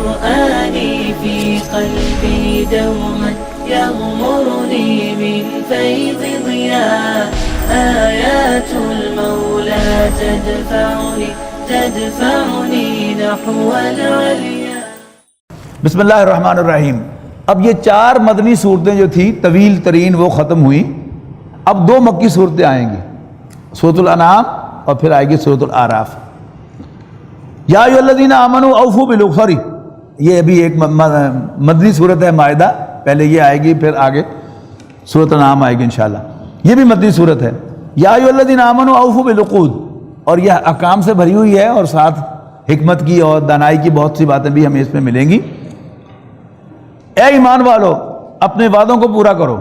قرآني في قلبي دوما يغمرني من فيض ضياء آيات المولى تدفعني نحو العليا. بسم اللہ الرحمن الرحیم. اب یہ 4 مدنی صورتیں جو تھی طویل ترین وہ ختم ہوئی. اب 2 مکی صورتیں آئیں گی، سورۃ الانعام اور پھر آئے گی سورۃ الاعراف. یا ایھا الذین آمنوا اوفوا بالعقد، یہ ابھی ایک مدنی صورت ہے مائدہ، پہلے یہ آئے گی پھر آگے سورۃ الانعام آئے گی انشاءاللہ. یہ بھی مدنی صورت ہے. یا ایھا الذین آمنوا اوفوا بالعقود، اور یہ احکام سے بھری ہوئی ہے اور ساتھ حکمت کی اور دانائی کی بہت سی باتیں بھی ہمیں اس میں ملیں گی. اے ایمان والو اپنے وعدوں کو پورا کرو.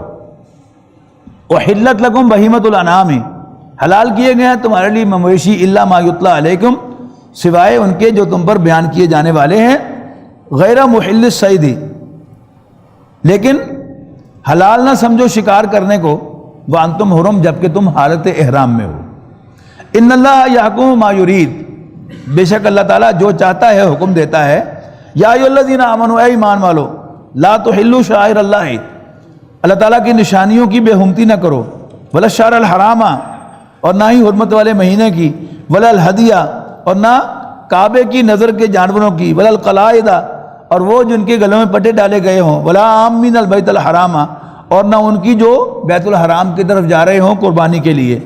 احلت لکم بہیمۃ الانعام، حلال کیے گئے ہیں تمہارے لیے مویشی الا ما یتلی علیکم، سوائے ان کے جو تم پر بیان کیے جانے والے ہیں. غیر محل الصید، لیکن حلال نہ سمجھو شکار کرنے کو، وانتم حرم، جبکہ تم حالت احرام میں ہو. ان اللہ یحکم ما یرید، بے شک اللہ تعالیٰ جو چاہتا ہے حکم دیتا ہے. یا ایھا الذین آمنوا، اے ایمان والو، لا تحلوا شعائر اللہ، اللہ تعالیٰ کی نشانیوں کی بے حرمتی نہ کرو. ولا الشہر الحرام، اور نہ ہی حرمت والے مہینے کی. ولا الہدیہ، اور نہ کعبے کی نظر کے جانوروں کی. ولا القلائد، اور وہ جن کے گلوں میں پٹے ڈالے گئے ہوں. ولا آمین البیت الحرام، اور نہ ان کی جو بیت الحرام کی طرف جا رہے ہوں قربانی کے لیے.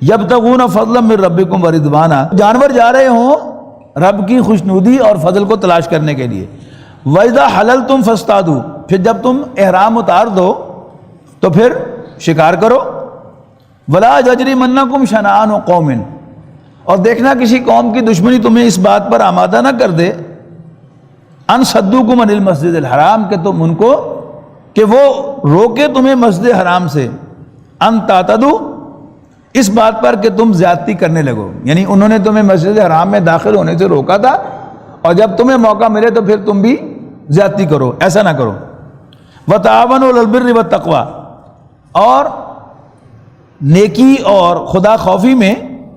یبتغون فضلا من ربکم ورضوانا، جانور جا رہے ہوں رب کی خوشنودی اور فضل کو تلاش کرنے کے لیے. وَإِذَا حَلَلْتُمْ فَاصْطَادُوا، پھر جب تم احرام اتار دو تو پھر شکار کرو. وَلَا يَجْرِمَنَّكُمْ شَنَآنُ قَوْمٍ، اور دیکھنا کسی قوم کی دشمنی تمہیں اس بات پر آمادہ نہ کر دے، ان صدوکم عن المسجد الحرام، کہ تم ان کو کہ وہ روکے تمہیں مسجد حرام سے. ان تعتدوا، اس بات پر کہ تم زیادتی کرنے لگو، یعنی انہوں نے تمہیں مسجد حرام میں داخل ہونے سے روکا تھا اور جب تمہیں موقع ملے تو پھر تم بھی زیادتی کرو. ایسا نہ کرو. وَتَعَاوَنُوا عَلَى الْبِرِّ وَالتَّقْوَىٰ، اور نیکی اور خدا خوفی میں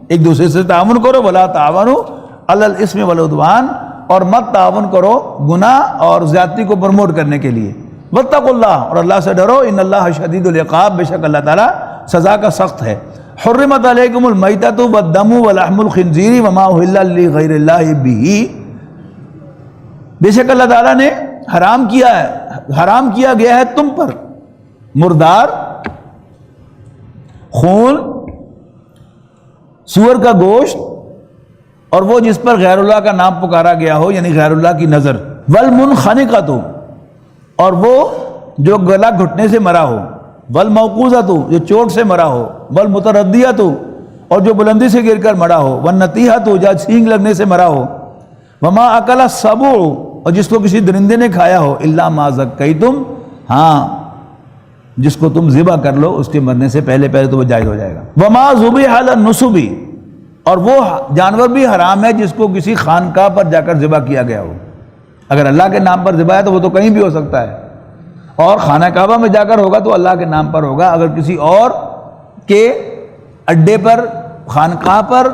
ایک دوسرے سے تعاون کرو. وَلَا تَعَاوَنُوا عَلَى الْإِثْمِ وَالْعُدْوَانِ، اور مت تعاون کرو گناہ اور زیادتی کو پروموٹ کرنے کے لیے. وَاتَّقُوا اللَّهَ، اور اللہ سے ڈرو. اِنَّ اللَّهَ شَدِيدُ الْعِقَابِ، بے شک اللہ تعالیٰ سزا کا سخت ہے. حرمت علیکم المیتۃ والدم ولحم الخنزیر وما اہل لغیر اللہ بہ، بے شک اللہ تعالیٰ نے حرام کیا گیا ہے تم پر مردار، خون، سور کا گوشت، اور وہ جس پر غیر اللہ کا نام پکارا گیا ہو یعنی غیر اللہ کی نظر. والمنخنقۃ، اور وہ جو گلا گھٹنے سے مرا ہو. والموقوذۃ، جو چوٹ سے مرا ہو. والمتردیۃ، اور جو بلندی سے گر کر مرا ہو. والنطیحۃ، جو سینگ لگنے سے مرا ہو. وما اکل السبع، اور جس کو کسی درندے نے کھایا ہو. الا ما ذکیتم، ہاں جس کو تم ذبح کر لو اس کے مرنے سے پہلے تو وہ جائز ہو جائے گا. وما ذبح علی النصب، اور وہ جانور بھی حرام ہے جس کو کسی خانقاہ پر جا کر ذبح کیا گیا ہو. اگر اللہ کے نام پر ذبح ہے تو وہ تو کہیں بھی ہو سکتا ہے، اور خانہ کعبہ میں جا کر ہوگا تو اللہ کے نام پر ہوگا. اگر کسی اور کے اڈے پر، خانقاہ پر،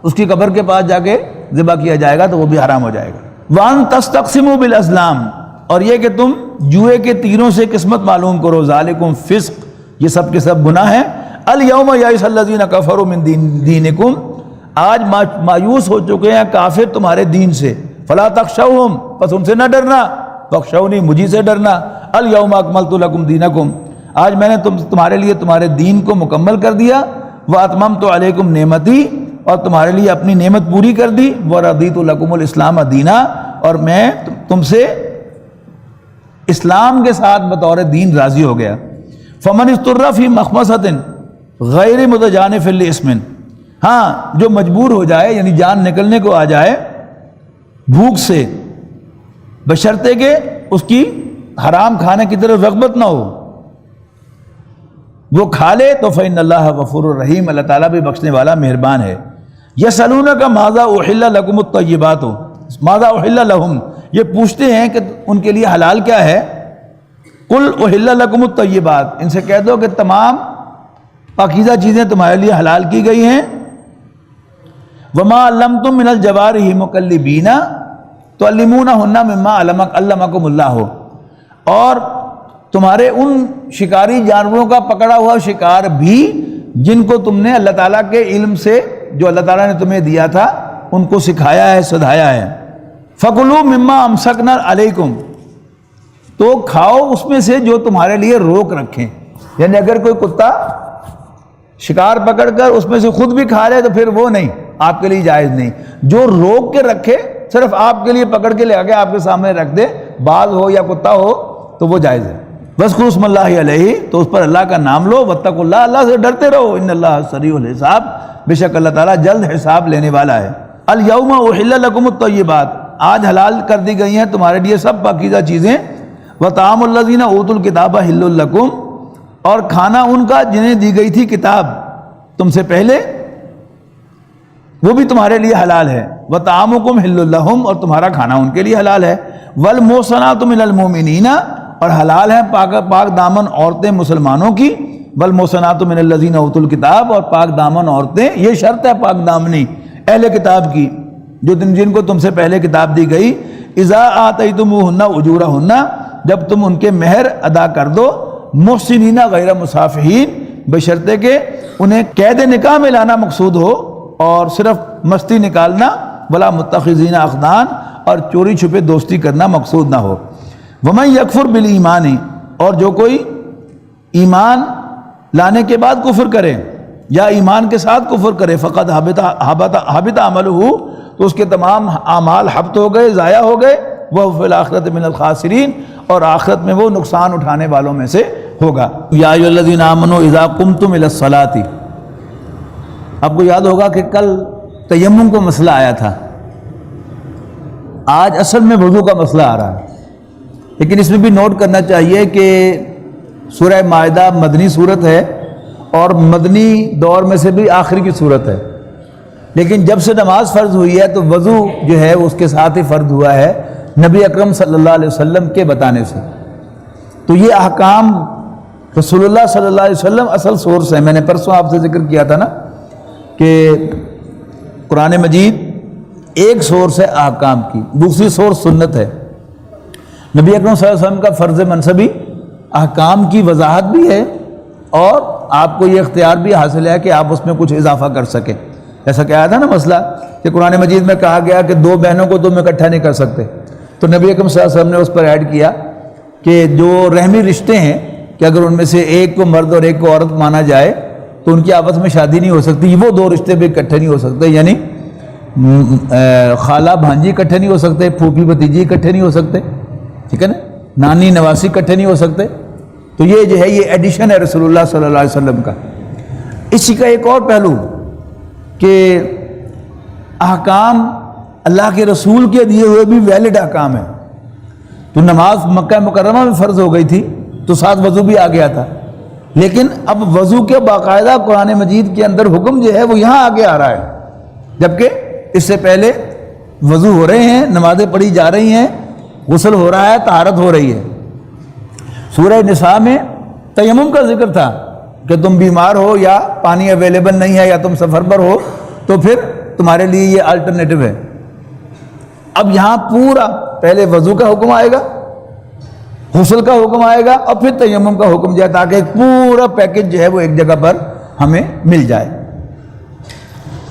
اس کی قبر کے پاس جا کے ذبح کیا جائے گا تو وہ بھی حرام ہو جائے گا. وَأَن تَسْتَقْسِمُوا بِالْأَزْلَامِ، اور یہ کہ تم جوئے کے تیروں سے قسمت معلوم کرو. ذَلِكُمْ فِسْق، یہ سب کے سب گناہ ہیں. الْيَوْمَ يَئِسَ الَّذِينَ كَفَرُوا مِن دِينِكُمْ، آج مایوس ہو چکے ہیں کافر تمہارے دین سے. فَلَا تَخْشَوْهُمْ، پس ان سے نہ ڈرنا. وَاخْشَوْنِي، مجھے سے ڈرنا. الْيَوْمَ أَكْمَلْتُ لَكُمْ دِينَكُمْ، آج میں نے تمہارے لیے تمہارے دین کو مکمل کر دیا. وَأَتْمَمْتُ عَلَيْكُمْ نِعْمَتِي، اور تمہارے لیے اپنی نعمت پوری کر دی. وَرَضِيتُ لَكُمُ الْإِسْلَامَ دِينًا، اور میں تم سے اسلام کے ساتھ بطور دین راضی ہو گیا. فَمَنِ اضْطُرَّ فِي مَخْمَصَةٍ غَيْرِ مُتَجَانِفٍ لِإِثْمٍ، ہاں جو مجبور ہو جائے یعنی جان نکلنے کو آ جائے بھوک سے، بشرطے کہ اس کی حرام کھانے کی طرف رغبت نہ ہو، وہ کھا لے تو فإن اللہ غفور الرحیم، اللہ تعالیٰ بھی بخشنے والا مہربان ہے. یسألونک ماذا احل لکم الطیبات، ماذا احل لہم، یہ پوچھتے ہیں کہ ان کے لیے حلال کیا ہے. قل احل لکم الطیبات، ان سے کہہ دو کہ تمام پاکیزہ چیزیں تمہارے لیے حلال کی گئی ہیں. وما علمتم من الجوارح مکلبین، تعلمونہن مما علمکم اللہ، اور تمہارے ان شکاری جانوروں کا پکڑا ہوا شکار بھی جن کو تم نے اللہ تعالیٰ کے علم سے، جو اللہ تعالیٰ نے تمہیں دیا تھا، ان کو سکھایا ہے، سدھایا ہے۔ فَكُلُوا مِمَّا أَمْسَكْنَا عَلَيْكُمْ، تو کھاؤ اس میں سے جو تمہارے لیے روک رکھیں۔ یعنی اگر کوئی کتا شکار پکڑ کر اس میں سے خود بھی کھا لے تو پھر وہ نہیں، آپ کے لیے جائز نہیں۔ جو روک کے رکھے، صرف آپ کے لیے پکڑ کے لے آ کے آپ کے سامنے رکھ دے، باز ہو یا کتا ہو، تو وہ جائز ہے۔ وَاذْكُرُوا اسْمَ اللَّهِ عَلَيْهِ، تو اس پر اللہ کا نام لو، وَاتَّقُوا اللَّهَ، اللہ سے ڈرتے رہو، إِنَّ اللَّهَ سَرِيعُ الْحِسَابِ، بے شک اللہ تعالیٰ جلد حساب لینے والا ہے۔ الْيَوْمَ أُحِلَّ لَكُمُ الطَّيِّبَاتُ، آج حلال کر دی گئی ہیں تمہارے لیے سب پاکیزہ چیزیں۔ وَطَعَامُ الَّذِينَ أُوتُوا الْكِتَابَ حِلٌّ لَكُمْ، اور کھانا ان کا جنہیں دی گئی تھی کتاب تم سے پہلے، وہ بھی تمہارے لیے حلال ہے۔ وَطَعَامُكُمْ حِلٌّ لَهُمْ، اور تمہارا کھانا ان کے لیے حلال ہے۔ وَالْمُحْصَنَاتُ مِنَ الْمُؤْمِنِينَ، اور حلال ہیں پاک دامن عورتیں مسلمانوں کی۔ وَالْمُحْصَنَاتُ مِنَ الَّذِينَ أُوتُوا الْكِتَابَ، اور پاک دامن عورتیں، یہ شرط ہے پاک دامنی اہل کتاب کی، جو جن کو تم سے پہلے کتاب دی گئی۔ اِذَا آتَيْتُمُوهُنَّ أُجُورَهُنَّ، جب تم ان کے مہر ادا کر دو، محسنین غیر مصافحین، بشرطے کہ انہیں قید نکاح میں لانا مقصود ہو اور صرف مستی نکالنا، ولا متخذین اخدان، اور چوری چھپے دوستی کرنا مقصود نہ ہو۔ ومن یکفر بالایمان، اور جو کوئی ایمان لانے کے بعد کفر کرے یا ایمان کے ساتھ کفر کرے، فقد حبط عملہ، تو اس کے تمام اعمال حبط ہو گئے، ضائع ہو گئے۔ وہ فی الآخرۃ من الخاسرین، اور آخرت میں وہ نقصان اٹھانے والوں میں سے ہوگا۔ یا ایھا الذین آمنوا اذا قمتم الی الصلاۃ، آپ کو یاد ہوگا کہ کل تیمم کا مسئلہ آیا تھا، آج اصل میں وضو کا مسئلہ آ رہا ہے۔ لیکن اس میں بھی نوٹ کرنا چاہیے کہ سورہ مائدہ مدنی صورت ہے، اور مدنی دور میں سے بھی آخری کی صورت ہے، لیکن جب سے نماز فرض ہوئی ہے تو وضو جو ہے اس کے ساتھ ہی فرض ہوا ہے نبی اکرم صلی اللہ علیہ وسلم کے بتانے سے۔ تو یہ احکام رسول اللہ صلی اللہ علیہ وسلم اصل سورس ہے۔ میں نے پرسوں آپ سے ذکر کیا تھا نا کہ قرآن مجید ایک سورس ہے احکام کی، دوسری سورس سنت ہے۔ نبی اکرم صلی اللہ علیہ وسلم کا فرض منصبی احکام کی وضاحت بھی ہے، اور آپ کو یہ اختیار بھی حاصل ہے کہ آپ اس میں کچھ اضافہ کر سکیں۔ ایسا کہا تھا نا مسئلہ کہ قرآن مجید میں کہا گیا کہ دو بہنوں کو تم اکٹھا نہیں کر سکتے، تو نبی اکرم صلی اللہ علیہ وسلم نے اس پر ایڈ کیا کہ جو رحمی رشتے ہیں، کہ اگر ان میں سے ایک کو مرد اور ایک کو عورت مانا جائے تو ان کی آپس میں شادی نہیں ہو سکتی، وہ دو رشتے بھی اکٹھے نہیں ہو سکتے، یعنی خالہ بھانجی اکٹھے نہیں ہو سکتے، پھوپھی بھتیجی اکٹھے نہیں ہو سکتے، ٹھیک ہے نا، نانی نواسی اکٹھے نہیں ہو سکتے۔ تو یہ جو ہے یہ ایڈیشن ہے رسول اللہ صلی اللہ علیہ وسلم کا۔ اسی کا ایک اور پہلو کہ احکام اللہ کے رسول کے دیے ہوئے بھی ویلڈ احکام ہیں۔ تو نماز مکہ مکرمہ میں فرض ہو گئی تھی تو ساتھ وضو بھی آ گیا تھا، لیکن اب وضو کے باقاعدہ قرآن مجید کے اندر حکم جو ہے وہ یہاں آگے آ رہا ہے، جبکہ اس سے پہلے وضو ہو رہے ہیں، نمازیں پڑھی جا رہی ہیں، غسل ہو رہا ہے، طہارت ہو رہی ہے۔ سورہ نساء میں تیمم کا ذکر تھا کہ تم بیمار ہو یا پانی اویلیبل نہیں ہے یا تم سفر پر ہو تو پھر تمہارے لیے یہ الٹرنیٹو ہے۔ اب یہاں پورا پہلے وضو کا حکم آئے گا، غسل کا حکم آئے گا، اور پھر تیمم کا حکم جائے، تاکہ ایک پورا پیکج جو ہے وہ ایک جگہ پر ہمیں مل جائے۔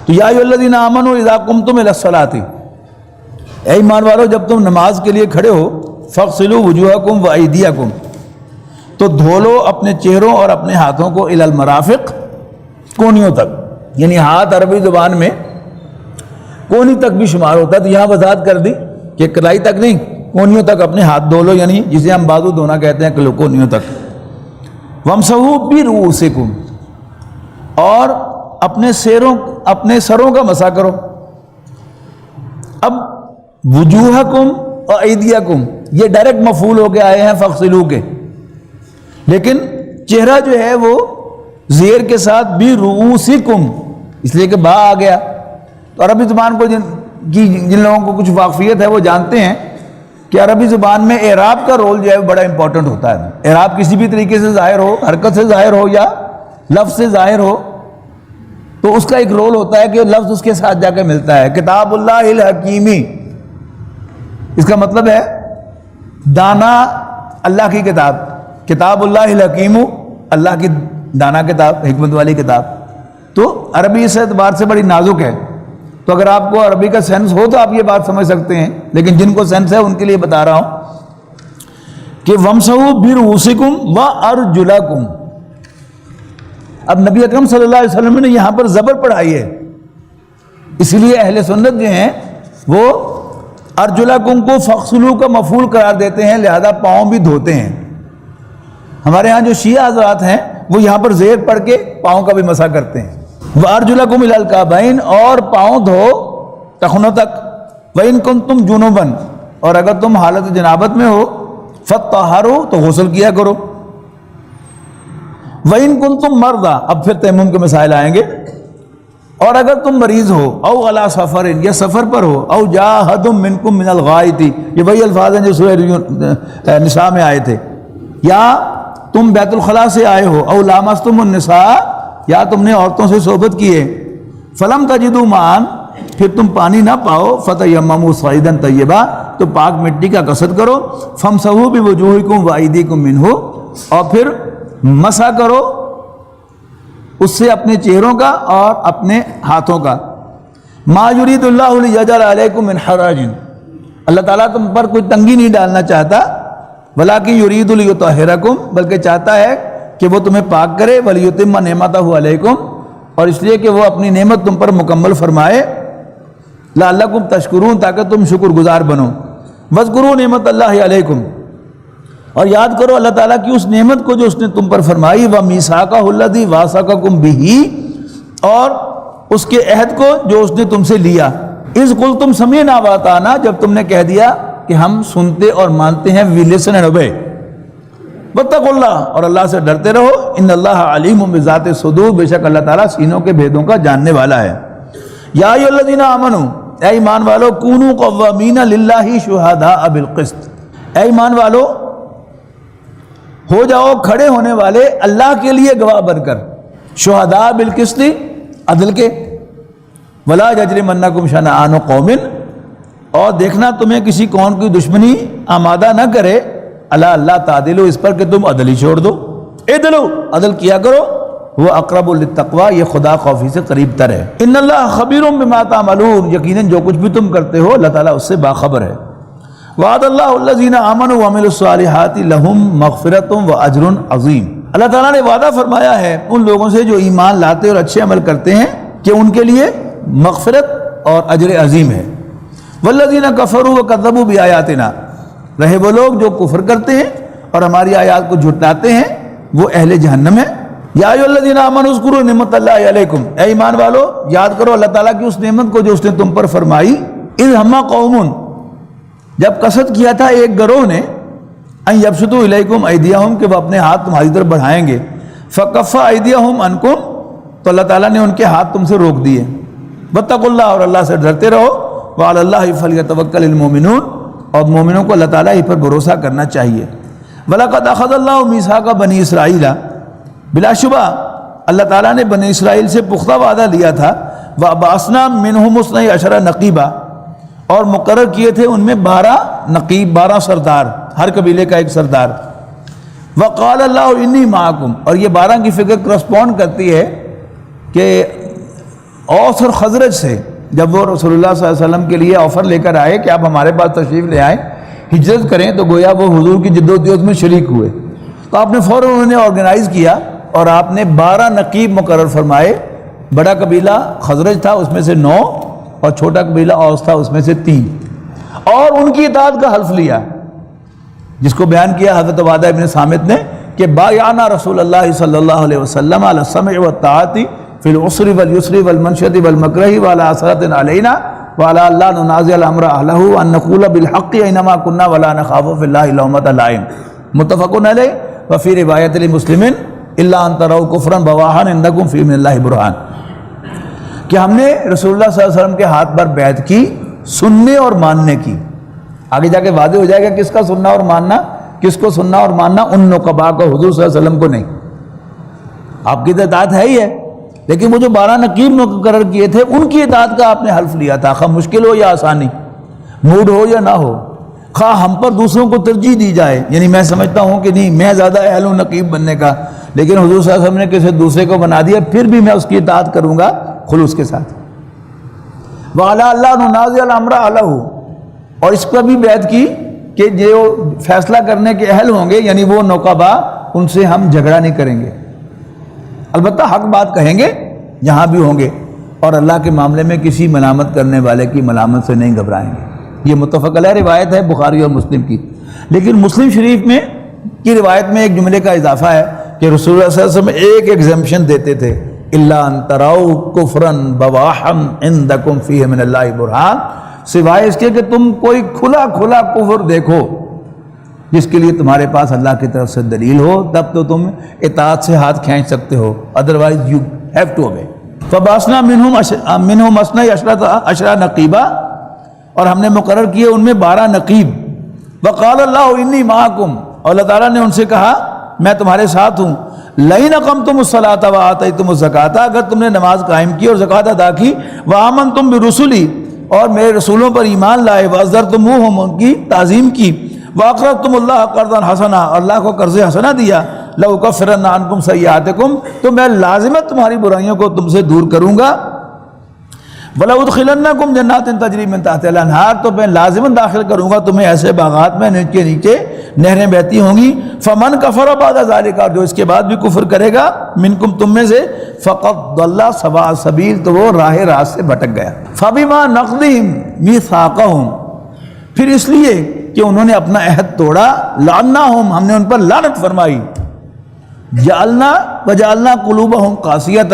تو یا ایھا الذین آمنوا اذا قمتم الی الصلاۃ، اے ایمان والو جب تم نماز کے لیے کھڑے ہو، فاغسلوا وجوہکم وایدیکم، تو دھو لو اپنے چہروں اور اپنے ہاتھوں کو الی المرافق، کونیوں تک، یعنی ہاتھ عربی زبان میں کونی تک بھی شمار ہوتا ہے، تو یہاں وضاحت کر دی کہ کلائی تک نہیں، کونیوں تک اپنے ہاتھ دھو لو، یعنی جسے ہم بازو دھونا کہتے ہیں کونیوں تک۔ وامسحوا برؤوسکم، اور اپنے سروں کا مسح کرو۔ اب وجوہکم اور ایدیکم یہ ڈائریکٹ مفعول ہو کے آئے ہیں فاغسلوا کے، لیکن چہرہ جو ہے وہ زیر کے ساتھ برؤوسکم، اس لیے کہ با آ گیا۔ تو عربی زبان کو جن لوگوں کو کچھ واقفیت ہے وہ جانتے ہیں کہ عربی زبان میں اعراب کا رول جو ہے بڑا امپورٹنٹ ہوتا ہے۔ اعراب کسی بھی طریقے سے ظاہر ہو، حرکت سے ظاہر ہو یا لفظ سے ظاہر ہو، تو اس کا ایک رول ہوتا ہے کہ لفظ اس کے ساتھ جا کے ملتا ہے۔ کتاب اللہ الحکیمی، اس کا مطلب ہے دانا اللہ کی کتاب، کتاب اللہ الحکیم، اللہ کی دانا کتاب، حکمت والی کتاب. تو عربی اس اعتبار سے بڑی نازک ہے، تو اگر آپ کو عربی کا سینس ہو تو آپ یہ بات سمجھ سکتے ہیں، لیکن جن کو سینس ہے ان کے لیے بتا رہا ہوں کہ وَامْسَحُوا بِرُؤُوسِكُمْ وَأَرْجُلَكُمْ. اب نبی اکرم صلی اللہ علیہ وسلم نے یہاں پر زبر پڑھائی ہے، اسی لیے اہل سنت جو ہیں وہ ارجلکم کو فغسلوا کا مفعول قرار دیتے ہیں، لہذا پاؤں بھی دھوتے ہیں. ہمارے ہاں جو شیعہ حضرات ہیں وہ یہاں پر زیر پڑھ کے پاؤں کا بھی مسح کرتے ہیں. وارجلکم الی الکعبین، اور پاؤں دھو ٹخنوں تک. وان کنتم جنبا، اور اگر تم حالت جنابت میں ہو فطہروا، تو غسل کیا کرو. وان کنتم مرضی، اب پھر تیمم کے مسائل آئیں گے. اور اگر تم مریض ہو او علی سفر، یا سفر پر ہو، او جاء احد منکم من الغائط، یہ وہی الفاظ ہیں جو سورہ نساء میں آئے تھے. یا تم بیت الخلاء سے آئے ہو، او لامستم النساء، یا تم نے عورتوں سے صحبت کی ہے. فلم تجدوا ماء، پھر تم پانی نہ پاؤ، فتیمموا صعیدا طیبا، تو پاک مٹی کا قصد کرو. فامسحوا بوجوہکم وایدیکم منہ، اور پھر مسح کرو اس سے اپنے چہروں کا اور اپنے ہاتھوں کا. ما یرید اللہ لیجعل علیکم من حرج، اللہ تعالیٰ تم پر کوئی تنگی نہیں ڈالنا چاہتا. ولکن یرید لیطہرکم، بلکہ چاہتا ہے کہ وہ تمہیں پاک کرے. ولیتم نعمتہ علیکم، اور اس لیے کہ وہ اپنی نعمت تم پر مکمل فرمائے. لعلکم تشکرون، تاکہ تم شکر گزار بنو. واذکروا نعمت اللہ علیکم، اور یاد کرو اللہ تعالیٰ کی اس نعمت کو جو اس نے تم پر فرمائی. وَمِيثَاقَهُ الَّذِي وَاثَقَكُم بِهِ، اور اس کے عہد کو جو اس نے تم سے لیا. اِذْ قُلْتُمْ سَمِعْنَا وَأَطَعْنَا، جب تم نے کہہ دیا کہ ہم سنتے اور مانتے ہیں. وی لسن اینڈ اوبے. وَاتَّقُوا اللَّهَ، اور اللہ سے ڈرتے رہو. اِنَّ اللَّهَ عَلِيمٌ بِذَاتِ الصُّدُورِ، بے شک اللہ تعالیٰ سینوں کے بھیدوں کا جاننے والا ہے. یا ایھا الذین آمنوا، اے ایمان والو، کونوا قوامین للہ شہداء بالقسط، اے ایمان والو ہو جاؤ کھڑے ہونے والے اللہ کے لیے گواہ بن کر. شہداء بالقسط، عدل کے. ولا یجرمنکم شنآن قوم، اور دیکھنا تمہیں کسی قوم کی دشمنی آمادہ نہ کرے. اللہ اللہ تعدلوا، اس پر کہ تم عدل ہی چھوڑ دو. عدلوا، عدل کیا کرو. وہ اقرب للتقوی، یہ خدا خوفی سے قریب تر ہے. ان اللہ خبیر بما تعملون، یقیناً جو کچھ بھی تم کرتے ہو اللہ تعالیٰ اس سے باخبر ہے. وعد اللہ الذین آمنوا وعملوا الصالحات لہم مغفرۃ واجر عظیم، اللہ تعالیٰ نے وعدہ فرمایا ہے ان لوگوں سے جو ایمان لاتے اور اچھے عمل کرتے ہیں کہ ان کے لیے مغفرت اور اجر عظیم ہے. والذین کفروا وکذبوا بآیاتنا، رہے وہ لوگ جو کفر کرتے ہیں اور ہماری آیات کو جھٹلاتے ہیں وہ اہل جہنم ہے. یا ایھا الذین آمنوا اذکروا نعمت اللہ علیکم، اے ایمان والو یاد کرو اللہ تعالیٰ کی اس نعمت کو جو اس نے تم پر فرمائی. اذ ہم قوم، جب قصد کیا تھا ایک گروہ نے، ان یبسطوا الیکم ایدیہم، کہ وہ اپنے ہاتھ تمہاری طرف بڑھائیں گے. فکف ایدیہم عنکم، تو اللہ تعالیٰ نے ان کے ہاتھ تم سے روک دیے. واتقوا اللہ، اور اللہ سے ڈرتے رہو. وعلی اللہ فلیتوکل المؤمنون، اور مومنوں کو اللہ تعالیٰ ہی پر بھروسہ کرنا چاہیے. وَلَقَدْ أَخَذَ اللَّهُ مِيثَاقَ بَنِي إِسْرَائِيلَ، بلا شبہ اللہ تعالیٰ نے بنی اسرائیل سے پختہ وعدہ لیا تھا. وَأَبْعَثْنَا مِنْهُمُ اثْنَيْ عَشَرَ نَقِيبًا، اور مقرر کیے تھے ان میں 12 نقیب، 12 سردار، ہر قبیلے کا ایک سردار. وَقَالَ اللَّهُ إِنِّي مَعَكُمْ، اور یہ 12 کی فکر کرسپونڈ کرتی ہے کہ اوس اور خزرج سے جب وہ رسول اللہ صلی اللہ علیہ وسلم کے لیے آفر لے کر آئے کہ آپ ہمارے پاس تشریف لے آئیں، ہجرت کریں، تو گویا وہ حضور کی جدوجہد میں شریک ہوئے. تو آپ نے فوراً انہیں آرگنائز کیا اور آپ نے 12 نقیب مقرر فرمائے. بڑا قبیلہ خزرج تھا، اس میں سے 9، اور چھوٹا قبیلہ اوس تھا، اس میں سے 3. اور ان کی اطاعت کا حلف لیا، جس کو بیان کیا حضرت عبادہ ابن صامت نے کہ بایعنا رسول اللہ صلی اللہ علیہ وسلم علی السمع والطاعت فی العسر والیسر والمنشط والمکرہ وعلی اثرۃ علینا وعلی اللہ ننازع الامر اہلہ وان نقول بالحق اینما کنا ولا نخاف فی اللہ لومۃ لائم. متفق علیہ. وفی روایت لمسلم الا ان تروا کفرا بواحا عندکم فی من اللہ برہان، کہ ہم نے رسول اللہ صلی اللہ علیہ وسلم کے ہاتھ پر بیعت کی سننے اور ماننے کی. آگے جا کے واضح ہو جائے گا کس کا سننا اور ماننا، کس کو سننا اور ماننا، ان نقباء کو، حضور صلی اللہ علیہ وسلم کو نہیں. آپ کی اطاعت ہے ہی ہے، لیکن وہ جو 12 نقیب مقرر کیے تھے ان کی اطاعت کا آپ نے حلف لیا تھا، خواہ مشکل ہو یا آسانی، موڈ ہو یا نہ ہو. خواہ ہم پر دوسروں کو ترجیح دی جائے، یعنی میں سمجھتا ہوں کہ نہیں میں زیادہ اہل ہوں نقیب بننے کا، لیکن حضور صلی اللہ علیہ وسلم نے کسی دوسرے کو بنا دیا، پھر بھی میں اس کی اطاعت کروں گا خلوص کے ساتھ۔ وَعَلَىٰ اللَّهُ نُنَازِعَ الْأَمْرَ أَهْلَهُ، اور اس پر بھی بیعت کی کہ جو فیصلہ کرنے کے اہل ہوں گے یعنی وہ نقبا، ان سے ہم جھگڑا نہیں کریں گے، البتہ حق بات کہیں گے جہاں بھی ہوں گے، اور اللہ کے معاملے میں کسی ملامت کرنے والے کی ملامت سے نہیں گھبرائیں گے۔ یہ متفق علیہ روایت ہے بخاری اور مسلم کی، لیکن مسلم شریف میں کی روایت میں ایک جملے کا اضافہ ہے کہ رسول اللہ صلی اللہ علیہ وسلم ایک ایگزمپشن دیتے تھے، الا ان تروا کفرا بواحا عندکم فیہ من اللہ برہان، سوائے اس کے کہ تم کوئی کھلا کھلا کفر دیکھو جس کے لیے تمہارے پاس اللہ کی طرف سے دلیل ہو، تب تو تم اطاعت سے ہاتھ کھینچ سکتے ہو، otherwise you have to obey. فبعثنا منہم اثنی عشرۃ نقیبا، اور ہم نے مقرر کیے ان میں 12 نقیب۔ وقال اللہ انی معکم، اور اللہ تعالیٰ نے ان سے کہا میں تمہارے ساتھ ہوں۔ لئن اقمتم الصلاۃ وآتیتم الزکاۃ، اگر تم نے نماز قائم کی اور زکوٰۃ ادا کی، وآمنتم برسلی، اور میرے رسولوں پر ایمان لائے، وعزرتموہم، ان کی تعظیم کی، وَأَقْرَضْتُمُ اللَّهَ قَرْضًا حَسَنًا، اللہ کو قرض حسنہ دیا، لَأُكَفِّرَنَّ عَنْكُمْ سَيِّئَاتِكُمْ، تو میں لازمت تمہاری برائیوں کو تم سے دور کروں گا، وَلَأُدْخِلَنَّكُمْ جَنَّاتٍ تَجْرِي مِن تَحْتِهَا الْأَنْهَارُ، تو میں لازمت داخل کروں گا تمہیں ایسے باغات میں نیچے نیچے نہریں بہتی ہوں گی، فَمَنْ كَفَرَ بَعْدَ ذَلِكَ، جو اس کے بعد بھی کفر کرے گا، مِنْكُمْ تم میں سے، فَقَدْ ضَلَّ سَوَاءَ السَّبِيلِ، تو وہ راہ راست سے بھٹک گیا۔ فَبِمَا نَقْضِهِمْ مِيثَاقَهُمْ، پھر اس لیے کہ انہوں نے اپنا عہد توڑا، لعناہم، ہم نے ان پر لعنت فرمائی، جعلنا وجعلنا قلوبہم قاسیۃ،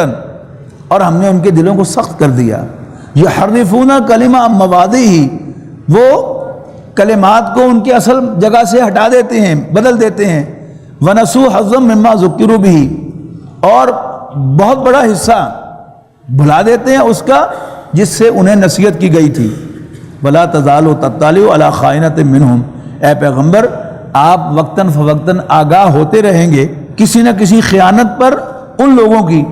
اور ہم نے ان کے دلوں کو سخت کر دیا، یحرفون کلمہ عن مواضعہ، وہ کلمات کو ان کے اصل جگہ سے ہٹا دیتے ہیں، بدل دیتے ہیں، ونسوا حظا مما ذکروا بہ، اور بہت بڑا حصہ بھلا دیتے ہیں اس کا جس سے انہیں نصیحت کی گئی تھی۔ ولا تزال تطلع علی خائنۃ منہم، اے پیغمبر آپ وقتاً فوقتاً آگاہ ہوتے رہیں گے کسی نہ کسی خیانت پر ان لوگوں کی،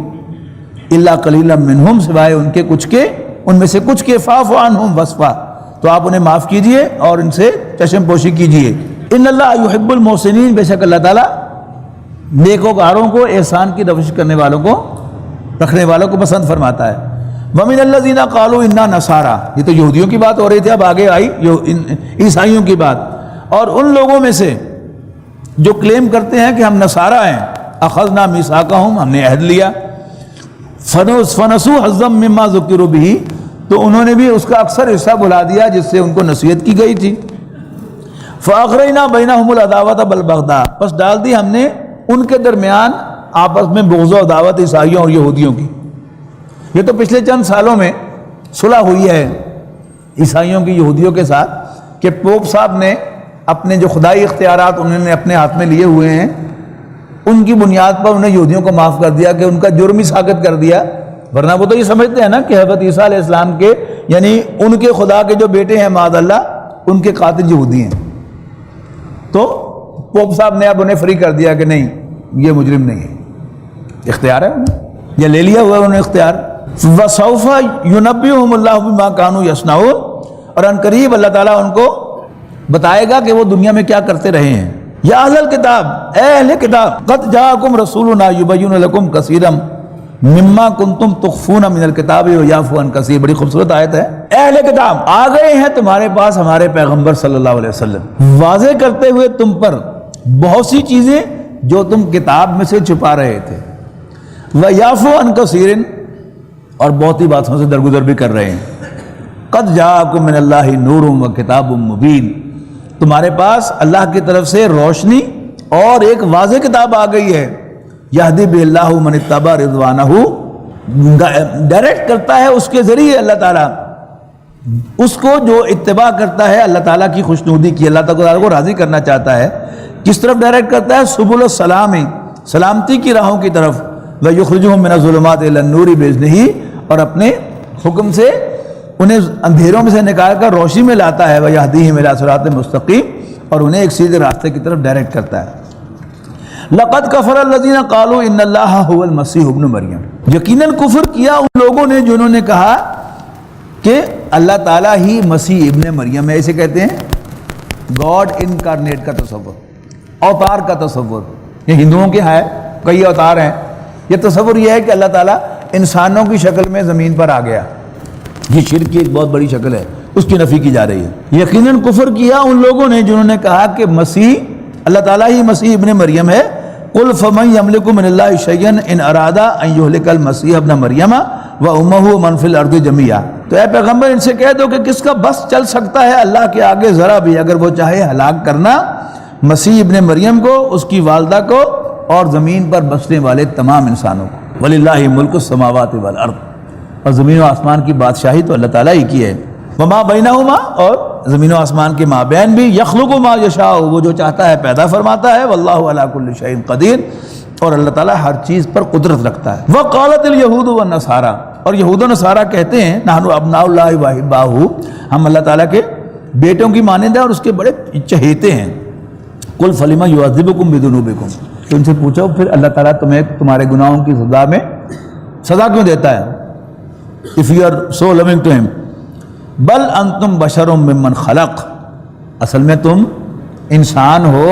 الا قلیلا منہم، سوائے ان کے کچھ کے، ان میں سے کچھ کے، فاعف عنہم واصفح، تو آپ انہیں معاف کیجئے اور ان سے چشم پوشی کیجئے۔ ان اللہ یحب المحسنین، بے شک اللہ تعالیٰ نیکوکاروں کو، احسان کی روش کرنے والوں کو، رکھنے والوں کو پسند فرماتا ہے۔ وَمِنَ الَّذِينَ قَالُوا إِنَّا نَصَارَىٰ، یہ تو یہودیوں کی بات ہو رہی تھی، اب آگے آئی عیسائیوں کی بات، اور ان لوگوں میں سے جو کلیم کرتے ہیں کہ ہم نصارہ ہیں، اخذنا میثاقہم، ہم نے عہد لیا، فنسوا حظا مما ذکروا بہ، تو انہوں نے بھی اس کا اکثر حصہ بھلا دیا جس سے ان کو نصیحت کی گئی تھی۔ فاغرینا بینہم العداوۃ والبغضاء، پس ڈال دی ہم نے ان کے درمیان آپس میں بغض و عداوت عیسائیوں اور یہودیوں کی۔ یہ تو پچھلے چند سالوں میں صلح ہوئی ہے عیسائیوں کی یہودیوں کے ساتھ کہ پوپ صاحب نے اپنے جو خدائی اختیارات انہوں نے اپنے ہاتھ میں لیے ہوئے ہیں ان کی بنیاد پر انہیں یہودیوں کو معاف کر دیا کہ ان کا جرم ہی ساقط کر دیا، ورنہ وہ تو یہ سمجھتے ہیں نا کہ حضرت عیسیٰ علیہ السلام کے یعنی ان کے خدا کے جو بیٹے ہیں معاذ اللہ ان کے قاتل یہودی ہیں، تو پوپ صاحب نے اب انہیں فری کر دیا کہ نہیں یہ مجرم نہیں ہے، اختیار ہے انہیں، یہ لے لیا ہوا انہوں نے اختیار۔ وَسَوْفَ يُنَبِّئُهُمُ اللَّهُ بِمَا كَانُوا يَصْنَعُونَ، اور ان قریب اللہ تعالیٰ ان کو بتائے گا کہ وہ دنیا میں کیا کرتے رہے ہیں۔ یا اہل الکتاب، اے اہل کتاب، قد جاءکم رسولنا یبین لکم کثیرا مما کنتم تخفون من الکتاب ویعفو عن کثیر، بڑی خوبصورت آیت ہے۔ اے اہل کتاب، آ گئے ہیں تمہارے پاس ہمارے پیغمبر صلی اللہ علیہ وسلم واضح کرتے ہوئے تم پر بہت سی چیزیں جو تم کتاب میں سے چھپا رہے تھے، ویعفو عن کثیر، اور بہت ہی باتوں سے درگزر بھی کر رہے ہیں۔ قد جاءکم من اللہ نور و کتاب مبین، تمہارے پاس اللہ کی طرف سے روشنی اور ایک واضح کتاب آ گئی ہے۔ یہدی بہ اللہ من اتبع رضوانہ، ڈائریکٹ کرتا ہے اس کے ذریعے اللہ تعالیٰ اس کو جو اتباع کرتا ہے اللہ تعالیٰ کی خوشنودی کی، اللہ تعالیٰ کو راضی کرنا چاہتا ہے، کس طرف ڈائریکٹ کرتا ہے؟ سبل السلام، سلامتی کی راہوں کی طرف، ویخرجہم من الظلمات الی النور باذنہ، اور اپنے حکم سے انہیں اندھیروں میں سے نکال کر روشنی میں لاتا ہے، ویہدیہم الی صراط مستقیم، اور انہیں ایک سیدھے راستے کی طرف ڈائریکٹ کرتا ہے۔ لقد کفر الذین قالوا ان اللہ هو المسیح ابن مریم، یقیناً کفر کیا ان لوگوں نے جنہوں نے کہا کہ اللہ تعالیٰ ہی مسیح ابن مریم ہے، اسے کہتے ہیں گاڈ انکارنیٹ کا تصور، اوتار کا تصور. یہ ہندوؤں کے ہے کئی اوتار ہیں. یہ تصور یہ ہے کہ اللہ تعالیٰ انسانوں کی شکل میں زمین پر آ گیا. یہ شرک کی ایک بہت بڑی شکل ہے، اس کی نفی کی جا رہی ہے. یقیناً کفر کیا ان لوگوں نے جنہوں نے کہا کہ مسیح اللہ تعالیٰ ہی مسیح ابن مریم ہے. قل فمن یملک من اللہ شیئا ان اراد ان یہلک المسیح ابن مریم وامہ ومن فی الارض جميعا. تو اے پیغمبر ان سے کہہ دو کہ کس کا بس چل سکتا ہے اللہ کے آگے ذرا بھی، اگر وہ چاہے ہلاک کرنا مسیح ابن مریم کو، اس کی والدہ کو، اور زمین پر بسنے والے تمام انسانوں کو. وللہ ملک السماوات والارض، اور زمین و آسمان کی بادشاہی تو اللہ تعالیٰ ہی کی ہے. وما بینہما، اور زمین و آسمان کے مابین بھی. یخلق ما یشاء، وہ جو چاہتا ہے پیدا فرماتا ہے. واللہ علی کل شیء قدیر، اور اللہ تعالیٰ ہر چیز پر قدرت رکھتا ہے. وقالت الیہود والنصارى، اور یہود و نصارہ کہتے ہیں نحن ابناء اللہ واحباہ، ہم اللہ تعالیٰ کے بیٹوں کی مانند ہیں اور اس کے بڑے چہیتے ہیں. قل فلم یعذبکم بذنوبکم، تو ان سے پوچھو پھر اللہ تعالیٰ تمہیں تمہارے گناہوں کی سزا میں سزا کیوں دیتا ہے؟ if you are so loving to him. بل انتم بشر ممن خلق، اصل میں تم انسان ہو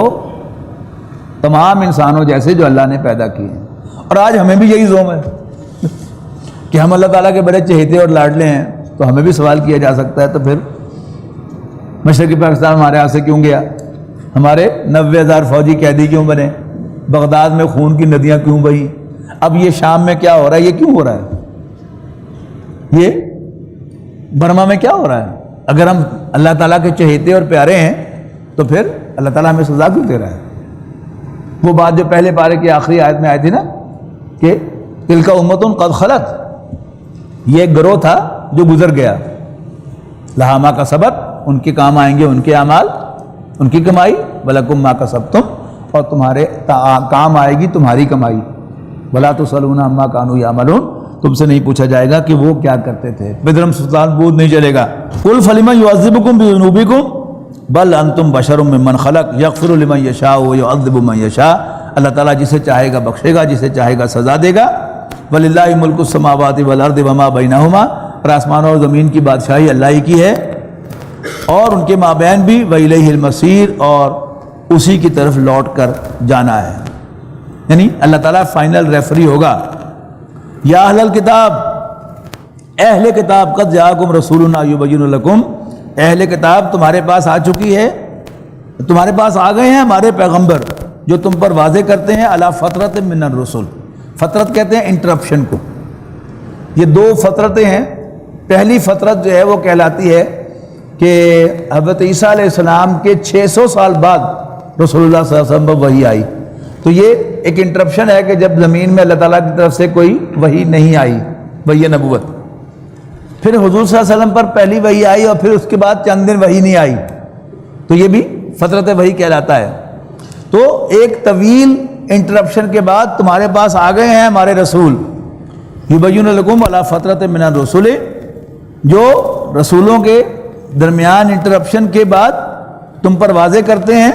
تمام انسانوں جیسے جو اللہ نے پیدا کیے ہیں. اور آج ہمیں بھی یہی زوم ہے کہ ہم اللہ تعالیٰ کے بڑے چہیتے اور لاڈلے ہیں، تو ہمیں بھی سوال کیا جا سکتا ہے تو پھر مشرقی پاکستان ہمارے ہاتھ سے کیوں گیا؟ ہمارے 90,000 فوجی قیدی کیوں بنے؟ بغداد میں خون کی ندیاں کیوں بہیں؟ اب یہ شام میں کیا ہو رہا ہے؟ یہ کیوں ہو رہا ہے؟ یہ برما میں کیا ہو رہا ہے؟ اگر ہم اللہ تعالیٰ کے چہیتے اور پیارے ہیں تو پھر اللہ تعالیٰ ہمیں سزا کیوں دے رہا ہے؟ وہ بات جو پہلے پارے کی آخری آیت میں آئی تھی نا کہ تلک امت قد خلت، یہ ایک گروہ تھا جو گزر گیا. لہا ما کسبت، ان کے کام آئیں گے ان کے اعمال، ان کی کمائی. ولکم ما کسبتم، اور تمہارے کام آئے گی تمہاری کمائی. ولا تسألون عما كانوا يعملون، تم سے نہیں پوچھا جائے گا کہ وہ کیا کرتے تھے. بدرم سلطان بود نہیں چلے گا. قل فلم يعذبكم بذنوبكم بل انتم بشر ممن خلق یغفر لمن یشاء ویعذب من یشاء. اللہ تعالیٰ جسے چاہے گا بخشے گا، جسے چاہے گا سزا دے گا. وللہ ملک السماوات والارض وما بینہما، اور آسمان اور زمین کی بادشاہی اللہ ہی کی ہے اور ان کے مابین بھی. وإلیہ المصیر، اور اسی کی طرف لوٹ کر جانا ہے. یعنی اللہ تعالیٰ فائنل ریفری ہوگا. یا اہل الکتاب، اہل کتاب، قد جاءکم رسولنا یبین لکم، اہل کتاب تمہارے پاس آ چکی ہے، تمہارے پاس آ گئے ہیں ہمارے پیغمبر جو تم پر واضح کرتے ہیں علی فترۃ من الرسل. فترت کہتے ہیں انٹرپشن کو. یہ دو فترتیں ہیں. پہلی فترت جو ہے وہ کہلاتی ہے کہ حضرت عیسیٰ علیہ السلام کے 600 سال بعد رسول اللہ صلی اللہ علیہ وسلم پر وحی آئی. تو یہ ایک انٹرپشن ہے کہ جب زمین میں اللہ تعالیٰ کی طرف سے کوئی وحی نہیں آئی، وحی نبوت. پھر حضور صلی اللہ علیہ وسلم پر پہلی وحی آئی اور پھر اس کے بعد چند دن وحی نہیں آئی، تو یہ بھی فترت وحی کہلاتا ہے. تو ایک طویل انٹرپشن کے بعد تمہارے پاس آ گئے ہیں ہمارے رسول یبین لکم علی فترۃ من الرسل، جو رسولوں کے درمیان انٹرپشن کے بعد تم پر واضح کرتے ہیں.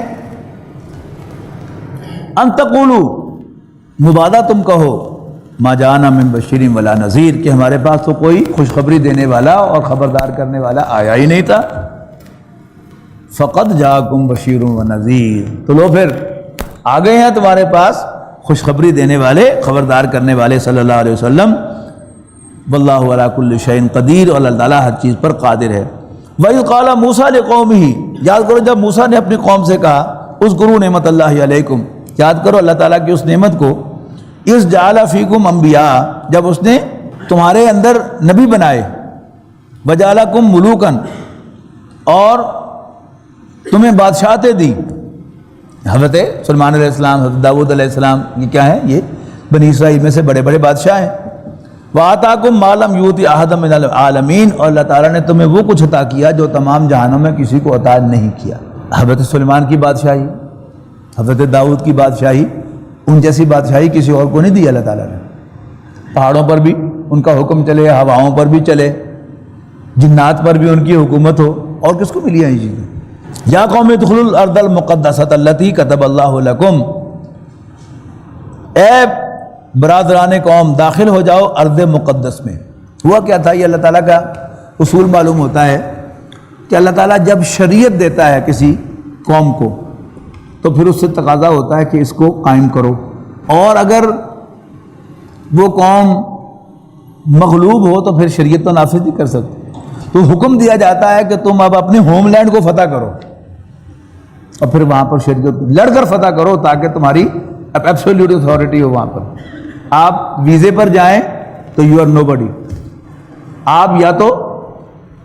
ان تقولوا، مبادہ تم کہو، ما جانا من بشیر ولا نذیر، کہ ہمارے پاس تو کوئی خوشخبری دینے والا اور خبردار کرنے والا آیا ہی نہیں تھا. فقد جاءکم بشیر و نذیر، تو لو پھر آ گئے ہیں تمہارے پاس خوشخبری دینے والے، خبردار کرنے والے صلی اللہ علیہ وسلم. واللہ علی کل شیء قدیر، اور اللہ تعالیٰ ہر چیز پر قادر ہے. وَإِذْ قَالَ مُوسَىٰ لِقَوْمِهِ، یاد کرو جب موسیٰ نے اپنی قوم سے کہا اذکروا نعمت اللہ علیکم، یاد کرو اللہ تعالیٰ کی اس نعمت کو. اذ جعل فیکم انبیاء، جب اس نے تمہارے اندر نبی بنائے. وجعلکم ملوکا، اور تمہیں بادشاہتیں دی. حضرت سلیمان علیہ السلام، حضرت داؤد علیہ السلام، یہ کیا ہے؟ یہ بنی اسرائیل میں سے بڑے بڑے بادشاہ ہیں. وَآتَاكُم مَّا لَمْ يُؤْتِ أَحَدًا مِّنَ الْعَالَمِينَ، اور اللہ تعالیٰ نے تمہیں وہ کچھ عطا کیا جو تمام جہانوں میں کسی کو عطا نہیں کیا. حضرت سلیمان کی بادشاہی، حضرت داؤد کی بادشاہی، ان جیسی بادشاہی کسی اور کو نہیں دی اللہ تعالیٰ نے. پہاڑوں پر بھی ان کا حکم چلے، ہواؤں پر بھی چلے، جنات پر بھی ان کی حکومت ہو، اور کس کو ملی ہیں یہ چیزیں؟ یا قوم ادخلوا الارض المقدسۃ التي كتب اللہ لکم، اے برادران قوم داخل ہو جاؤ ارض مقدس میں. ہوا کیا تھا؟ یہ اللہ تعالیٰ کا اصول معلوم ہوتا ہے کہ اللہ تعالیٰ جب شریعت دیتا ہے کسی قوم کو، تو پھر اس سے تقاضا ہوتا ہے کہ اس کو قائم کرو، اور اگر وہ قوم مغلوب ہو تو پھر شریعت تو نافذ نہیں کر سکتے، تو حکم دیا جاتا ہے کہ تم اب اپنے ہوم لینڈ کو فتح کرو اور پھر وہاں پر شریعت لڑ کر فتح کرو تاکہ تمہاری اب ایبسولوٹ اتھارٹی ہو وہاں پر۔ آپ ویزے پر جائیں تو یو آر نو بڈی، آپ یا تو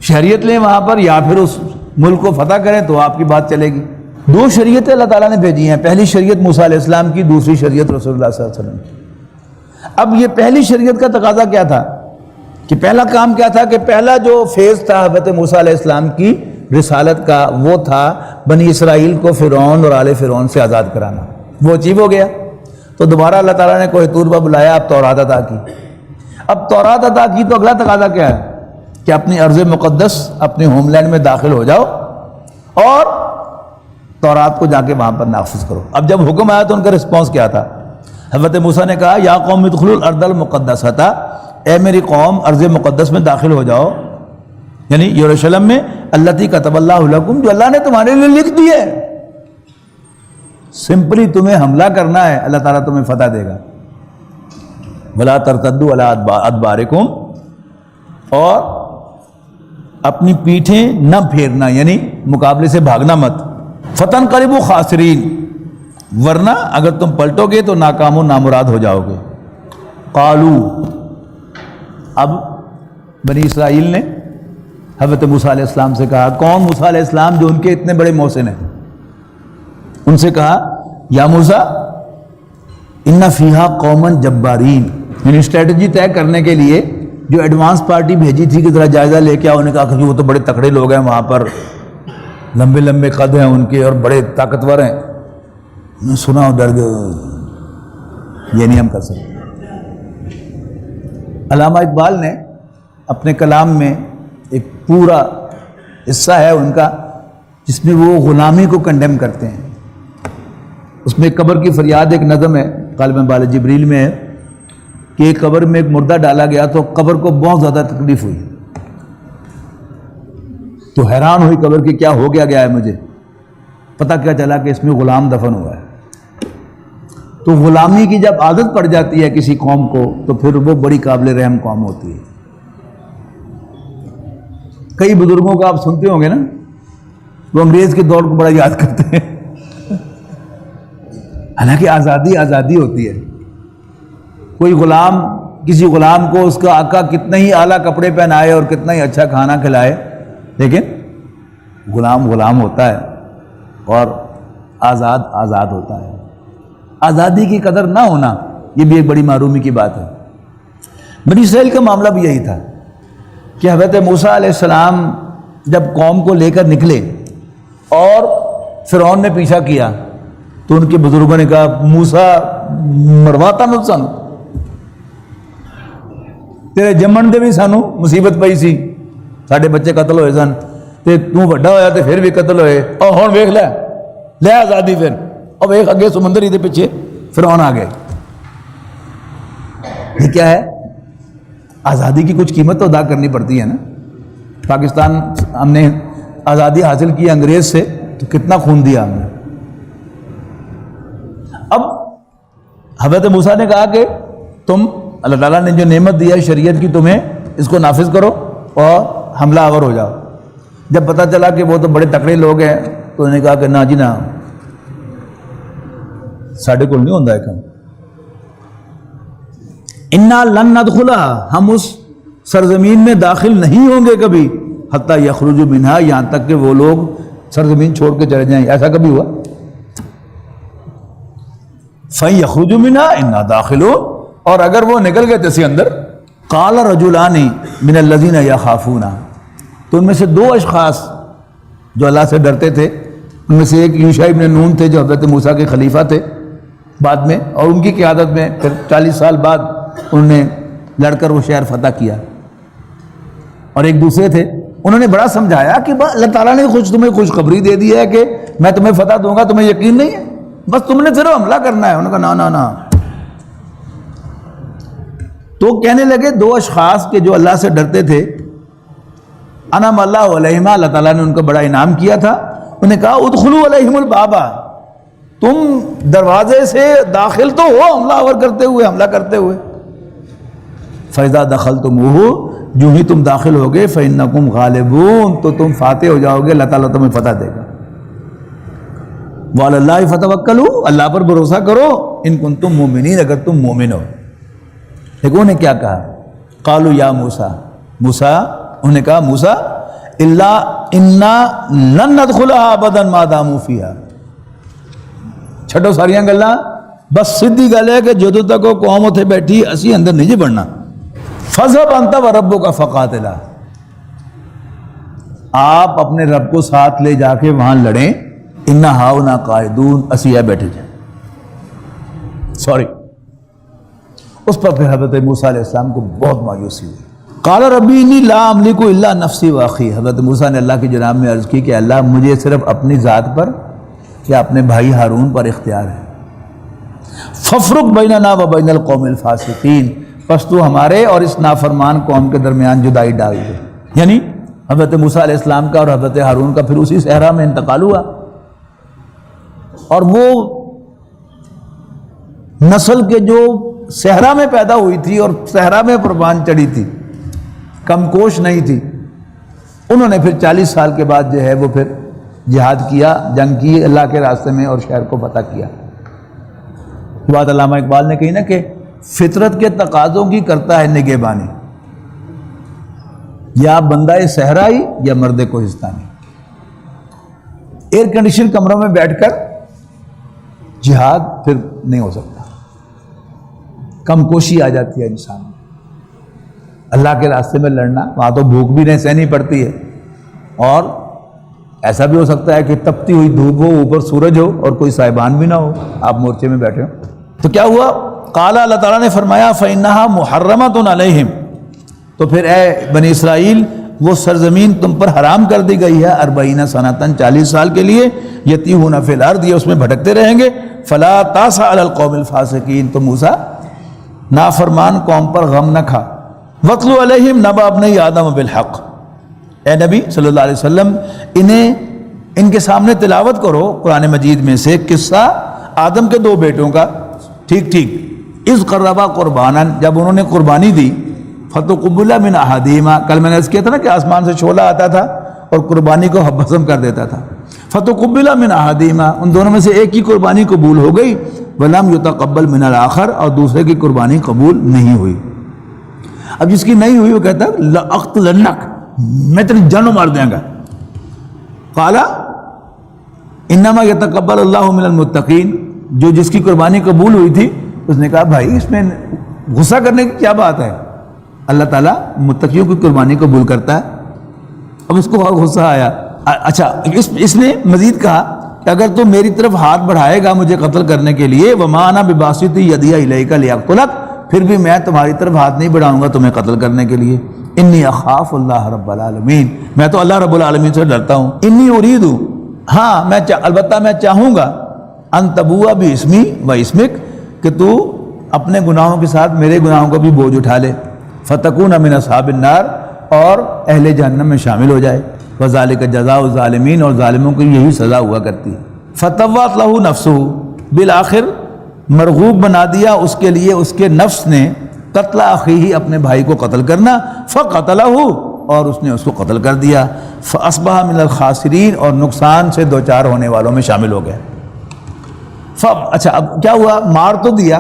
شریعت لیں وہاں پر یا پھر اس ملک کو فتح کریں تو آپ کی بات چلے گی۔ دو شریعتیں اللہ تعالیٰ نے بھیجی ہیں، پہلی شریعت موسیٰ علیہ السلام کی، دوسری شریعت رسول اللہ صلی اللہ علیہ وسلم کی۔ اب یہ پہلی شریعت کا تقاضا کیا تھا کہ پہلا کام کیا تھا کہ پہلا جو فیز تھا حضرت موسیٰ علیہ السلام کی رسالت کا وہ تھا بنی اسرائیل کو فرعون اور آل فرعون سے آزاد کرانا، وہ اچیو ہو گیا۔ تو دوبارہ اللہ تعالیٰ نے کوہ طور پر بلایا، اب تورات عطا کی۔ اب تورات عطا کی تو اگلا تقاضا کیا ہے کہ اپنی ارض مقدس اپنے ہوم لینڈ میں داخل ہو جاؤ اور تورات کو جا کے وہاں پر نافذ کرو۔ اب جب حکم آیا تو ان کا رسپانس کیا تھا؟ حضرت موسیٰ نے کہا یا قوم ادخلوا الارض المقدسۃ، اے میری قوم ارض مقدس میں داخل ہو جاؤ، یعنی یروشلم میں، التی کتب اللہ لکم، جو اللہ نے تمہارے لیے لکھ دی ہے۔ سمپلی تمہیں حملہ کرنا ہے، اللہ تعالیٰ تمہیں فتح دے گا۔ ولا ترتدوا علی ادبارکم، اور اپنی پیٹھیں نہ پھیرنا، یعنی مقابلے سے بھاگنا مت۔ فتنقلبوا خاسرین، ورنہ اگر تم پلٹو گے تو ناکام و نامراد ہو جاؤ گے۔ قالو، اب بنی اسرائیل نے حضرت موسیٰ علیہ السلام سے کہا، کون؟ موسیٰ علیہ السلام جو ان کے اتنے بڑے محسن ہیں، ان سے کہا یا موسیٰ ان فیہا قوما جبارین، یعنی اسٹریٹجی طے کرنے کے لیے جو ایڈوانس پارٹی بھیجی تھی کہ ذرا جائزہ لے کے آؤ، انہوں نے کہا کہ وہ تو بڑے تکڑے لوگ ہیں، وہاں پر لمبے لمبے قد ہیں ان کے اور بڑے طاقتور ہیں۔ سنا ہو ڈر گئے، یہ نہیں ہم کر سکتے۔ علامہ اقبال نے اپنے کلام میں ایک پورا حصہ ہے ان کا جس میں وہ غلامی کو کنڈیم کرتے ہیں۔ اس میں قبر کی فریاد ایک نظم ہے، غالباً بال جبریل میں ہے، کہ ایک قبر میں ایک مردہ ڈالا گیا تو قبر کو بہت زیادہ تکلیف ہوئی، تو حیران ہوئی قبر کہ کیا ہو گیا ہے مجھے، پتہ کیا چلا کہ اس میں غلام دفن ہوا ہے۔ تو غلامی کی جب عادت پڑ جاتی ہے کسی قوم کو تو پھر وہ بڑی قابل رحم قوم ہوتی ہے۔ کئی بزرگوں کو آپ سنتے ہوں گے نا، وہ انگریز کے دور کو بڑا یاد کرتے ہیں، حالانکہ آزادی ہوتی ہے۔ کوئی غلام کسی غلام کو اس کا آقا کتنے ہی اعلیٰ کپڑے پہنائے اور کتنا ہی اچھا کھانا کھلائے، لیکن غلام ہوتا ہے اور آزاد ہوتا ہے۔ آزادی کی قدر نہ ہونا یہ بھی ایک بڑی معرومی کی بات ہے۔ بنی اسرائیل کا معاملہ بھی یہی تھا کہ حضرت موسیٰ علیہ السلام جب قوم کو لے کر نکلے اور فرعون نے پیچھا کیا تو ان کے بزرگوں نے کہا موسیٰ مرواتا نسن، تیرے جمن دے بھی سانو مصیبت پئی سی، ساڈے بچے قتل ہوئے سن تے تو بڑا ہویا تے پھر بھی قتل ہوئے، اور ہن ویکھ لے آزادی، پھر اور ویکھ اگے سمندر ہی دے پیچھے فرعون آ گئے۔ یہ کیا ہے؟ آزادی کی کچھ قیمت تو ادا کرنی پڑتی ہے نا۔ پاکستان ہم نے آزادی حاصل کی انگریز سے تو کتنا خون دیا ہم نے۔ اب حضرت موسیٰ نے کہا کہ تم اللہ تعالیٰ نے جو نعمت دی ہے شریعت کی، تمہیں اس کو نافذ کرو اور حملہ آور ہو جاؤ۔ جب پتہ چلا کہ وہ تو بڑے تکڑے لوگ ہیں تو انہوں نے کہا کہ نہ جی نہ، ساڈے کول نہیں ہوندا ہے کام، انا لن ندخلها، ہم اس سرزمین میں داخل نہیں ہوں گے کبھی، حتی یخرجوا منہا، یہاں تک کہ وہ لوگ سرزمین چھوڑ کے چلے جائیں۔ ایسا کبھی ہوا؟ فَإِن يَخْرُجُوا مِنْهَا إِنَّا دَاخِلُونَ، اور اگر وہ نکل گئے تھے اندر، قَالَ رَجُلَانِ مِنَ الَّذِينَ يَخَافُونَ، تو ان میں سے دو اشخاص جو اللہ سے ڈرتے تھے، ان میں سے ایک یوشع ابن نون تھے جو حضرت موسیٰ کے خلیفہ تھے بعد میں، اور ان کی قیادت میں پھر 40 سال بعد انہوں نے لڑ کر وہ شہر فتح کیا، اور ایک دوسرے تھے، انہوں نے بڑا سمجھایا کہ اللہ تعالیٰ نے تمہیں خوشخبری دے دی ہے کہ میں تمہیں فتح دوں گا، تمہیں یقین نہیں ہے، بس تم نے صرف حملہ کرنا ہے۔ انہوں نے کہا نہ۔ تو کہنے لگے دو اشخاص کے جو اللہ سے ڈرتے تھے، انعم اللہ علیہما، اللہ تعالیٰ نے ان کو بڑا انعام کیا تھا، انہوں نے کہا ادخلوا علیہم البابا، تم دروازے سے داخل تو ہو حملہ آور کرتے ہوئے، حملہ کرتے ہوئے. فَإِذَا دَخَلْتُمُوهُ، جو ہی تم داخل ہوگے فَإِنَّكُمْ غَالِبُونَ، تو تم فاتح ہو جاؤ گے، اللہ تعالیٰ تمہیں فتح دے گا. وَعَلَى اللَّهِ فَتَوَكَّلُوا، اللہ پر بھروسہ کرو، ان کنتم مؤمنین، اگر تم مومن ہو. لیکن انہوں نے کیا کہا؟ قالوا یا موسیٰ، موسیٰ، انہوں نے کہا موسیٰ الا انا لن ندخلها ابدا ما داموا فیہا. چھڈو ساریاں گلاں، بس سیدھی گل ہے کہ جدوں تک وہ قوم اتنے بیٹھی اسی اندر نہیں جی بڑھنا. فذهب انت وربک فقاتلا، آپ اپنے رب کو ساتھ لے جا کے وہاں لڑیں. انا ہاؤنا قاعدون، اسی ہے بیٹھے جائیں. سوری. اس پر پھر حضرت موسیٰ علیہ السلام کو بہت مایوسی ہوئی. قال ربی انی لا املک الا نفسی واخی، حضرت موسیٰ نے اللہ کی جناب میں عرض کی کہ اللہ مجھے صرف اپنی ذات پر یا اپنے بھائی ہارون پر اختیار ہے. ففرق بیننا و بین القوم الفاسقین، پس تو ہمارے اور اس نافرمان قوم کے درمیان جدائی ڈال دے. یعنی حضرت موسیٰ علیہ السلام کا اور حضرت ہارون کا پھر اسی صحرا میں انتقال ہوا، اور وہ نسل کے جو صحرا میں پیدا ہوئی تھی اور صحرا میں قربان چڑھی تھی، کم کوش نہیں تھی، انہوں نے پھر 40 سال کے بعد جو ہے وہ پھر جہاد کیا، جنگ کی اللہ کے راستے میں، اور شہر کو فتح کیا. یہ بات علامہ اقبال نے کہی نا کہ فطرت کے تقاضوں کی کرتا ہے نگہبانی، یا بندہ صحرائی یا مرد کوہستانی. ایئر کنڈیشن کمروں میں بیٹھ کر جہاد پھر نہیں ہو سکتا، کم کوشی آ جاتی ہے انسان میں. اللہ کے راستے میں لڑنا، وہاں تو بھوک بھی نہیں سہنی پڑتی ہے، اور ایسا بھی ہو سکتا ہے کہ تپتی ہوئی دھوپ ہو، اوپر سورج ہو اور کوئی صاحبان بھی نہ ہو، آپ مورچے میں بیٹھے ہو. تو کیا ہوا؟ قال، اللہ تعالیٰ نے فرمایا فَإِنَّهَا مُحَرَّمَةٌ عَلَيْهِمْ، تو پھر اے بنی اسرائیل وہ سرزمین تم پر حرام کر دی گئی ہے 40 سنۃ، 40 سال کے لیے، یتیہون فی الارض، یہ اس میں بھٹکتے رہیں گے. فَلَا تَأْسَ عَلَى الْقَوْمِ الْفَاسِقِينَ، تو موسیٰ نافرمان قوم پر غم نہ کھا. وَاتْلُ عَلَيْهِمْ نَبَأَ ابْنَيْ آدَمَ بِالْحَقِّ، اے نبی صلی اللہ علیہ وسلم ان کے سامنے تلاوت کرو قرآن مجید میں سے قصہ آدم کے 2 بیٹوں کا. ٹھیک ٹھیک. اذ قربا قربانا، جب انہوں نے قربانی دی، فتقبل من احدہما، کل میں نے اس کیا تھا نا کہ آسمان سے شعلہ آتا تھا اور قربانی کو ہضم کر دیتا تھا. فتقبل من احدہما، ان دونوں میں سے ایک کی قربانی قبول ہو گئی. ولم یتقبل من الاخر، اور دوسرے کی قربانی قبول نہیں ہوئی. اب جس کی نہیں ہوئی وہ کہتا ہے لأقتلنک، میں تیری جان مار دیں گا. قال انما یتقبل اللہ من المتقین، جو جس کی قربانی قبول ہوئی تھی اس نے کہا بھائی اس میں غصہ کرنے کی کیا بات ہے، اللہ تعالیٰ متقیوں کی قربانی قبول کرتا ہے. اب اس کو اور غصہ آیا. اچھا اس نے مزید کہا کہ اگر تو میری طرف ہاتھ بڑھائے گا مجھے قتل کرنے کے لیے، وما انا بباسط یدی الیک لیقتلک، پھر بھی میں تمہاری طرف ہاتھ نہیں بڑھاؤں گا تمہیں قتل کرنے کے لیے. انی اخاف اللہ رب العالمین، میں تو اللہ رب العالمین سے ڈرتا ہوں. انی ارید، ہاں میں البتہ میں چاہوں گا، ان تبوء باسمی و اسمک، کہ تو اپنے گناہوں کے ساتھ میرے گناہوں کو بھی بوجھ اٹھا لے. فتکون من اصحاب النار، اور اہل جہنم میں شامل ہو جائے. وذالک جزاء الظالمین، اور ظالموں کی یہی سزا ہوا کرتی ہے. فتوات لہ نفسہ، بالآخر مرغوب بنا دیا اس کے لیے اس کے نفس نے قتل اخیہ، اپنے بھائی کو قتل کرنا. فقتلہ، اور اس نے اس کو قتل کر دیا. فاصبح من الخاسرین، اور نقصان سے 2-4 ہونے والوں میں شامل ہو گیا. اچھا اب کیا ہوا؟ مار تو دیا،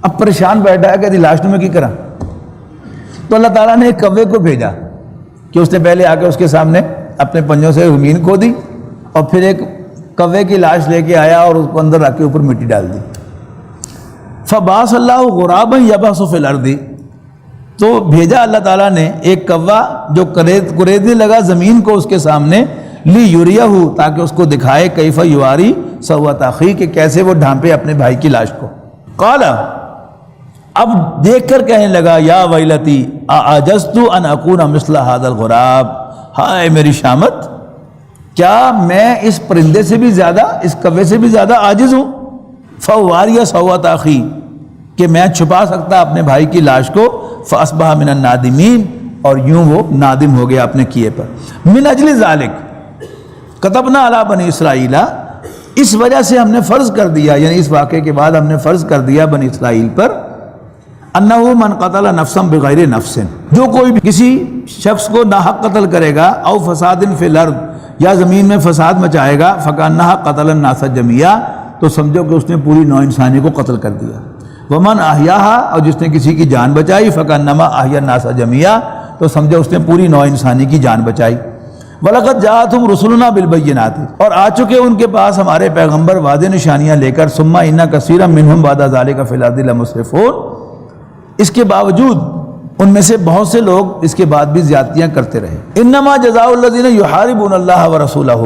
اب پریشان بیٹھا ہے کہ لاش میں کی کرا. تو اللہ تعالیٰ نے ایک کوے کو بھیجا کہ اس نے پہلے آ کے اس کے سامنے اپنے پنجوں سے زمین کھو دی، اور پھر ایک کوے کی لاش لے کے آیا اور اس کو اندر رکھ کے اوپر مٹی ڈال دی. فبعث اللہ غرابا یبحث فی الارض، تو بھیجا اللہ تعالیٰ نے ایک کوا جو قریدنے لگا زمین کو اس کے سامنے، لیریہ، تاکہ اس کو دکھائے کیف یواری سوءۃ اخی، کہ کیسے وہ ڈھانپے اپنے بھائی کی لاش کو. قال، اب دیکھ کر کہنے لگا یا ویلتی اعجزت ان اکون مثل هذا الغراب، ہائے میری شامت، کیا میں اس پرندے سے بھی زیادہ، اس کوے سے بھی زیادہ عاجز ہوں. فواری سوءۃ اخی، کہ میں چھپا سکتا اپنے بھائی کی لاش کو. فاصبح من النادمین، اور یوں وہ نادم ہو گیا اپنے کیے پر. من اجل ذالک کتبنا علی بنی اسرائیل، اس وجہ سے ہم نے فرض کر دیا، یعنی اس واقعے کے بعد ہم نے فرض کر دیا بنی اسرائیل پر، انہ من قتل نفسا بغیر نفس، جو کوئی بھی کسی شخص کو ناحق قتل کرے گا، او فساد فی الارض، یا زمین میں فساد مچائے گا، فکانہا قتل الناس جميعا، تو سمجھو کہ اس نے پوری نوع انسانی کو قتل کر دیا۔ ومن احیاہا، اور جس نے کسی کی جان بچائی، فکانما احیا الناس جميعا، تو سمجھو اس نے پوری نوع انسانی کی جان بچائی۔ وَلَقَدْ جَاءَتْهُمْ رُسُلُنَا بِالْبَيِّنَاتِ، اور آ چکے ان کے پاس ہمارے پیغمبر واضح نشانیاں لے کر، ثُمَّ إِنَّ كَثِيرًا مِّنْهُمْ بَعْدَ ذَلِكَ فِي الْأَرْضِ لَمُسْرِفُونَ، اس کے باوجود ان میں سے بہت سے لوگ اس کے بعد بھی زیادتیاں کرتے رہے۔ انما جزاء الذین یحاربون اللہ ورسولہ،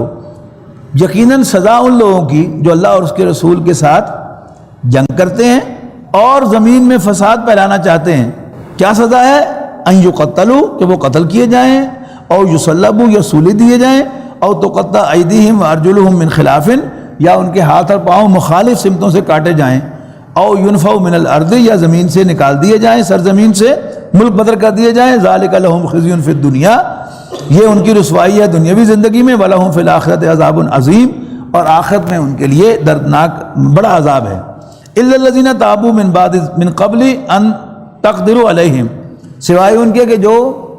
یقیناً سزا ان لوگوں کی جو اللہ اور اس کے رسول کے ساتھ جنگ کرتے ہیں اور زمین میں فساد پھیلانا چاہتے ہیں۔ کیا سزا ہے؟ ان یقتلوا، کہ وہ قتل کیے جائیں، او یصلبوا، یا سولی دیے جائیں، او تقطع ایدیہم وارجلہم من خلاف، یا ان کے ہاتھ اور پاؤں مخالف سمتوں سے کاٹے جائیں، او ینفوا من الارض، یا زمین سے نکال دیے جائیں، سرزمین سے ملک بدر کر دیے جائیں، ذالک لہم خزی فی الدنیا، یہ ان کی رسوائی ہے دنیاوی زندگی میں، ولہم فی الآخرۃ عذاب عظیم، اور آخرت میں ان کے لیے دردناک بڑا عذاب ہے۔ الا الذین تابوا من قبل ان تقدروا علیہم، سوائے ان کے کہ جو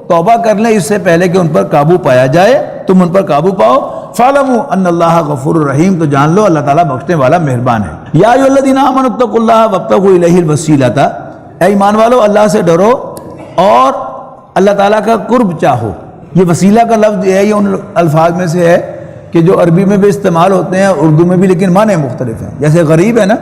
توبہ کر لیں اس سے پہلے کہ ان پر قابو پایا جائے، تم ان پر قابو پاؤ۔ فاعلموا ان اللہ غفور الرحیم، تو جان لو اللہ تعالیٰ بخشنے والا مہربان ہے۔ یا ایھا الذین آمنوا اتقوا اللہ وابتغوا الیہ الوسیلۃ، اے ایمان والو اللہ سے ڈرو اور اللہ تعالیٰ کا قرب چاہو۔ یہ وسیلہ کا لفظ ہے، یہ ان الفاظ میں سے ہے کہ جو عربی میں بھی استعمال ہوتے ہیں اور اردو میں بھی، لیکن معنی مختلف ہیں۔ جیسے غریب ہے نا،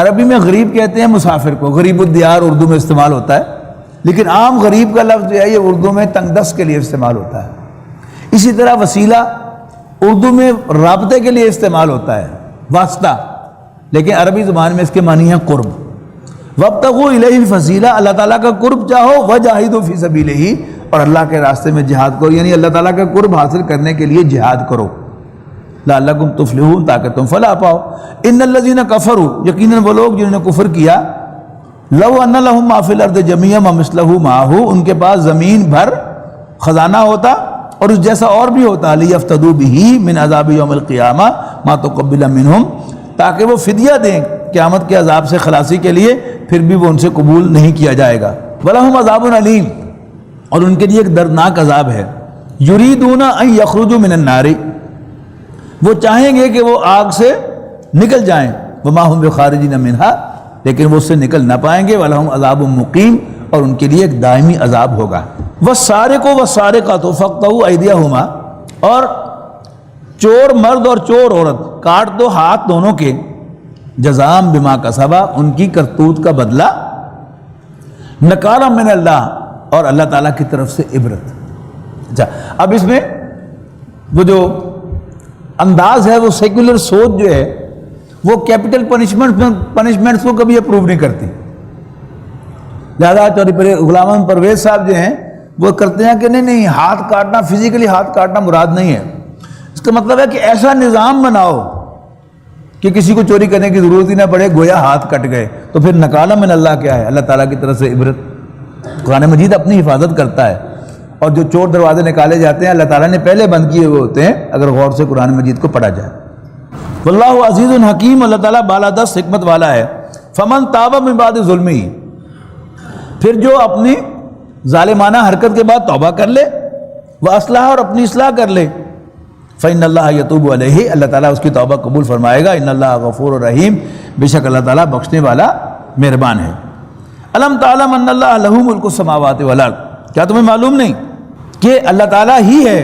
عربی میں غریب کہتے ہیں مسافر کو، غریب الدیار اردو میں استعمال ہوتا ہے، لیکن عام غریب کا لفظ جو ہے یہ اردو میں تنگ دست کے لیے استعمال ہوتا ہے۔ اسی طرح وسیلہ اردو میں رابطے کے لیے استعمال ہوتا ہے، واسطہ، لیکن عربی زبان میں اس کے معنی ہے قرب۔ وابتغوا الیہ الوسیلہ، اللہ تعالیٰ کا قرب چاہو، وجاہدوا فی سبیلہ، اور اللہ کے راستے میں جہاد کرو، یعنی اللہ تعالیٰ کا قرب حاصل کرنے کے لیے جہاد کرو، لعلکم تفلحون، تاکہ تم فلاح پاؤ۔ ان الذین کفروا، یقیناً وہ لوگ جنہوں نے کفر کیا، لو ان لہم ما فی الارض جمیعا ومثلہ معہ، ان کے پاس زمین بھر خزانہ ہوتا اور اس جیسا اور بھی ہوتا، لیفتدوا بہ من عذاب یوم القیامہ ما تقبل منہم، تاکہ وہ فدیہ دیں قیامت کے عذاب سے خلاصی کے لیے، پھر بھی وہ ان سے قبول نہیں کیا جائے گا۔ ولہم عذاب علیم، اور ان کے لیے ایک دردناک عذاب ہے۔ یریدون ان یخرجوا من النار، وہ چاہیں گے کہ وہ آگ سے نکل جائیں، وما هم بخارجین منها، لیکن وہ اس سے نکل نہ پائیں گے، وَلَهُمْ عَذَابٌ مُقِيمٌ، اور ان کے لیے ایک دائمی عذاب ہوگا۔ وَالسَّارِقُ وَالسَّارِقَةُ فَاقْطَعُوا أَيْدِيَهُمَا، اور چور مرد اور چور عورت کاٹ دو ہاتھ دونوں کے، جزاء بما کسبا، ان کی کرتوت کا بدلہ، نکالا من اللہ، اور اللہ تعالیٰ کی طرف سے عبرت۔ اچھا، اب اس میں وہ جو انداز ہے، وہ سیکولر سوچ جو ہے وہ کیپٹل پنشمنٹس کو کبھی اپروو نہیں کرتی، لہذا چودھری غلام احمد پرویز صاحب جو ہیں وہ کرتے ہیں کہ نہیں ہاتھ کاٹنا، فزیکلی ہاتھ کاٹنا مراد نہیں ہے، اس کا مطلب ہے کہ ایسا نظام بناؤ کہ کسی کو چوری کرنے کی ضرورت ہی نہ پڑے، گویا ہاتھ کٹ گئے، تو پھر نکالا من اللہ کیا ہے؟ اللہ تعالیٰ کی طرف سے عبرت۔ قرآن مجید اپنی حفاظت کرتا ہے، اور جو چور دروازے نکالے جاتے ہیں اللہ تعالیٰ نے پہلے بند کیے ہوئے ہوتے ہیں، اگر غور سے قرآن مجید کو پڑھا جائے۔ واللہ عزیز حکیم، اللہ تعالیٰ بالادست حکمت والا ہے۔ فمن تاب من بعد ظلمہ، پھر جو اپنی ظالمانہ حرکت کے بعد توبہ کر لے، واصلح، اور اپنی اصلاح کر لے، فإن اللہ یتوب علیہ، اللہ تعالیٰ اس کی توبہ قبول فرمائے گا۔ ان اللہ غفور رحیم، بے شک اللہ تعالیٰ بخشنے والا مہربان ہے۔ الم تعلم ان اللہ لہ ملک السماوات والارض، کیا تمہیں معلوم نہیں کہ اللہ تعالیٰ ہی ہے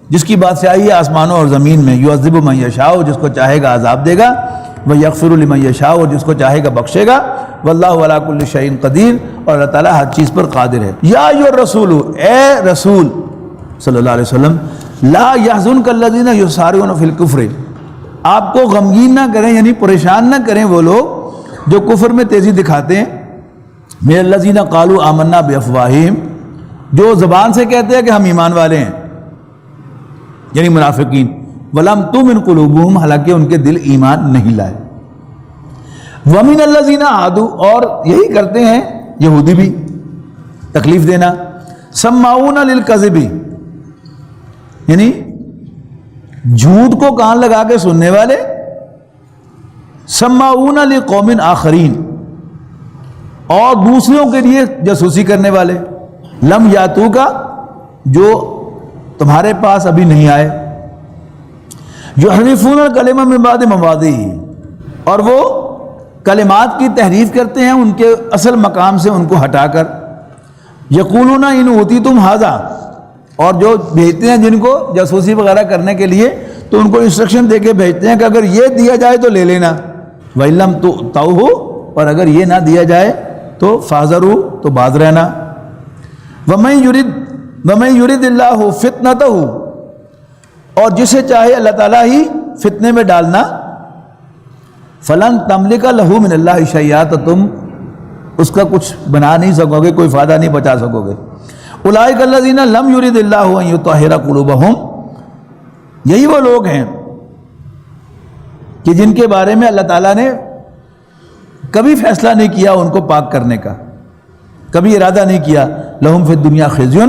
جس کی بادشاہی ہے آسمانوں اور زمین میں، یعذب من یشاء، جس کو چاہے گا عذاب دے گا، ویغفر لمن یشاء، جس کو چاہے گا بخشے گا، واللہ علی کل شیء قدیر، اور اللہ تعالیٰ ہر چیز پر قادر ہے۔ یا ایھا الرسول، اے رسول صلی اللہ علیہ وسلم، لا یحزنک الذین یسارعون فی الکفر، آپ کو غمگین نہ کریں، یعنی پریشان نہ کریں وہ لوگ جو کفر میں تیزی دکھاتے ہیں، من الذین قالوا آمنا بافواہہم، جو زبان سے کہتے ہیں کہ ہم ایمان والے ہیں، یعنی منافقین، ولم تؤمن قلوبہم، حالانکہ ان کے دل ایمان نہیں لائے، ومن الذین عادوا، اور یہی کرتے ہیں یہودی بھی، تکلیف دینا، سماعون للکذب، یعنی جھوٹ کو کان لگا کے سننے والے، سماعون لقوم آخرین، اور دوسروں کے لیے جاسوسی کرنے والے، لم یاتو کا، جو تمہارے پاس ابھی نہیں آئے، یحرفون الکلمہ من بعد مواضعہ، اور وہ کلمات کی تحریف کرتے ہیں ان کے اصل مقام سے ان کو ہٹا کر، یقولون ان اوتیتم ھذا، اور جو بھیجتے ہیں جن کو جاسوسی وغیرہ کرنے کے لیے تو ان کو انسٹرکشن دے کے بھیجتے ہیں کہ اگر یہ دیا جائے تو لے لینا، وَإِن لَّمْ تُؤْتَوْهُ، اور اگر یہ نہ دیا جائے تو فَاحْذَرُوا، تو باز رہنا، وَمَن يُرِدِ اللَّهُ فِتْنَتَهُ، اور جسے چاہے اللہ تعالیٰ ہی فتنے میں ڈالنا، فَلَن تَمْلِكَ لَهُ مِنَ اللَّهِ شَيْئًا، تو تم اس کا کچھ بنا نہیں سکو گے، کوئی فائدہ نہیں بچا سکو گے۔ اولئک الذین لم یرد اللہ ان یطہر قلوبہم، یہی وہ لوگ ہیں کہ جن کے بارے میں اللہ تعالیٰ نے کبھی فیصلہ نہیں کیا ان کو پاک کرنے کا، کبھی ارادہ نہیں کیا۔ لہم فی الدنیا خزی،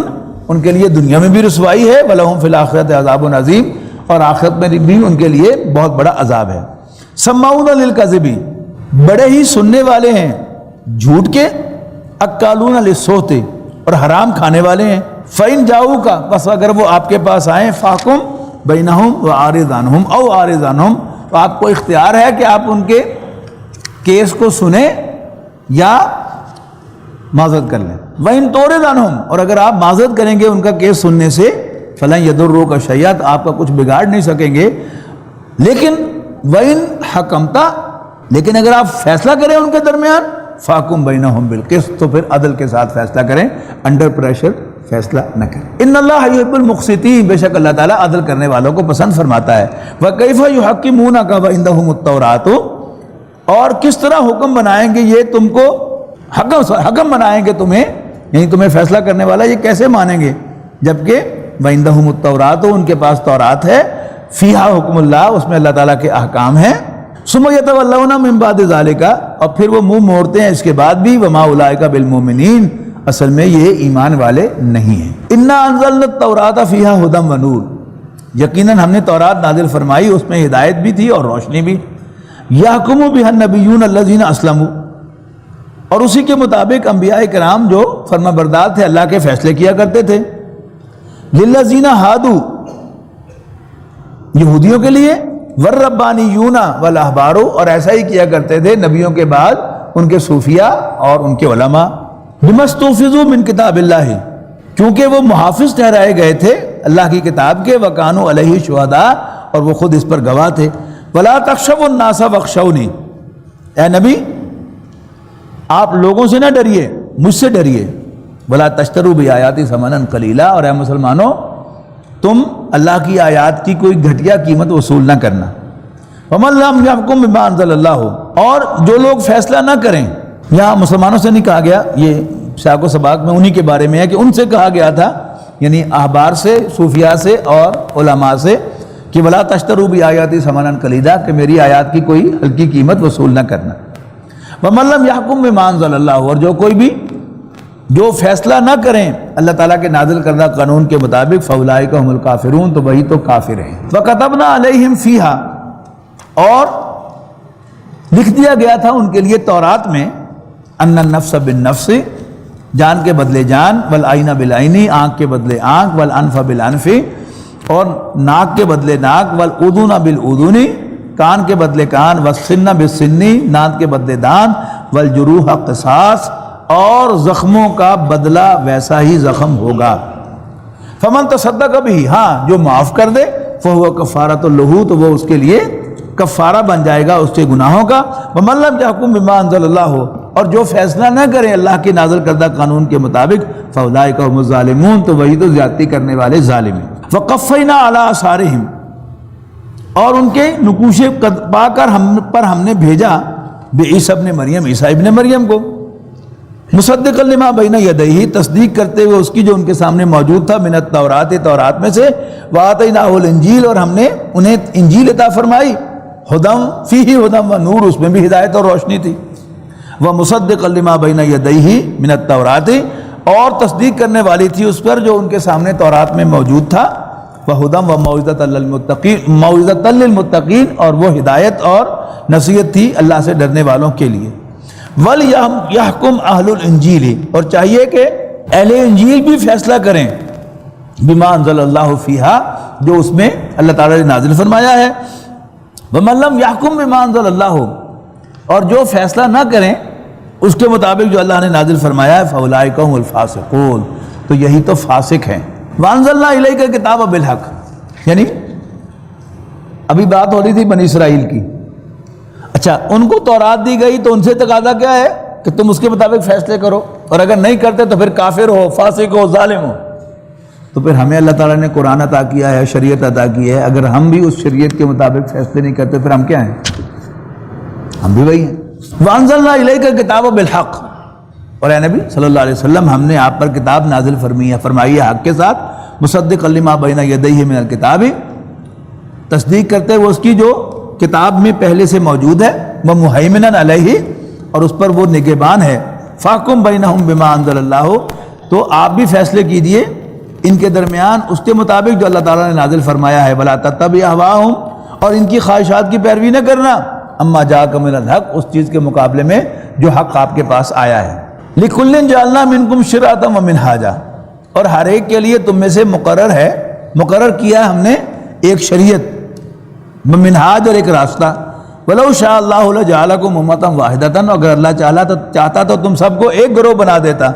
ان کے لیے دنیا میں بھی رسوائی ہے، ولہم فی الآخرۃ عذاب عظیم، اور آخرت میں بھی ان کے لیے بہت بڑا عذاب ہے۔ سماعون للکذب، بڑے ہی سننے والے ہیں جھوٹ کے، اکالون للسحت، اور حرام کھانے والے ہیں۔ فَإِن جَاءُوكَ، پس اگر وہ آپ کے پاس آئیں، فَاحْكُم بَيْنَهُمْ وَأَعْرِضْ عَنْهُمْ أَوْ أَعْرِضْ عَنْهُمْ، تو آپ کو اختیار ہے کہ آپ ان کے کیس کو سنیں یا معذرت کر لیں۔ وَإِن تُعْرِضْ عَنْهُمْ، اور اگر آپ معذرت کریں گے ان کا کیس سننے سے، فَلَن يَضُرُّوكَ شَيْئًا، آپ کا کچھ بگاڑ نہیں سکیں گے۔ لیکن وَإِن حَكَمْتَ، لیکن اگر آپ فیصلہ کریں ان کے درمیان، فَاحْكُم بَيْنَهُمْ بِالْقِسْطِ، تو پھر عدل کے ساتھ فیصلہ کریں، انڈر پریشر فیصلہ نہ کریں۔ ان اللہ یحب المقسطین، بے شک اللہ تعالیٰ عدل کرنے والوں کو پسند فرماتا ہے۔ وَكَيْفَ يُحَكِّمُونَكَ وَعِندَهُمُ التَّوْرَاةُ، اور کس طرح حکم بنائیں گے یہ تم کو، حکم بنائیں گے تمہیں، یعنی تمہیں فیصلہ کرنے والا، یہ کیسے مانیں گے جبکہ وَعِندَهُمُ التَّوْرَاةُ، ان کے پاس تورات ہے، فیہا حکم اللہ، اس میں اللہ تعالیٰ کے احکام ہیں۔ ثم يتولون من بعد ذلك، اور پھر وہ منہ موڑتے ہیں اس کے بعد بھی، وما اولئک بالمؤمنین، اصل میں یہ ایمان والے نہیں ہیں۔ انا انزلنا التوراۃ فیہا ھدی ونور، یقیناً ہم نے تورات نازل فرمائی، اس میں ہدایت بھی تھی اور روشنی بھی۔ یحکم بہا النبیون الذین اسلموا، اور اسی کے مطابق انبیاء کرام جو فرما بردار تھے اللہ کے فیصلے کیا کرتے تھے۔ للذین ہادوا، یہودیوں کے لیے، والربانیون والاحبار، اور ایسا ہی کیا کرتے تھے نبیوں کے بعد ان کے صوفیاء اور ان کے علماء۔ بما استحفظوا من کتاب اللہ، کیونکہ وہ محافظ ٹھہرائے گئے تھے اللہ کی کتاب کے، وکانوا علیہ شہداء، اور وہ خود اس پر گواہ تھے۔ ولا تخشوا الناس واخشونی، اے نبی آپ لوگوں سے نہ ڈریے، مجھ سے ڈریے۔ ولا تشتروا بآیاتی ثمنا قلیلا، اور اے مسلمانوں تم اللہ کی آیات کی کوئی گھٹیا قیمت وصول نہ کرنا۔ ومن لم یحکم بما انزل اللہ، اور جو لوگ فیصلہ نہ کریں، یہاں مسلمانوں سے نہیں کہا گیا، یہ سیاق و سباق میں انہی کے بارے میں ہے کہ ان سے کہا گیا تھا، یعنی احبار سے، صوفیاء سے اور علماء سے، کہ ولا تشتروا بآیاتی ثمنا قلیلا، کہ میری آیات کی کوئی ہلکی قیمت وصول نہ کرنا۔ ومن لم یحکم بما انزل اللہ، اور جو کوئی بھی جو فیصلہ نہ کریں اللہ تعالیٰ کے نازل کردہ قانون کے مطابق، فاولئک هم الکافرون، تو وہی تو کافر ہیں۔ وکتبنا علیہم فیہا، اور لکھ دیا گیا تھا ان کے لیے تورات میں، ان النفس بالنفس، جان کے بدلے جان، والعین بالعین، آنکھ کے بدلے آنکھ، والانف بالانف، اور ناک کے بدلے ناک، والاذن بالاذن، کان کے بدلے کان، والسن بالسن، دانت کے بدلے دانت، والجروح قصاص، اور زخموں کا بدلہ ویسا ہی زخم ہوگا۔ فمن تصدق بھی، ہاں جو معاف کر دے، فہو کفارۃ لہ، تو وہ اس کے لیے کفارہ بن جائے گا اس کے گناہوں کا۔ ومن لم یحکم بما انزل اللہ، اور جو فیصلہ نہ کرے اللہ کے نازل کردہ قانون کے مطابق، فاولئک هم الظالمون، تو وہی تو زیادتی کرنے والے ظالم ہیں۔ وقفینا علی آثارہم، اور ان کے نقوش پا کر ہم نے بھیجا، بعیسی ابن مریم، عیسیٰ ابن مریم کو، مصدقا لما بین یدیہ، تصدیق کرتے ہوئے اس کی جو ان کے سامنے موجود تھا، من التورات، تورات میں سے، وآتیناہ الانجیل، اور ہم نے انہیں انجیل عطا فرمائی، ہدی فیہ ہدی و نور، اس میں بھی ہدایت اور روشنی تھی۔ ومصدقا لما بین یدیہ من التورات، اور تصدیق کرنے والی تھی اس پر جو ان کے سامنے تورات میں موجود تھا، وہدم و موعظۃ للمتقین، اور وہ ہدایت اور نصیحت تھی اللہ سے ڈرنے والوں کے لیے۔ وَلْيَحْكُمْ أَهْلُ الْإِنْجِيلِ، اور چاہیے کہ اہل انجیل بھی فیصلہ کریں، بما انزل اللہ فیہا، جو اس میں اللہ تعالیٰ نے نازل فرمایا ہے۔ وَمَن لَّمْ يَحْكُمْ بِمَا أَنزَلَ اللَّهُ، اور جو فیصلہ نہ کریں اس کے مطابق جو اللہ نے نازل فرمایا ہے، فَأُولَٰئِكَ هُمُ الْفَاسِقُونَ، تو یہی تو فاسق ہیں۔ وَأَنزَلْنَا إِلَيْكَ الْكِتَابَ بِالْحَقِّ، یعنی ابھی بات ہو رہی تھی بنی اسرائیل کی، اچھا ان کو تورات دی گئی تو ان سے تقاضا کیا ہے کہ تم اس کے مطابق فیصلے کرو، اور اگر نہیں کرتے تو پھر کافر ہو، فاسق ہو، ظالم ہو۔ تو پھر ہمیں اللہ تعالیٰ نے قرآن عطا کیا ہے، شریعت عطا کی ہے، اگر ہم بھی اس شریعت کے مطابق فیصلے نہیں کرتے پھر ہم کیا ہیں؟ ہم بھی وہی ہیں۔ وَأَنزَلْنَا إِلَيْكَ الْكِتَابَ بِالْحَقِّ، اور اے نبی صلی اللہ علیہ وسلم ہم نے آپ پر کتاب نازل فرمائی ہے حق کے ساتھ، مصدقا لما بین یدیہ من الکتاب، تصدیق کرتے ہوئے اس کی جو کتاب میں پہلے سے موجود ہے، ومہیمنا علیہ، اور اس پر وہ نگہبان ہے۔ فاحکم بینہم بما انزل اللہ، تو آپ بھی فیصلے کیجیے ان کے درمیان اس کے مطابق جو اللہ تعالیٰ نے نازل فرمایا ہے، ولا تتبع اہواءہم، اور ان کی خواہشات کی پیروی نہ کرنا، اما جاءک من الحق، اس چیز کے مقابلے میں جو حق آپ کے پاس آیا ہے۔ لکل جعلنا منکم شرعۃ ومنہاجا، اور ہر ایک کے لیے تم میں سے مقرر کیا ہم نے ایک شریعت، منہاج، اور ایک راستہ۔ ولو شاء اللہ لجعلکم امۃ واحدۃ، اگر اللہ چاہتا تو تم سب کو ایک گروہ بنا دیتا،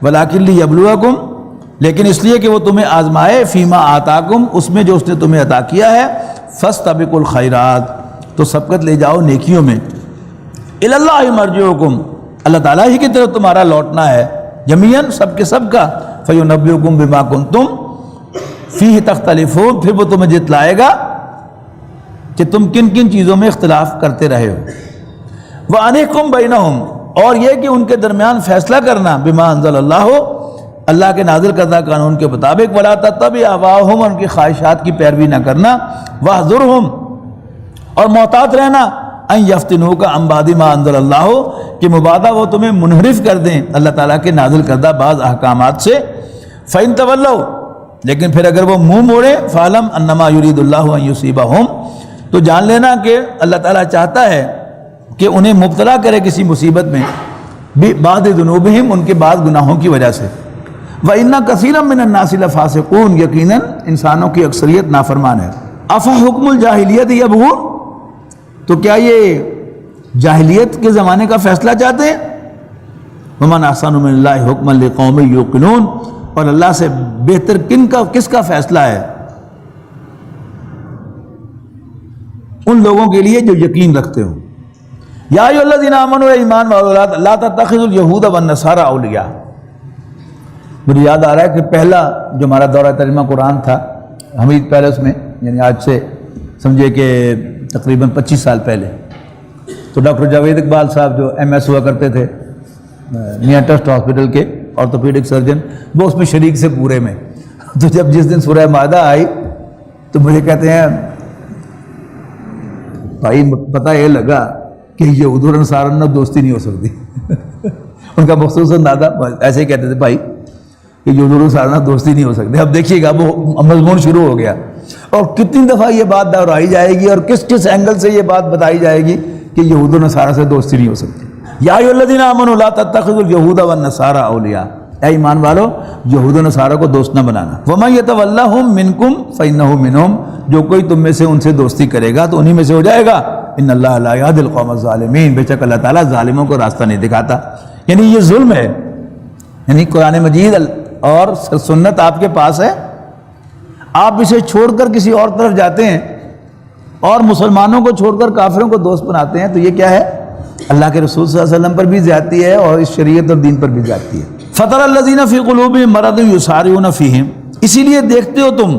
ولکن لیبلوکم، لیکن اس لیے کہ وہ تمہیں آزمائے، فیما آتاکم، اس میں جو اس نے تمہیں عطا کیا ہے، فاستبقوا الخیرات، تو سبقت لے جاؤ نیکیوں میں، الی اللہ مرجعکم، اللہ تعالیٰ ہی کی طرف تمہارا لوٹنا ہے، جمیعاً سب کے سب کا، فینبئکم بما کنتم فیہ تختلفون، پھر وہ تمہیں جتلائے گا کہ تم کن کن چیزوں میں اختلاف کرتے رہے ہو۔ وَأَنِحْكُمْ بَيْنَهُمْ، اور یہ کہ ان کے درمیان فیصلہ کرنا، بما انزل اللہ، اللہ کے نازل کردہ قانون کے مطابق، وَلَا تَتَّبِعْ أَهْوَاءَهُمْ، ان کی خواہشات کی پیروی نہ کرنا، وَاحْذُرْهُمْ، اور محتاط رہنا، أَن يَفْتِنُوكَ عَن بَعْضِ مَا أَنزَلَ اللَّهُ، کہ مبادہ وہ تمہیں منحرف کر دیں اللہ تعالیٰ کے نازل کردہ بعض احکامات سے۔ فَإِن تَوَلَّوْا، لیکن پھر اگر وہ منہ موڑے، فَاعْلَمْ أَنَّمَا يُرِيدُ اللَّهُ أَن يُصِيبَهُمْ، تو جان لینا کہ اللہ تعالیٰ چاہتا ہے کہ انہیں مبتلا کرے کسی مصیبت میں، بعض ذنوبہم، ان کے بعض گناہوں کی وجہ سے۔ وَإِنَّ كَثِيرًا مِّنَ النَّاسِ لَفَاسِقُونَ، یقیناً انسانوں کی اکثریت نافرمان ہے۔ أَفَحُكْمُ الْجَاهِلِيَّةِ يَبْغُونَ، تو کیا یہ جاہلیت کے زمانے کا فیصلہ چاہتے ہیں؟ وَمَنْ أَحْسَنُ مِنَ اللَّهِ حُكْمًا لِقَوْمٍ يُوقِنُونَ، اور اللہ سے بہتر کس کا فیصلہ ہے؟ ان لوگوں کے لیے جو یقین رکھتے ہو۔ یا ایھا الذین آمنوا، ایمان والو، لا تتخذوا اليہود والنصارى اولیاء۔ مجھے یاد آ رہا ہے کہ پہلا جو ہمارا دورہ ترجمہ قرآن تھا حمید پیلس میں، یعنی آج سے سمجھے کہ تقریباً 25 سال پہلے، تو ڈاکٹر جاوید اقبال صاحب جو MS ہوا کرتے تھے میاں ٹرسٹ ہاسپٹل کے آرتھوپیڈک سرجن، وہ اس میں شریک سے پورے میں۔ تو جب جس دن سورہ مائدہ آئی تو مجھے کہتے ہیں بھائی پتہ یہ لگا کہ یہود اور نصارہ میں دوستی نہیں ہو سکتی۔ ان کا مخصوص اندازہ ایسے ہی کہتے تھے بھائی کہ یہود اور نصارہ دوستی نہیں ہو سکتی۔ اب دیکھیے گا وہ مضمون شروع ہو گیا، اور کتنی دفعہ یہ بات دہرائی جائے گی اور کس کس اینگل سے یہ بات بتائی جائے گی کہ یہود و نصارہ سے دوستی نہیں ہو سکتی۔ یا ایھا الذین آمنوا لا تتخذوا اليہود والنصارى اولیاء، اے ایمان والو یہود و نصارہ کو دوست نہ بنانا۔ ومن یتولہم منکم فانہ منہم، جو کوئی تم میں سے ان سے دوستی کرے گا تو انہی میں سے ہو جائے گا۔ ان اللہ لا یہدی القوم الظالمین، بے شک اللہ تعالیٰ ظالموں کو راستہ نہیں دکھاتا۔ یعنی یہ ظلم ہے، یعنی قرآن مجید اور سنت آپ کے پاس ہے، آپ اسے چھوڑ کر کسی اور طرف جاتے ہیں اور مسلمانوں کو چھوڑ کر کافروں کو دوست بناتے ہیں، تو یہ کیا ہے؟ اللہ کے رسول صلی اللہ علیہ وسلم پر بھی زیادتی ہے اور اس شریعت اور دین پر بھی زیادتی ہے۔ فَتَرَى الَّذِينَ فِي قُلُوبِهِم مَرَضٌ يُسَارِعُونَ فِيهِمْ، اسی لیے دیکھتے ہو تم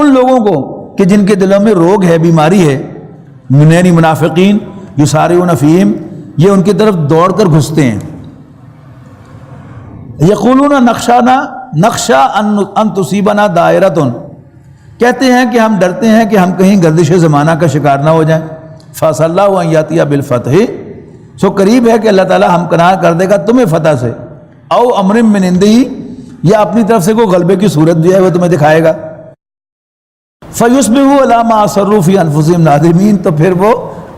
ان لوگوں کو کہ جن کے دلوں میں روگ ہے، بیماری ہے، یعنی منافقین، یسارعون فیہم، یہ ان کی طرف دوڑ کر گھستے ہیں۔ یقولون نخشى ان تصیبنا دائرۃ، کہتے ہیں کہ ہم ڈرتے ہیں کہ ہم کہیں گردش زمانہ کا شکار نہ ہو جائیں۔ فَعَسَى اللَّهُ أَن يَأْتِيَ بِالْفَتْحِ، سو قریب ہے کہ اللہ تعالیٰ ہمکنار کر دے گا تمہیں فتح سے، او امر من عندہ، یا اپنی طرف سے کوئی غلبے کی صورت جو ہے وہ تمہیں دکھائے گا۔ فَيُصْبِحُوا عَلَىٰ مَا أَسَرُّوا فِي أَنفُسِهِمْ نَادِمِينَ، تو پھر وہ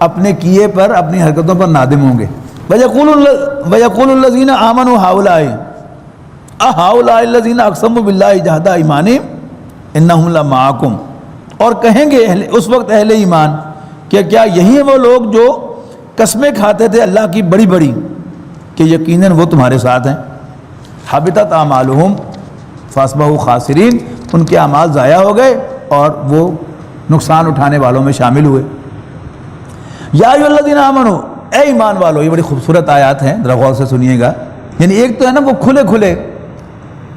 اپنے کیے پر، اپنی حرکتوں پر نادم ہوں گے. وَيَقُولُ الَّذِينَ آمَنُوا هَٰؤُلَاءِ الَّذِينَ أَقْسَمُوا بِاللَّهِ جَهْدَ أَيْمَانِهِمْ إِنَّهُمْ لَمَعَكُمْ، اور کہیں گے اس وقت اہل ایمان کہ کیا یہی ہیں وہ لوگ جو قسمیں کھاتے تھے اللہ کی بڑی بڑی کہ یقیناً وہ تمہارے ساتھ ہیں. حبطت اعمالهم فاصبحوا خاسرین، ان کے اعمال ضائع ہو گئے اور وہ نقصان اٹھانے والوں میں شامل ہوئے. یا ایھا الذین آمنوا، اے ایمان والو، یہ بڑی خوبصورت آیات ہیں، ذرا غور سے سنیے گا. یعنی ایک تو ہے نا وہ کھلے کھلے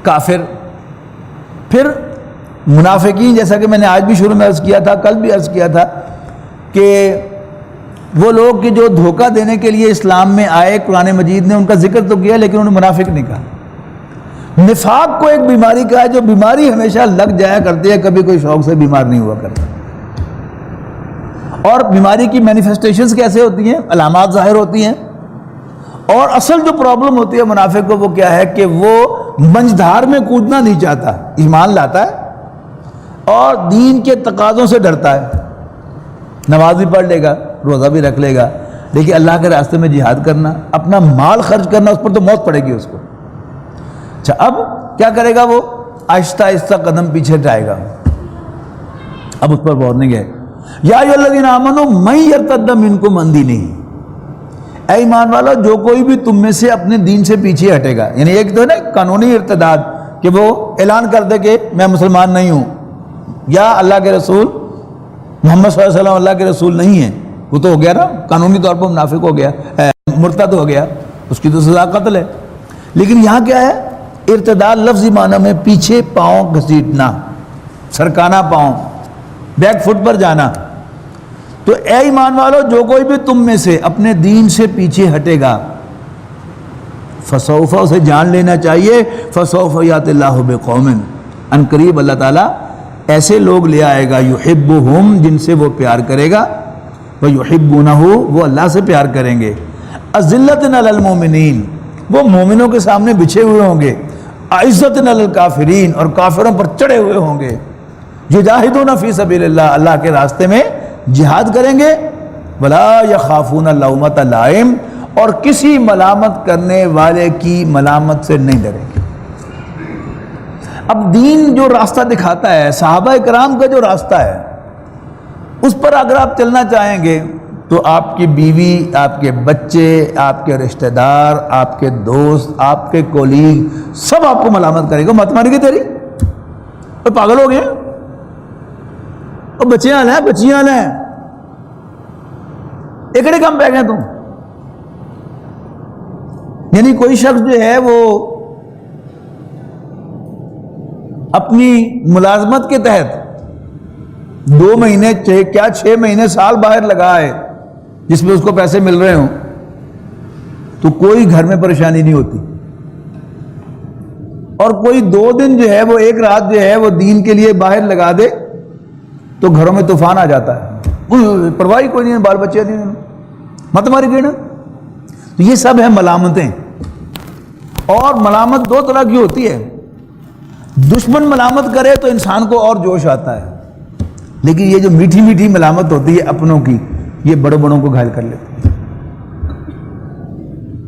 کافر، پھر منافقین، جیسا کہ میں نے آج بھی شروع میں عرض کیا تھا، کل بھی عرض کیا تھا کہ وہ لوگ کہ جو دھوکہ دینے کے لیے اسلام میں آئے، قرآن مجید نے ان کا ذکر تو کیا لیکن انہوں نے منافق نہیں کہا. نفاق کو ایک بیماری کا ہے جو بیماری ہمیشہ لگ جایا کرتی ہے، کبھی کوئی شوق سے بیمار نہیں ہوا کرتا. اور بیماری کی مینیفیسٹیشنز کیسے ہوتی ہیں؟ علامات ظاہر ہوتی ہیں. اور اصل جو پرابلم ہوتی ہے منافق کو وہ کیا ہے کہ وہ منجدھار میں کودنا نہیں چاہتا، ایمان لاتا ہے اور دین کے تقاضوں سے ڈرتا ہے. نماز بھی پڑھ لے گا، روزہ بھی رکھ لے گا، لیکن اللہ کے راستے میں جہاد کرنا، اپنا مال خرچ کرنا، اس پر تو موت پڑے گی اس کو. اچھا، اب کیا کرے گا؟ وہ آہستہ آہستہ قدم پیچھے ہٹائے گا. اب اس پر وارننگ ہے، یا ایھا الذین آمنوا من یرتد منکم عن دینہ، اے ایمان والو جو کوئی بھی تم میں سے اپنے دین سے پیچھے ہٹے گا. یعنی ایک تو ہے نا قانونی ارتداد کہ وہ اعلان کر دے کہ میں مسلمان نہیں ہوں، یا اللہ کے رسول محمد صلی اللہ علیہ وسلم اللہ کے رسول نہیں ہیں، وہ تو ہو گیا نا قانونی طور پر منافق ہو گیا، مرتد ہو گیا، اس کی تو سزا قتل ہے. لیکن یہاں کیا ہے؟ ارتداد لفظی معنی میں پیچھے پاؤں گھسیٹنا، سرکانا پاؤں، بیک فٹ پر جانا. تو اے ایمان والو جو کوئی بھی تم میں سے اپنے دین سے پیچھے ہٹے گا، فسوف، اسے جان لینا چاہیے، فسوف یأتی اللہ بقوم، ان قریب اللہ تعالیٰ ایسے لوگ لے آئے گا، یحبہم، جن سے وہ پیار کرے گا، ویحبونہ، وہ اللہ سے پیار کریں گے، اذلۃ علی المؤمنین، وہ مومنوں کے سامنے بچھے ہوئے ہوں گے، عزت علی الکافرین، اور کافروں پر چڑھے ہوئے ہوں گے، یجاہدون فی سبیل اللہ، اللہ کے راستے میں جہاد کریں گے، ولا یخافون لومۃ لائم، اور کسی ملامت کرنے والے کی ملامت سے نہیں ڈریں گے. اب دین جو راستہ دکھاتا ہے، صحابہ کرام کا جو راستہ ہے، اس پر اگر آپ چلنا چاہیں گے تو آپ کی بیوی، آپ کے بچے، آپ کے رشتہ دار، آپ کے دوست، آپ کے کولیگ، سب آپ کو ملامت کرے گا، مت ماری گی تیری، اور پاگل ہو گئے، اور بچیاں لیں، بچیاں لیں، ایکڑے کم پہ گئے تم. یعنی کوئی شخص جو ہے وہ اپنی ملازمت کے تحت 2 مہینے 6 مہینے سال باہر لگا ہے جس میں اس کو پیسے مل رہے ہوں، تو کوئی گھر میں پریشانی نہیں ہوتی. اور کوئی 2 دن جو ہے وہ ایک رات جو ہے وہ دین کے لیے باہر لگا دے تو گھروں میں طوفان آ جاتا ہے، پرواہ کوئی نہیں، بال بچے نہیں، مت ماری گئی نا. تو یہ سب ہے ملامتیں. اور ملامت 2 طرح کی ہوتی ہے، دشمن ملامت کرے تو انسان کو اور جوش آتا ہے، لیکن یہ جو میٹھی میٹھی ملامت ہوتی ہے اپنوں کی، یہ بڑوں بڑوں کو گھائل کر لیتی ہے.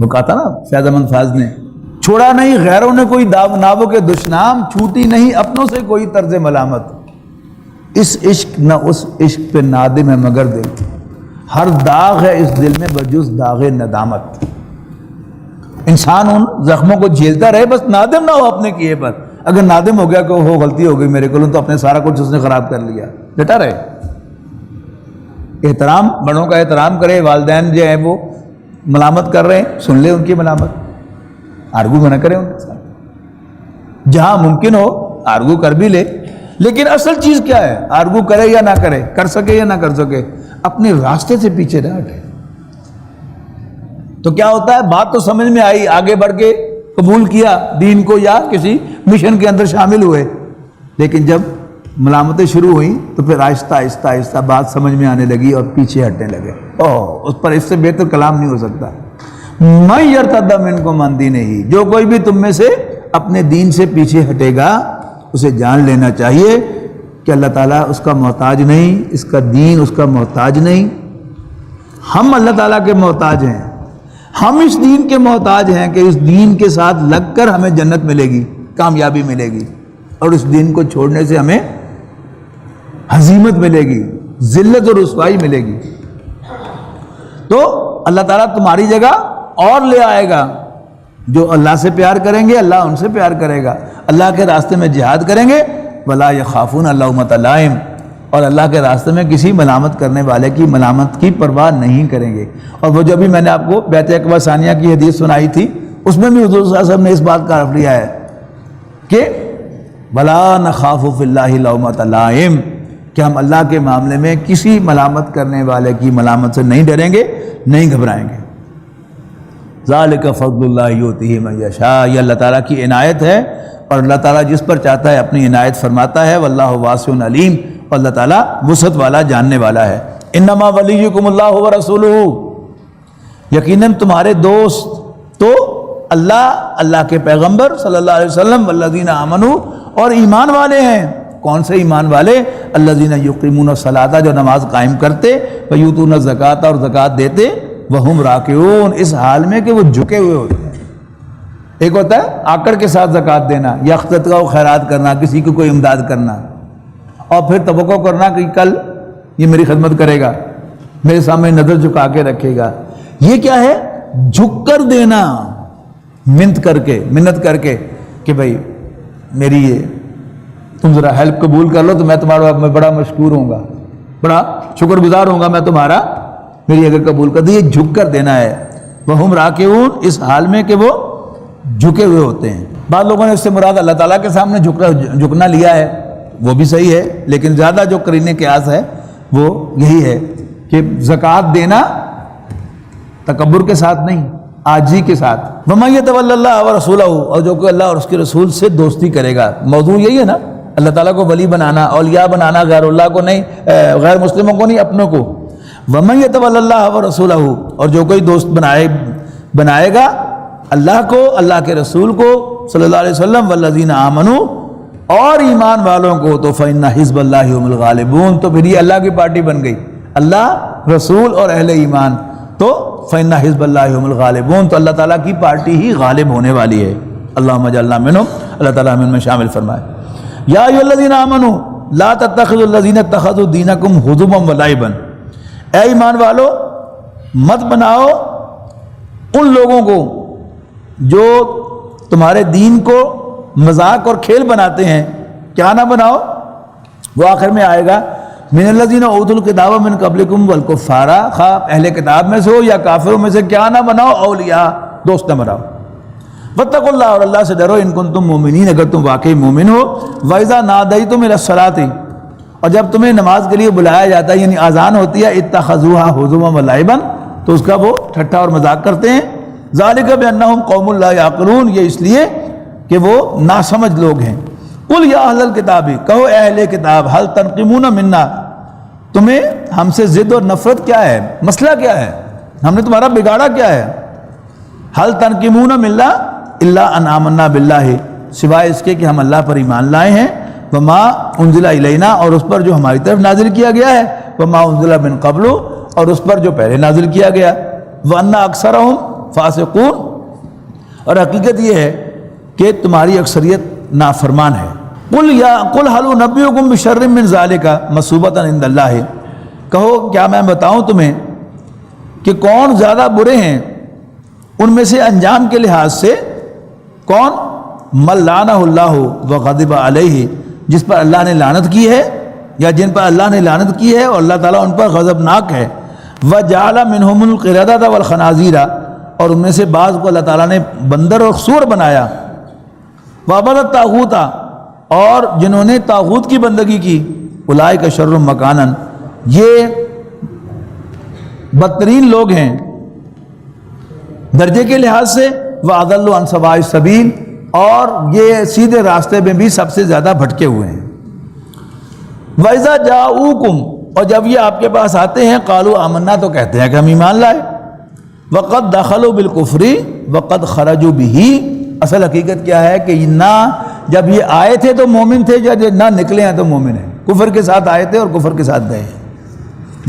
وہ کہا تھا نا فیض احمد فاض نے، چھوڑا نہیں غیروں نے کوئی ناووں کے دشنام، چھوٹی نہیں اپنوں سے کوئی طرز ملامت، اس عشق نہ اس عشق پہ نادم ہے مگر دل، ہر داغ ہے اس دل میں بجز داغ ندامت. انسان ان زخموں کو جھیلتا رہے، بس نادم نہ ہو اپنے کیے پر. اگر نادم ہو گیا کہ وہ غلطی ہو گئی میرے کو، تو اپنے سارا کچھ اس نے خراب کر لیا، ڈٹا رہے. احترام، بڑوں کا احترام کرے. والدین جو ہیں وہ ملامت کر رہے ہیں، سن لے ان کی ملامت، آرگو نہ کرے ان کے ساتھ، جہاں ممکن ہو آرگو کر بھی لے. لیکن اصل چیز کیا ہے؟ آرگو کرے یا نہ کرے، کر سکے یا نہ کر سکے، اپنے راستے سے پیچھے نہ ہٹے. تو کیا ہوتا ہے؟ بات تو سمجھ میں آئی، آگے بڑھ کے قبول کیا دین کو یا کسی مشن کے اندر شامل ہوئے، لیکن جب ملامتیں شروع ہوئیں تو پھر آہستہ آہستہ آہستہ بات سمجھ میں آنے لگی اور پیچھے ہٹنے لگے. اس پر اس سے بہتر کلام نہیں ہو سکتا. من یرتد منکم عن دینہ، جو کوئی بھی تم میں سے اپنے دین سے پیچھے ہٹے گا، اسے جان لینا چاہیے کہ کہ اللہ تعالیٰ اس کا محتاج نہیں، اس کا دین اس کا محتاج نہیں، ہم اللہ تعالیٰ کے محتاج ہیں، ہم اس دین کے محتاج ہیں کہ اس دین کے ساتھ لگ کر ہمیں جنت ملے گی، کامیابی ملے گی، اور اس دین کو چھوڑنے سے ہمیں ہزیمت ملے گی، ذلت اور رسوائی ملے گی۔ تو اللہ تعالیٰ تمہاری جگہ اور لے آئے گا، جو اللہ سے پیار کریں گے اللہ ان سے پیار کرے گا، اللہ کے راستے میں جہاد کریں گے، وَلَا يَخَافُونَ لَوْمَةَ لَائِمٍ، اور اللہ کے راستے میں کسی ملامت کرنے والے کی ملامت کی پرواہ نہیں کریں گے۔ اور وہ جو بھی میں نے آپ کو بیعت عقبہ ثانیہ کی حدیث سنائی تھی، اس میں بھی حضور صلی اللہ علیہ وسلم نے اس بات کا حرف لیا ہے کہ وَلَا نَخَافُ فِي اللَّهِ لَوْمَةَ لَائِمٍ، کہ ہم اللہ کے معاملے میں کسی ملامت کرنے والے کی ملامت سے نہیں ڈریں گے، نہیں گھبرائیں گے۔ ذَلِكَ فَضْلُ اللَّهِ يُؤْتِيهِ مَن يَشَاءُ، یہ اللہ تعالیٰ کی عنایت ہے، اور اللہ تعالیٰ جس پر چاہتا ہے اپنی عنایت فرماتا ہے۔ وَاللَّهُ وَاسِعٌ عَلِيمٌ، اور اللہ تعالیٰ وسعت والا جاننے والا ہے۔ انما ولیکم اللہ ورسولہ، یقیناً تمہارے دوست تو اللہ کے پیغمبر صلی اللہ علیہ وسلم، والذین آمنوا، اور ایمان والے ہیں۔ کون سے ایمان والے؟ الذین یقیمون الصلاۃ، جو نماز قائم کرتے، ویؤتون الزکاۃ، اور زکوٰۃ دیتے، وہم راکعون، اس حال میں کہ وہ جھکے ہوئے ہوتے ہیں۔ ایک ہوتا ہے آکڑ کے ساتھ زکوٰۃ دینا، یا خطا و خیرات کرنا، کسی کو کوئی امداد کرنا، اور پھر توقع کرنا کہ کل یہ میری خدمت کرے گا، میرے سامنے نظر جھکا کے رکھے گا۔ یہ کیا ہے؟ جھک کر دینا، منت کر کے کہ بھائی میری یہ تم ذرا ہیلپ قبول کر لو تو میں تمہارا میں بڑا مشکور ہوں گا، بڑا شکر گزار ہوں گا میں تمہارا، میری اگر قبول کر دی۔ یہ جھک کر دینا ہے۔ وہم راکعون، اس حال میں کہ وہ جھکے ہوئے ہوتے ہیں۔ بعض لوگوں نے اس سے مراد اللہ تعالیٰ کے سامنے جھکنا لیا ہے، وہ بھی صحیح ہے، لیکن زیادہ جو قرینہ قیاس ہے وہ یہی ہے کہ زکوٰۃ دینا تکبر کے ساتھ نہیں، عاجزی کے ساتھ۔ وَمَن يَتَوَلَّ اللَّهَ وَرَسُولَهُ، اور جو کہ اللہ اور اس کے رسول سے دوستی کرے گا۔ موضوع یہی ہے نا، اللہ تعالیٰ کو ولی بنانا، اولیاء بنانا، غیر اللہ کو نہیں، غیر مسلموں کو نہیں، اپنوں کو۔ وَمَن يَتَوَلَّ اللَّهَ وَرَسُولَهُ، اور جو کوئی دوست بنائے گا اللہ کو، اللہ کے رسول کو صلی اللہ علیہ وسلم، والذین آمنوا، اور ایمان والوں کو، تو فإن حزب اللہ هم الغالبون، تو پھر یہ اللہ کی پارٹی بن گئی، اللہ، رسول اور اہل ایمان، تو فإن حزب اللہ هم الغالبون، تو اللہ تعالیٰ کی پارٹی ہی غالب ہونے والی ہے۔ اللہم اجعلنا منہم، اللہ تعالیٰ ہمیں ان میں شامل فرمائے۔ یا ایھا الذین آمنوا لا تتخذوا الذین اتخذوا دینکم ہزوا ولعبا، اے ایمان والو مت بناؤ ان لوگوں کو جو تمہارے دین کو مذاق اور کھیل بناتے ہیں۔ کیا نہ بناؤ؟ وہ آخر میں آئے گا، من الذین اوتوا الکتاب من قبلکم والکفار، خواہ اہل کتاب میں سے ہو یا کافروں میں سے، کیا نہ بناؤ اولیاء، دوست نہ بناؤ۔ واتقوا اللہ، اور اللہ سے ڈرو، ان کنتم مومنین، اگر تم واقعی مومن ہو۔ وَإِذَا نَادَيْتُمْ إِلَى الصَّلَاةِ، اور جب تمہیں نماز کے لیے بلایا جاتا ہے، یعنی اذان ہوتی ہے، اتخذوها هزوا ولعبا، تو اس کا وہ ٹھٹھا اور مذاق کرتے ہیں۔ ذَلِكَ بِأَنَّهُمْ قَوْمٌ لَا يَعْقِلُونَ، یہ اس لیے کہ وہ ناسمجھ لوگ ہیں۔ قُلْ يَا أَهْلَ الْكِتَابِ، کہو اے اہل کتاب، هَلْ تَنْقِمُونَ مِنَّا، تمہیں ہم سے ضد اور نفرت کیا ہے؟ مسئلہ کیا ہے؟ ہم نے تمہارا بگاڑا کیا ہے؟ هَلْ تَنْقِمُونَ مِنَّا إِلَّا أَنْ آمَنَّا بِاللَّهِ، سوائے اس کے کہ ہم اللہ پر ایمان لائے ہیں، وَمَا أُنزِلَ إِلَيْنَا، اور اس پر جو ہماری طرف نازل کیا گیا ہے، وَمَا أُنزِلَ مِن قَبْلُ، اور اس پر جو پہلے نازل کیا گیا، وَأَنَّ أَكْثَرَهُمْ فَاسِقُونَ، اور حقیقت یہ ہے کہ تمہاری اکثریت نافرمان ہے۔ قُلْ هَلْ أُنَبِّئُكُم بِشَرٍّ مِّن ذَلِكَ مَثُوبَةً عِندَ اللَّهِ، کہو کیا میں بتاؤں تمہیں کہ کون زیادہ برے ہیں ان میں سے انجام کے لحاظ سے؟ کون؟ مَن لَعَنَهُ اللَّهُ وَغَضِبَ عَلَيْهِ، جس پر اللہ نے لعنت کی ہے، یا جن پر اللہ نے لعنت کی ہے اور اللہ تعالیٰ ان پر غضبناک ہے۔ وَجَعَلَ مِنْهُمُ الْقِرَدَةَ وَالْخَنَازِيرَ، اور ان میں سے بعض کو اللہ تعالیٰ نے بندر اور سور بنایا۔ وَعَبَدَ الطَّاغُوتَ، اور جنہوں نے طاغوت کی بندگی کی، اولئک شر مکانًا، یہ بدترین لوگ ہیں درجے کے لحاظ سے، وَأَضَلُّ عَنْ سَوَاءِ السَّبِيلِ، اور یہ سیدھے راستے میں بھی سب سے زیادہ بھٹکے ہوئے ہیں۔ وَإِذَا جَاءُوكُمْ، اور جب یہ آپ کے پاس آتے ہیں، قَالُوا آمَنَّا، تو کہتے ہیں کہ ہم ایمان لائے۔ وَقَدْ دَخَلُوا بِالْكُفْرِ وَقَدْ خَرَجُوا بِهِ، اصل حقیقت کیا ہے کہ نہ جب یہ آئے تھے تو مومن تھے، جب نہ نکلے ہیں تو مومن ہیں، کفر کے ساتھ آئے تھے اور کفر کے ساتھ گئے ہیں۔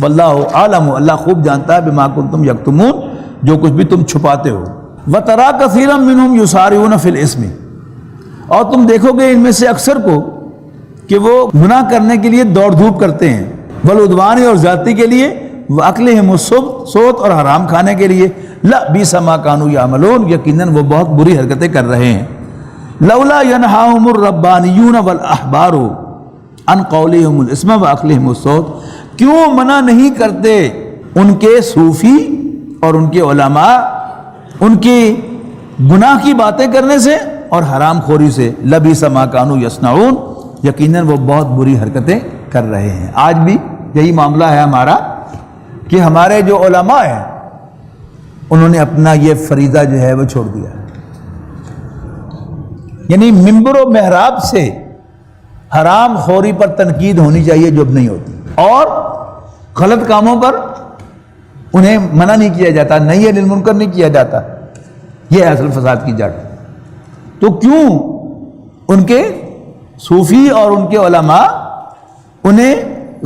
واللہ عالم، اللہ خوب جانتا ہے بما کنتم یکتمون، جو کچھ بھی تم چھپاتے ہو۔ وترى كثيرا منهم يسارعون في الاسم، اور تم دیکھو گے ان میں سے اکثر کو کہ وہ گناہ کرنے کے لیے دوڑ دھوپ کرتے ہیں، والعدوان اور زیادتی کے لیے، واکلہم السحت اور حرام کھانے کے لیے، لبئس ما كانوا يعملون، یقیناً وہ بہت بری حرکتیں کر رہے ہیں۔ لولا ينهاهم الربانیون والاحبار عن قولهم الاسم واکلہم السحت، کیوں منع نہیں کرتے ان کے صوفی اور ان کے علماء ان کی گناہ کی باتیں کرنے سے اور حرام خوری سے؟ لبئس ما كانوا يصنعون، یقیناً وہ بہت بری حرکتیں کر رہے ہیں۔ آج بھی یہی معاملہ ہے ہمارا کہ ہمارے جو علماء ہیں انہوں نے اپنا یہ فریضہ جو ہے وہ چھوڑ دیا ہے، یعنی ممبر و محراب سے حرام خوری پر تنقید ہونی چاہیے جو اب نہیں ہوتی، اور غلط کاموں پر انہیں منع نہیں کیا جاتا، نہی عن المنکر نہیں کیا جاتا، یہ ہے اصل فساد کی جڑ۔ تو کیوں ان کے صوفی اور ان کے علماء انہیں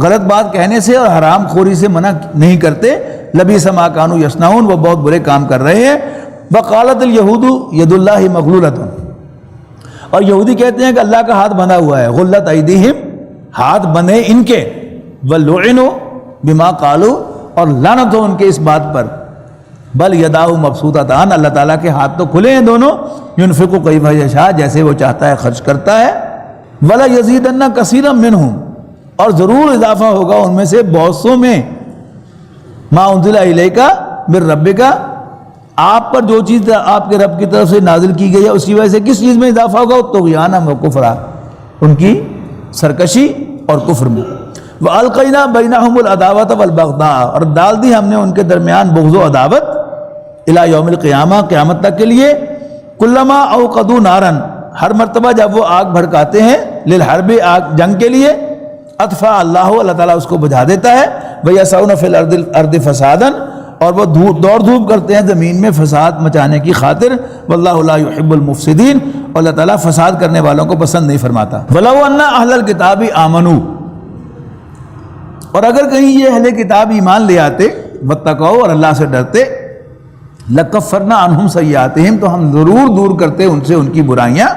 غلط بات کہنے سے اور حرام خوری سے منع نہیں کرتے؟ لبئس ما كانوا يصنعون، وہ بہت برے کام کر رہے ہیں۔ وقالت اليہود ید اللہ مغلولۃ، اور یہودی کہتے ہیں کہ اللہ کا ہاتھ بندھا ہوا ہے، غلت ایدیہم، ہاتھ بندھے ان کے، ولعنوا بما قالوا، اور لعنت ہو ان کے اس بات پر، بل یداہ مبسوطتان، اللہ تعالیٰ کے ہاتھ تو کھلے ہیں دونوں، ينفق کیف یشاء، جیسے وہ چاہتا ہے خرچ کرتا ہے، ولا یزیدن کثیرا منہم، اور ضرور اضافہ ہوگا ان میں سے بہت سو میں، ما انزل الیک من ربک، آپ پر جو چیز آپ کے رب کی طرف سے نازل کی گئی ہے اسی وجہ سے کس چیز میں اضافہ ہوگا؟ طغیانا و کفرا، ان کی سرکشی اور کفر میں۔ وَأَلْقَيْنَا بَيْنَهُمُ الْعَدَاوَةَ وَالْبَغْضَاءَ، اور ڈال دی ہم نے ان کے درمیان بغض و عداوت، الی یوم القیامہ، قیامت تک کے لیے، کلما اوقدوا نارا، ہر مرتبہ جب وہ آگ بھڑکاتے ہیں، للحرب، آگ جنگ کے لیے، اطفاء اللہ، اللہ تعالیٰ اس کو بجھا دیتا ہے، وَيَسْعَوْنَ فِي الْأَرْضِ فَسَادًا، اور وہ دوڑ دھوپ کرتے ہیں زمین میں فساد مچانے کی خاطر، واللہ لا يحب المفسدین، اور اللہ تعالیٰ فساد کرنے والوں کو پسند نہیں فرماتا۔ وَلَوْ أَنَّ أَهْلَ الْكِتَابِ آمَنُوا، اور اگر کہیں یہ اہل کتاب ایمان لے آتے، واتقوا، اور اللہ سے ڈرتے، لَكَفَّرْنَا عَنْهُمْ سَيِّئَاتِهِمْ، تو ہم ضرور دور کرتے ان سے ان کی برائیاں،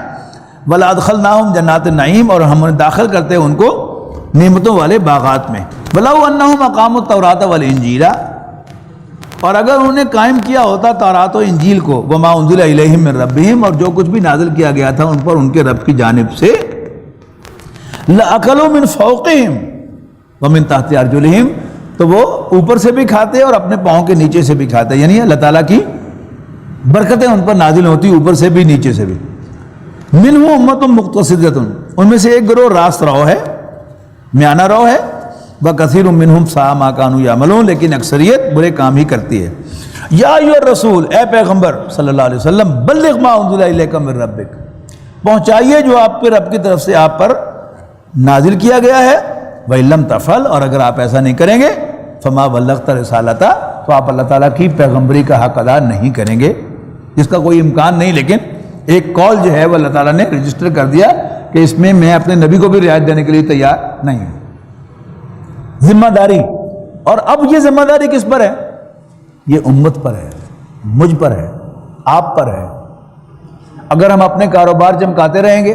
وَلَأَدْخَلْنَاهُمْ جَنَّاتِ النَّعِيمِ، اور ہم انہیں داخل کرتے ان کو نعمتوں والے باغات میں۔ وَلَوْ أَنَّهُمْ أَقَامُوا التَّوْرَاةَ وَالْإِنْجِيلَ، اور اگر انہوں نے قائم کیا ہوتا تورات و انجیل کو، وَمَا أُنزِلَ إِلَيْهِم مِّن رَّبِّهِمْ، اور جو کچھ بھی نازل کیا گیا تھا ان پر ان کے رب کی جانب سے، لَأَكَلُوا مِن فَوْقِهِمْ وَمِن تَحْتِ أَرْجُلِهِمْ، تو وہ اوپر سے بھی کھاتے اور اپنے پاؤں کے نیچے سے بھی کھاتے، یعنی اللہ تعالیٰ کی برکتیں ان پر نازل ہوتی اوپر سے بھی نیچے سے بھی۔ مِنْهُ أُمَّةٌ مُقْتَصِدَةٌ، ان میں سے ایک گروہ راست رو ہے، میانہ رو ہے، وَكَثِيرٌ مِّنْهُمْ سَاءَ مَا كَانُوا يَعْمَلُونَ، لیکن اکثریت برے کام ہی کرتی ہے۔ یا ایھا الرسول، اے پیغمبر صلی اللہ علیہ وسلم، بلغ ما انزل الیک من ربک، پہنچائیے جو آپ کے رب کی طرف سے آپ پر نازل کیا گیا ہے، وَإِن لَّمْ تَفْعَلْ، اور اگر آپ ایسا نہیں کریں گے، فَمَا بَلَّغْتَ رِسَالَتَهُ، تو آپ اللہ تعالیٰ کی پیغمبری کا حق ادا نہیں کریں گے، جس کا کوئی امکان نہیں، لیکن ایک کال جو ہے وہ اللہ تعالیٰ نے رجسٹر کر دیا کہ اس میں میں اپنے نبی کو بھی رعایت دینے کے لیے تیار نہیں ہوں۔ ذمہ داری، اور اب یہ ذمہ داری کس پر ہے؟ یہ امت پر ہے، مجھ پر ہے، آپ پر ہے۔ اگر ہم اپنے کاروبار چمکاتے رہیں گے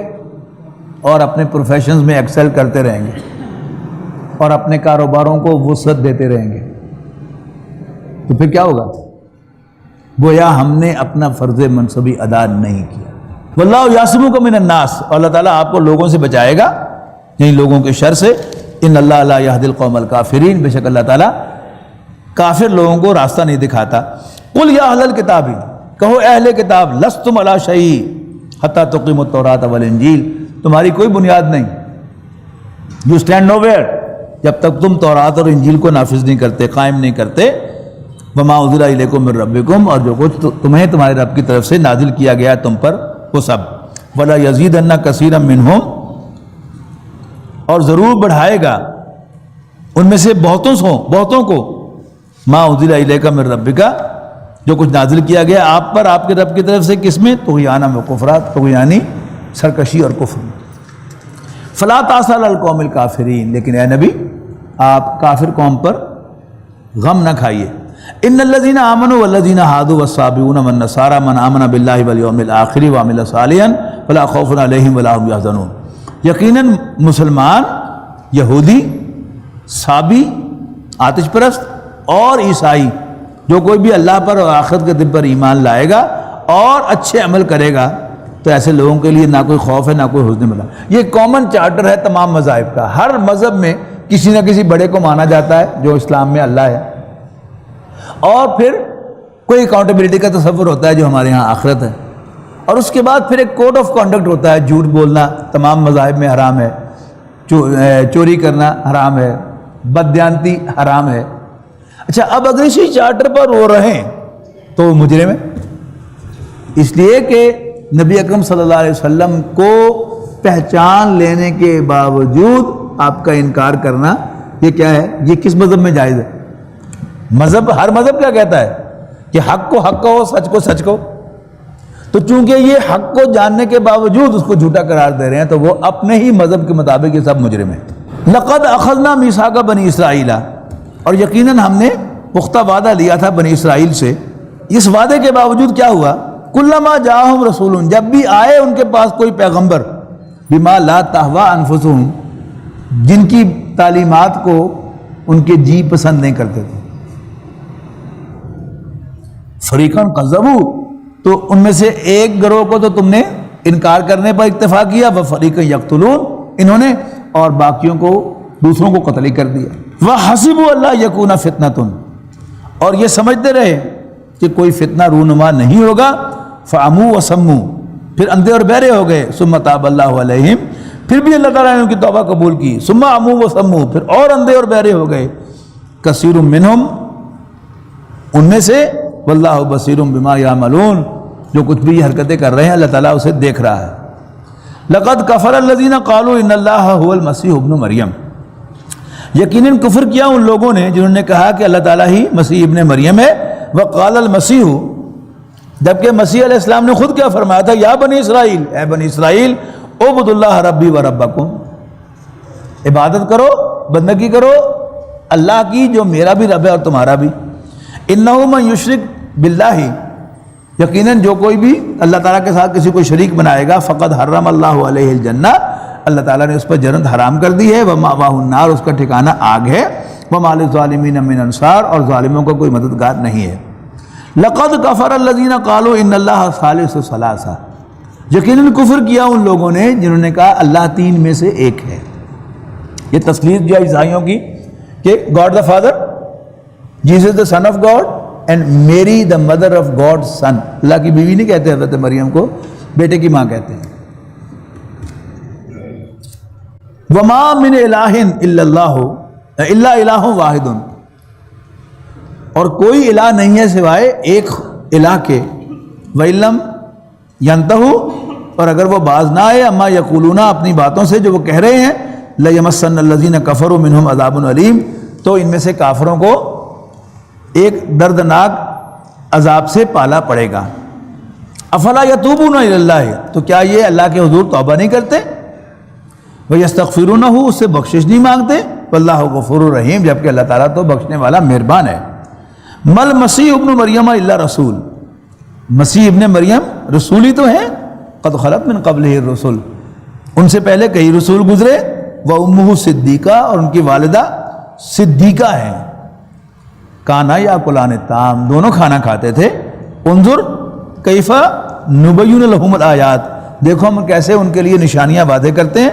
اور اپنے پروفیشنز میں ایکسل کرتے رہیں گے اور اپنے کاروباروں کو وسعت دیتے رہیں گے تو پھر کیا ہوگا؟ گویا ہم نے اپنا فرض منصبی ادا نہیں کیا۔ واللہ یعصمک من الناس، اور اللہ تعالیٰ آپ کو لوگوں سے بچائے گا، یعنی لوگوں کے شر سے۔ ان اللہ لا یہدی القوم الکافرین، بے شک اللہ تعالیٰ کافر لوگوں کو راستہ نہیں دکھاتا۔ قل یا اہل الکتاب، کہو اہل کتاب، لستم علی شیء حتی تقیموا التوراۃ والانجیل، تمہاری کوئی بنیاد نہیں، یو اسٹینڈ نو ویئر، جب تک تم تورات اور انجیل کو نافذ نہیں کرتے، قائم نہیں کرتے۔ وما انزل الیکم من ربکم، اور جو کچھ تمہیں تمہارے رب کی طرف سے نازل کیا گیا تم پر وہ سب۔ ولا یزیدن کثیرا منہم، اور ضرور بڑھائے گا ان میں سے بہتوں کو، ما انزل الیک من ربک، جو کچھ نازل کیا گیا آپ پر آپ کے رب کی طرف سے، کس میں؟ طغیانا و کفرا، طغیانی سرکشی اور کفر میں۔ فلا تأسوا علی القوم الکافرین، لیکن اے نبی آپ کافر قوم پر غم نہ کھائیے۔ ان الذین آمنوا والذین ہادوا والصابئون والنصارى من آمن باللہ والیوم الآخر وعمل صالحا فلا خوف علیہم ولا هم یحزنون، یقیناً مسلمان، یہودی، صابی، آتش پرست اور عیسائی، جو کوئی بھی اللہ پر اور آخرت کے دن پر ایمان لائے گا اور اچھے عمل کرے گا تو ایسے لوگوں کے لیے نہ کوئی خوف ہے نہ کوئی حزن ملا۔ یہ کامن چارٹر ہے تمام مذاہب کا۔ ہر مذہب میں کسی نہ کسی بڑے کو مانا جاتا ہے، جو اسلام میں اللہ ہے، اور پھر کوئی اکاؤنٹیبلٹی کا تصور ہوتا ہے جو ہمارے ہاں آخرت ہے، اور اس کے بعد پھر ایک کوڈ آف کانڈکٹ ہوتا ہے۔ جھوٹ بولنا تمام مذاہب میں حرام ہے، چوری کرنا حرام ہے، بددیانتی حرام ہے۔ اچھا، اب اگر اسی چارٹر پر وہ رہیں تو وہ مجرم ہے، اس لیے کہ نبی اکرم صلی اللہ علیہ وسلم کو پہچان لینے کے باوجود آپ کا انکار کرنا، یہ کیا ہے؟ یہ کس مذہب میں جائز ہے؟ مذہب، ہر مذہب کیا کہتا ہے کہ حق کو حق کہو، سچ کو سچ کہو۔ تو چونکہ یہ حق کو جاننے کے باوجود اس کو جھوٹا قرار دے رہے ہیں تو وہ اپنے ہی مذہب کے مطابق یہ سب مجرم ہیں۔ لقد اخذنا میثاق بنی اسرائیل، اور یقیناً ہم نے پختہ وعدہ لیا تھا بنی اسرائیل سے۔ اس وعدے کے باوجود کیا ہوا؟ کلما جاءہم رسول، جب بھی آئے ان کے پاس کوئی پیغمبر، بما لا تہوی انفسہم، جن کی تعلیمات کو ان کے جی پسند نہیں کرتے تھے، فریقاً کذبوا، تو ان میں سے ایک گروہ کو تو تم نے انکار کرنے پر اکتفا کیا، وفریقاً یقتلون، انہوں نے اور باقیوں کو، دوسروں کو قتل ہی کر دیا۔ وحسبوا اللہ یکون فتنۃ، اور یہ سمجھتے رہے کہ کوئی فتنہ رونما نہیں ہوگا۔ فعموا وصموا، پھر اندھے اور بہرے ہو گئے۔ ثم تاب اللہ علیہم، پھر بھی اللہ تعالیٰ نے ان کی توبہ قبول کی۔ ثم عموا وصموا، پھر اور اندھے اور بہرے ہو گئے۔ کثیر منہم، ان میں سے، واللہ بصیر بما یعملون، جو کچھ بھی یہ حرکتیں کر رہے ہیں اللہ تعالیٰ اسے دیکھ رہا ہے۔ لقد کفر الذین قالوا ان اللہ هو المسیح ابن مریم، یقیناً کفر کیا ان لوگوں نے جنہوں نے کہا کہ اللہ تعالیٰ ہی مسیح ابن مریم ہے۔ وقال المسیح، جبکہ مسیح علیہ السلام نے خود کیا فرمایا تھا؟ یا بنی اسرائیل، اے بنی اسرائیل، اعبدوا اللہ ربی و ربکم، عبادت کرو، بندگی کرو اللہ کی جو میرا بھی رب ہے اور تمہارا بھی۔ انہ من یشرک باللہ، یقیناً جو کوئی بھی اللہ تعالیٰ کے ساتھ کسی کو شریک بنائے گا، فقد حرم اللہ علیہ الجنہ، اللہ تعالیٰ نے اس پر جنت حرام کر دی ہے۔ ومأواہ النار، اس کا ٹھکانہ آگ ہے۔ وما للظالمین من انصار، اور ظالموں کا کوئی مددگار نہیں ہے۔ لقد کفر الذین قالوا ان اللہ ثالث ثلاثہ، یقیناً کفر کیا ان لوگوں نے جنہوں نے کہا اللہ تین میں سے ایک ہے۔ یہ تصویر جو ہے عیسائیوں کی کہ God the father, Jesus the son of God, and Mary the mother of God son, اللہ کی بیوی نہیں کہتے حضرت مریم کو، بیٹے کی ماں کہتے ہیں۔ وما من الہ الا اللہ الا الہ واحد، اور کوئی الہ نہیں ہے سوائے ایک الہ کے۔ وَإِن لَّمْ يَنْتَهُوا، اور اگر وہ باز نہ آئے، اما یقولون، اپنی باتوں سے جو وہ کہہ رہے ہیں، لَيَمَسَّنَّ الَّذِينَ كَفَرُوا مِنْهُمْ عَذَابٌ أَلِيمٌ، تو ان میں سے کافروں کو ایک دردناک عذاب سے پالا پڑے گا۔ افلا یتوبون الی اللہ، تو کیا یہ اللہ کے حضور توبہ نہیں کرتے؟ ویستغفرونہ، اس سے بخشش نہیں مانگتے؟ واللہ غفور رحیم، جبکہ اللہ تعالیٰ تو بخشنے والا مہربان ہے۔ مل مسیح ابن مریم الا رسول، مسیح ابن مریم رسول ہی تو ہیں۔ قد خلت من قبلہ الرسل، ان سے پہلے کئی رسول گزرے۔ وامہ صدیقہ، اور ان کی والدہ صدیقہ ہیں۔ کانا یاکلان الطعام، دونوں کھانا کھاتے تھے۔ انظر کیف نبین لہم الآیات، دیکھو ہم کیسے ان کے لیے نشانیاں واضح کرتے ہیں۔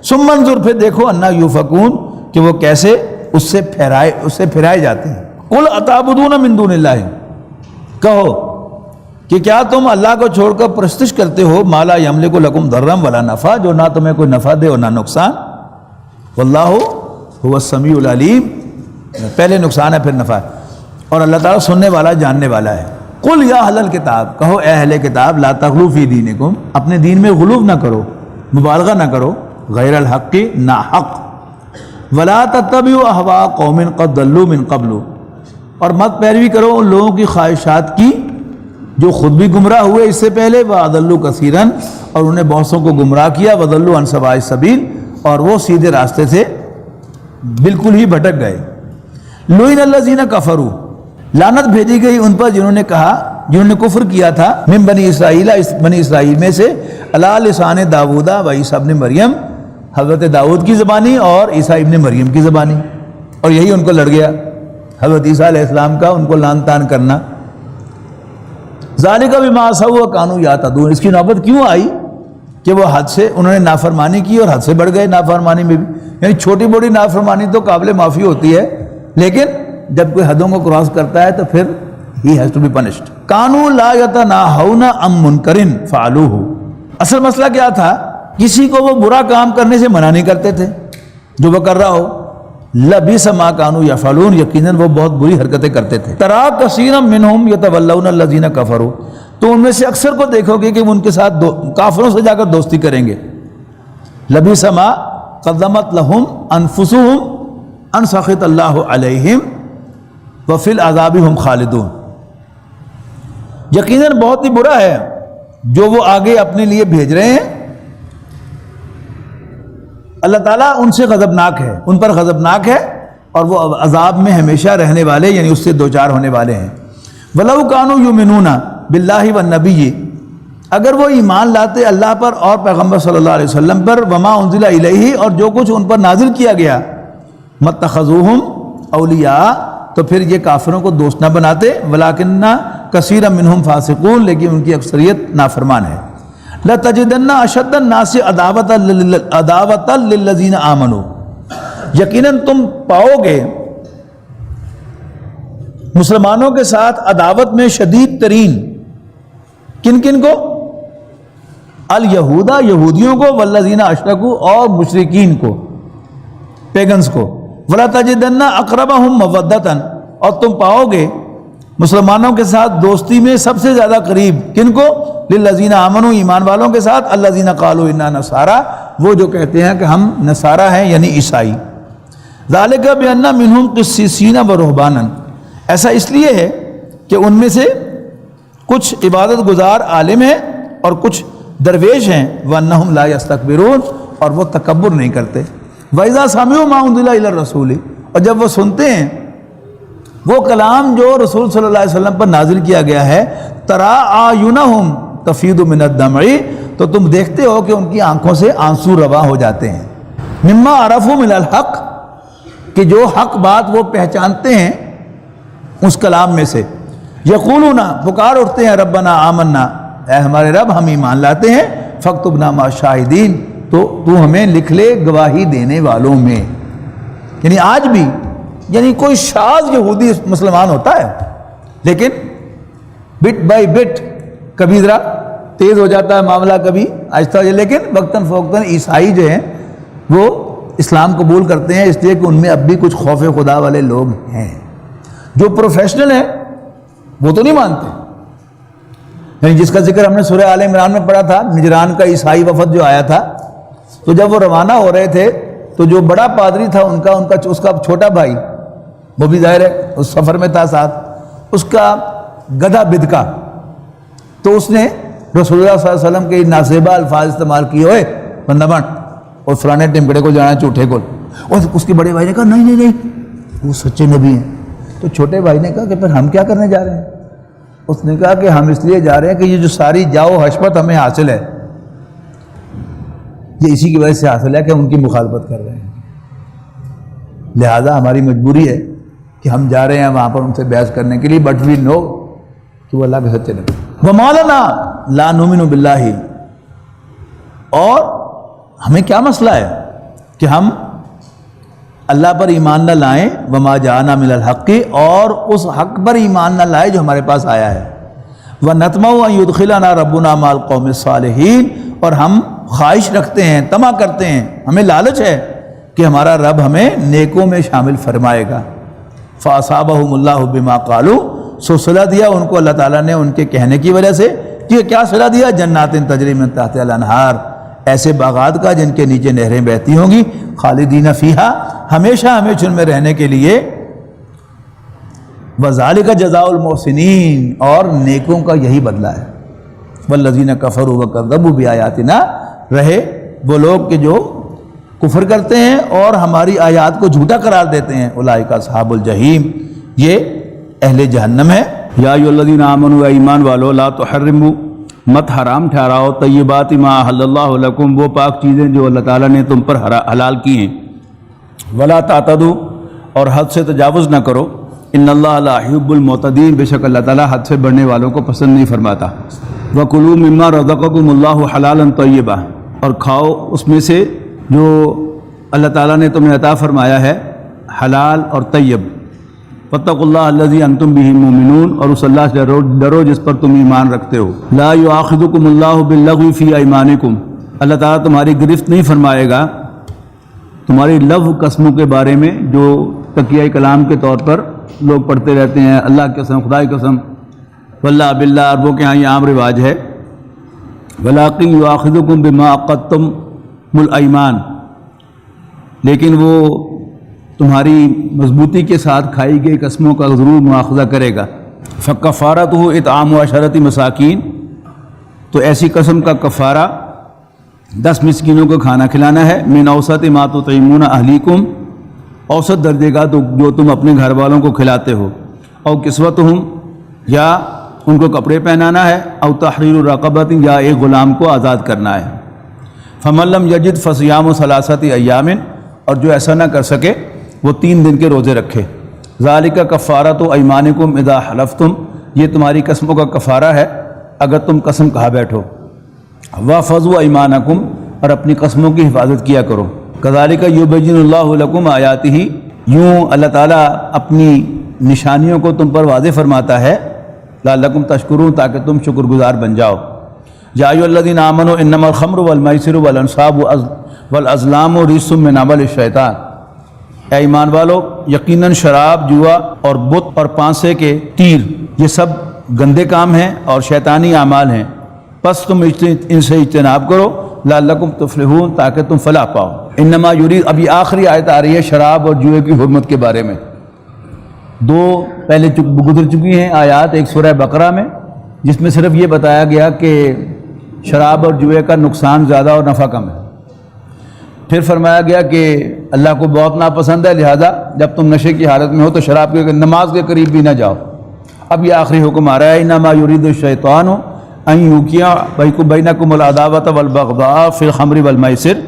ثم انظر، پھر دیکھو، انا یوفکون، کہ وہ کیسے اس سے پھرائے جاتے ہیں۔ قل اتعبدون من دون اللہ، کہو کہ کیا تم اللہ کو چھوڑ کر پرستش کرتے ہو، ما لا یملک لکم ضرا ولا نفع، جو نہ تمہیں کوئی نفع دے اور نہ نقصان۔ واللہ هو السمیع العلیم، پہلے نقصان ہے پھر نفع ہے، اور اللہ تعالیٰ سننے والا جاننے والا ہے۔ قل یا اہل الکتاب، کہو اے اہل کتاب، لا تغلوا فی دینکم، اپنے دین میں غلو نہ کرو، مبالغہ نہ کرو، غیر الحق، ناحق۔ ولا تتبعوا اہواء قوم قد ضلوا من قبل، اور مت پیروی کرو ان لوگوں کی خواہشات کی جو خود بھی گمراہ ہوئے اس سے پہلے، وَأَضَلُّوا كَثِيرًا، اور انہیں بہت سو کو گمراہ کیا، وَضَلُّوا عَنْ سَوَاءِ السَّبِيلِ، اور وہ سیدھے راستے سے بالکل ہی بھٹک گئے۔ لُعِنَ الَّذِينَ كَفَرُوا، لعنت بھیجی گئی ان پر جنہوں نے کفر کیا تھا، من بنی اسرائیل، بنی اسرائیل میں سے، علی لسان داؤد و عیسیٰ ابن مریم، حضرت داؤد کی زبانی اور عیسیٰ ابن مریم کی زبانی، اور یہی ان کو لڑ گیا، حضرت عیسیٰ علیہ السلام کا ان کو لعن طعن کرنا۔ ذالک بما عصوا وکانوا یعتدون، اس کی نوبت کیوں آئی کہ وہ حد سے انہوں نے نافرمانی کی اور حد سے بڑھ گئے نافرمانی میں بھی، یعنی چھوٹی موٹی نافرمانی تو قابل معافی ہوتی ہے، لیکن جب کوئی حدوں کو کراس کرتا ہے تو پھر ہی ہیز ٹو بی پنشڈ۔ کانوا لا یتناہون عن منکر فعلوہ، اصل مسئلہ کیا تھا، کسی کو وہ برا کام کرنے سے منع نہیں کرتے تھے جو وہ کر رہا ہو، لبئس ما کانوا یفعلون، یقیناً وہ بہت بری حرکتیں کرتے تھے۔ ترا کثیرا منہم یتولون الذین کفروا، تو ان میں سے اکثر کو دیکھو گے کہ وہ ان کے ساتھ کافروں سے جا کر دوستی کریں گے۔ لبئس ما قدمت لہم انفسہم ان سخط اللہ علیہم وفی العذاب ہم خالدون، یقیناً بہت ہی برا ہے جو وہ آگے اپنے لیے بھیج رہے ہیں، اللہ تعالیٰ ان سے غضبناک ہے، ان پر غضبناک ہے، اور وہ عذاب میں ہمیشہ رہنے والے، یعنی اس سے دوچار ہونے والے ہیں۔ وَلَوْ كَانُوا يُؤْمِنُونَ بِاللَّهِ وَالنَّبِيِّ، اگر وہ ایمان لاتے اللہ پر اور پیغمبر صلی اللہ علیہ وسلم پر، وَمَا أُنزِلَ إِلَيْهِ، اور جو کچھ ان پر نازل کیا گیا، مَتَّخَذُوهُمْ أَوْلِيَاءَ، تو پھر یہ کافروں کو دوست نہ بناتے، وَلَٰكِنَّ كَثِيرًا مِّنْهُمْ فَاسِقُونَ، لیکن ان کی اکثریت نافرمان ہے۔ لَتَجِدَنَّ أَشَدَّ النَّاسِ عَدَاوَةً لِلَّذِينَ آمَنُوا، یقیناً تم پاؤ گے مسلمانوں کے ساتھ عداوت میں شدید ترین، کن کن کو؟ الیہودا، یہودیوں کو، والذین اشرکوا، اور مشرکین کو، پیگنز کو۔ وَلَتَجِدَنَّ أَقْرَبَهُمْ مَوَدَّةً، اور تم پاؤ گے مسلمانوں کے ساتھ دوستی میں سب سے زیادہ قریب کن کو؟ للذین آمنوا، ایمان والوں کے ساتھ، الذین قالوا انا نصارى، وہ جو کہتے ہیں کہ ہم نصارہ ہیں یعنی عیسائی۔ ذالک بأن منہم قسیسین ورہبانا، ایسا اس لیے ہے کہ ان میں سے کچھ عبادت گزار عالم ہیں اور کچھ درویش ہیں، وانہم لا یستکبرون، اور وہ تکبر نہیں کرتے۔ وَإِذَا سَمِعُوا مَا أُنزِلَ إِلَى الرَّسُولِ، اور جب وہ سنتے ہیں وہ کلام جو رسول صلی اللہ علیہ وسلم پر نازل کیا گیا ہے، تَرَىٰ أَعْيُنَهُمْ تَفِيضُ مِنَ الدَّمْعِ، تو تم دیکھتے ہو کہ ان کی آنکھوں سے آنسو رواں ہو جاتے ہیں، مِمَّا عَرَفُوا مِنَ الْحَقِّ، کہ جو حق بات وہ پہچانتے ہیں اس کلام میں سے، یقولون، پکار اٹھتے ہیں، ربنا آمنا، اے ہمارے رب ہم ایمان لاتے ہیں، فاکتبنا مع الشاہدین، تو ہمیں لکھ لے گواہی دینے والوں میں۔ یعنی آج بھی یعنی کوئی شاذ یہودی مسلمان ہوتا ہے، لیکن بٹ بائی بٹ کبھی ذرا تیز ہو جاتا ہے معاملہ، کبھی آہستہ ہو جائے، لیکن وقتاً فوقتاً عیسائی جو ہیں وہ اسلام قبول کرتے ہیں، اس لیے کہ ان میں اب بھی کچھ خوف خدا والے لوگ ہیں۔ جو پروفیشنل ہیں وہ تو نہیں مانتے، یعنی جس کا ذکر ہم نے سورہ آل عمران میں پڑھا تھا، نجران کا عیسائی وفد جو آیا تھا، تو جب وہ روانہ ہو رہے تھے تو جو بڑا پادری تھا اس کا چھوٹا بھائی، وہ بھی ظاہر ہے اس سفر میں تھا ساتھ، اس کا گدھا بدکا، تو اس نے رسول اللہ صلی اللہ علیہ وسلم کے ناسیبہ الفاظ استعمال کیے، ہوئے بندہ بن، اور فلانے ٹمکڑے کو جانا چوٹھے کو، اور اس کے بڑے بھائی نے کہا نہیں نہیں نہیں وہ سچے نبی ہیں۔ تو چھوٹے بھائی نے کہا کہ پھر ہم کیا کرنے جا رہے ہیں؟ اس نے کہا کہ ہم اس لیے جا رہے ہیں کہ یہ جو ساری جاؤ حشمت ہمیں حاصل ہے، یہ اسی کی وجہ سے حاصل ہے کہ ہم ان کی مخالفت کر رہے ہیں، لہذا ہماری مجبوری ہے کہ ہم جا رہے ہیں وہاں پر ان سے بحث کرنے کے لیے، بٹ وی نو کہ وہ اللہ کے سچے نبی۔ وَمَا لَنَا لَا نُؤْمِنُ بِاللَّهِ، اور ہمیں کیا مسئلہ ہے کہ ہم اللہ پر ایمان نہ لائیں، وَمَا جَاءَنَا مِنَ الْحَقِّ، اور اس حق پر ایمان نہ لائے جو ہمارے پاس آیا ہے، وَنَطْمَعُ أَن يُدْخِلَنَا رَبُّنَا مَعَ الْقَوْمِ الصَّالِحِينَ، اور ہم خواہش رکھتے ہیں، طمع کرتے ہیں، ہمیں لالچ ہے کہ ہمارا رب ہمیں نیکوں میں شامل فرمائے گا۔ فَأَصَابَهُمُ اللَّهُ بِمَا قَالُوا، سو صلہ دیا ان کو اللہ تعالیٰ نے ان کے کہنے کی وجہ سے، کہ کیا صلہ دیا؟ جنات تجری من تحتها الانہار، ایسے باغات کا جن کے نیچے نہریں بہتی ہوں گی، خالدین فیہا، ہمیشہ ہمیشہ ان میں رہنے کے لیے، وذالک جزاء المحسنین، اور نیکوں کا یہی بدلہ ہے۔ والذین کفروا وکذبوا بآیاتنا، رہے وہ لوگ کہ جو کفر کرتے ہیں اور ہماری آیات کو جھوٹا قرار دیتے ہیں، اولئک اصحاب الجحیم، یہ اہل جہنم ہے۔ یا ایھا الذین آمنوا، اے ایمان والو، لا تحرموا، مت حرام ٹھہراؤ، طیبات ما احل اللہ لکم، وہ پاک چیزیں جو اللہ تعالیٰ نے تم پر حلال کی ہیں، ولا تعتدوا، اور حد سے تجاوز نہ کرو، ان اللہ لا یحب المعتدین، بے شک اللہ تعالیٰ حد سے بڑھنے والوں کو پسند نہیں فرماتا۔ وکلوا مما رزقکم اللہ حلالا طیبا، اور کھاؤ اس میں سے جو اللہ تعالیٰ نے تمہیں عطا فرمایا ہے حلال اور طیب۔ واتقوا اللہ الذی انتم بہ مؤمنون، اور اس اللہ سے ڈرو جس پر تم ایمان رکھتے ہو۔ لا یؤاخذکم اللہ باللغو فی ایمانکم، اللہ تعالیٰ تمہاری گرفت نہیں فرمائے گا تمہاری لغو قسموں کے بارے میں، جو تکیہ کلام کے طور پر لوگ پڑھتے رہتے ہیں، اللہ کی قسم، خدا کی قسم، واللہ باللہ، عربوں کے ہاں یہ عام رواج ہے۔ ولکن یؤاخذکم بما عقدتم الایمان، لیکن وہ تمہاری مضبوطی کے ساتھ کھائی گئی قسموں کا ضرور مواخذہ کرے گا۔ فکفارتہ اطعام 10 مساکین، تو ایسی قسم کا کفارہ 10 مسکینوں کو کھانا کھلانا ہے۔ من اوسط ما تطعمون اہلیکم، اوسط درجے کا جو تم اپنے گھر والوں کو کھلاتے ہو۔ او کسوتہم، یا ان کو کپڑے پہنانا ہے۔ او تحریر رقبۃ، یا ایک غلام کو آزاد کرنا ہے۔ فمن لم یجد فصیام 3 ایام، اور جو ایسا نہ کر سکے وہ 3 دن کے روزے رکھے۔ ذالک کفارۃ ایمانکم اذا حلفتم، یہ تمہاری قسموں کا کفارہ ہے اگر تم قسم کہا بیٹھو۔ واحفظوا ایمانکم، اور اپنی قسموں کی حفاظت کیا کرو۔ کذالک یبین اللہ لکم آیاتہ، یوں اللہ تعالیٰ اپنی نشانیوں کو تم پر واضح فرماتا ہے، لعلکم تشکرون، تاکہ تم شکر گزار بن جاؤ۔ یا ایھا الذین آمنوا انما الخمر والمیسر والانصاب والازلام رجس من عمل الشیطان، اے ایمان والو، یقیناً شراب، جوا اور بت اور پانسے کے تیر، یہ سب گندے کام ہیں اور شیطانی اعمال ہیں، پس تم ان سے اجتناب کرو، لعلکم تفلحون، تاکہ تم فلاح پاؤ۔ انما یرید، اب یہ آخری آیت آ رہی ہے شراب اور جوئے کی حرمت کے بارے میں۔ 2 پہلے گزر چکی ہیں آیات، ایک سورہ بقرہ میں جس میں صرف یہ بتایا گیا کہ شراب اور جوئے کا نقصان زیادہ اور نفع کم ہے۔ پھر فرمایا گیا کہ اللہ کو بہت ناپسند ہے، لہذا جب تم نشے کی حالت میں ہو تو شراب کے نماز کے قریب بھی نہ جاؤ۔ اب یہ آخری حکم آ رہا ہے، انما یرید الشیطان ان یوقع بینکم العداوۃ والبغضاء فی الخمر والمیسر،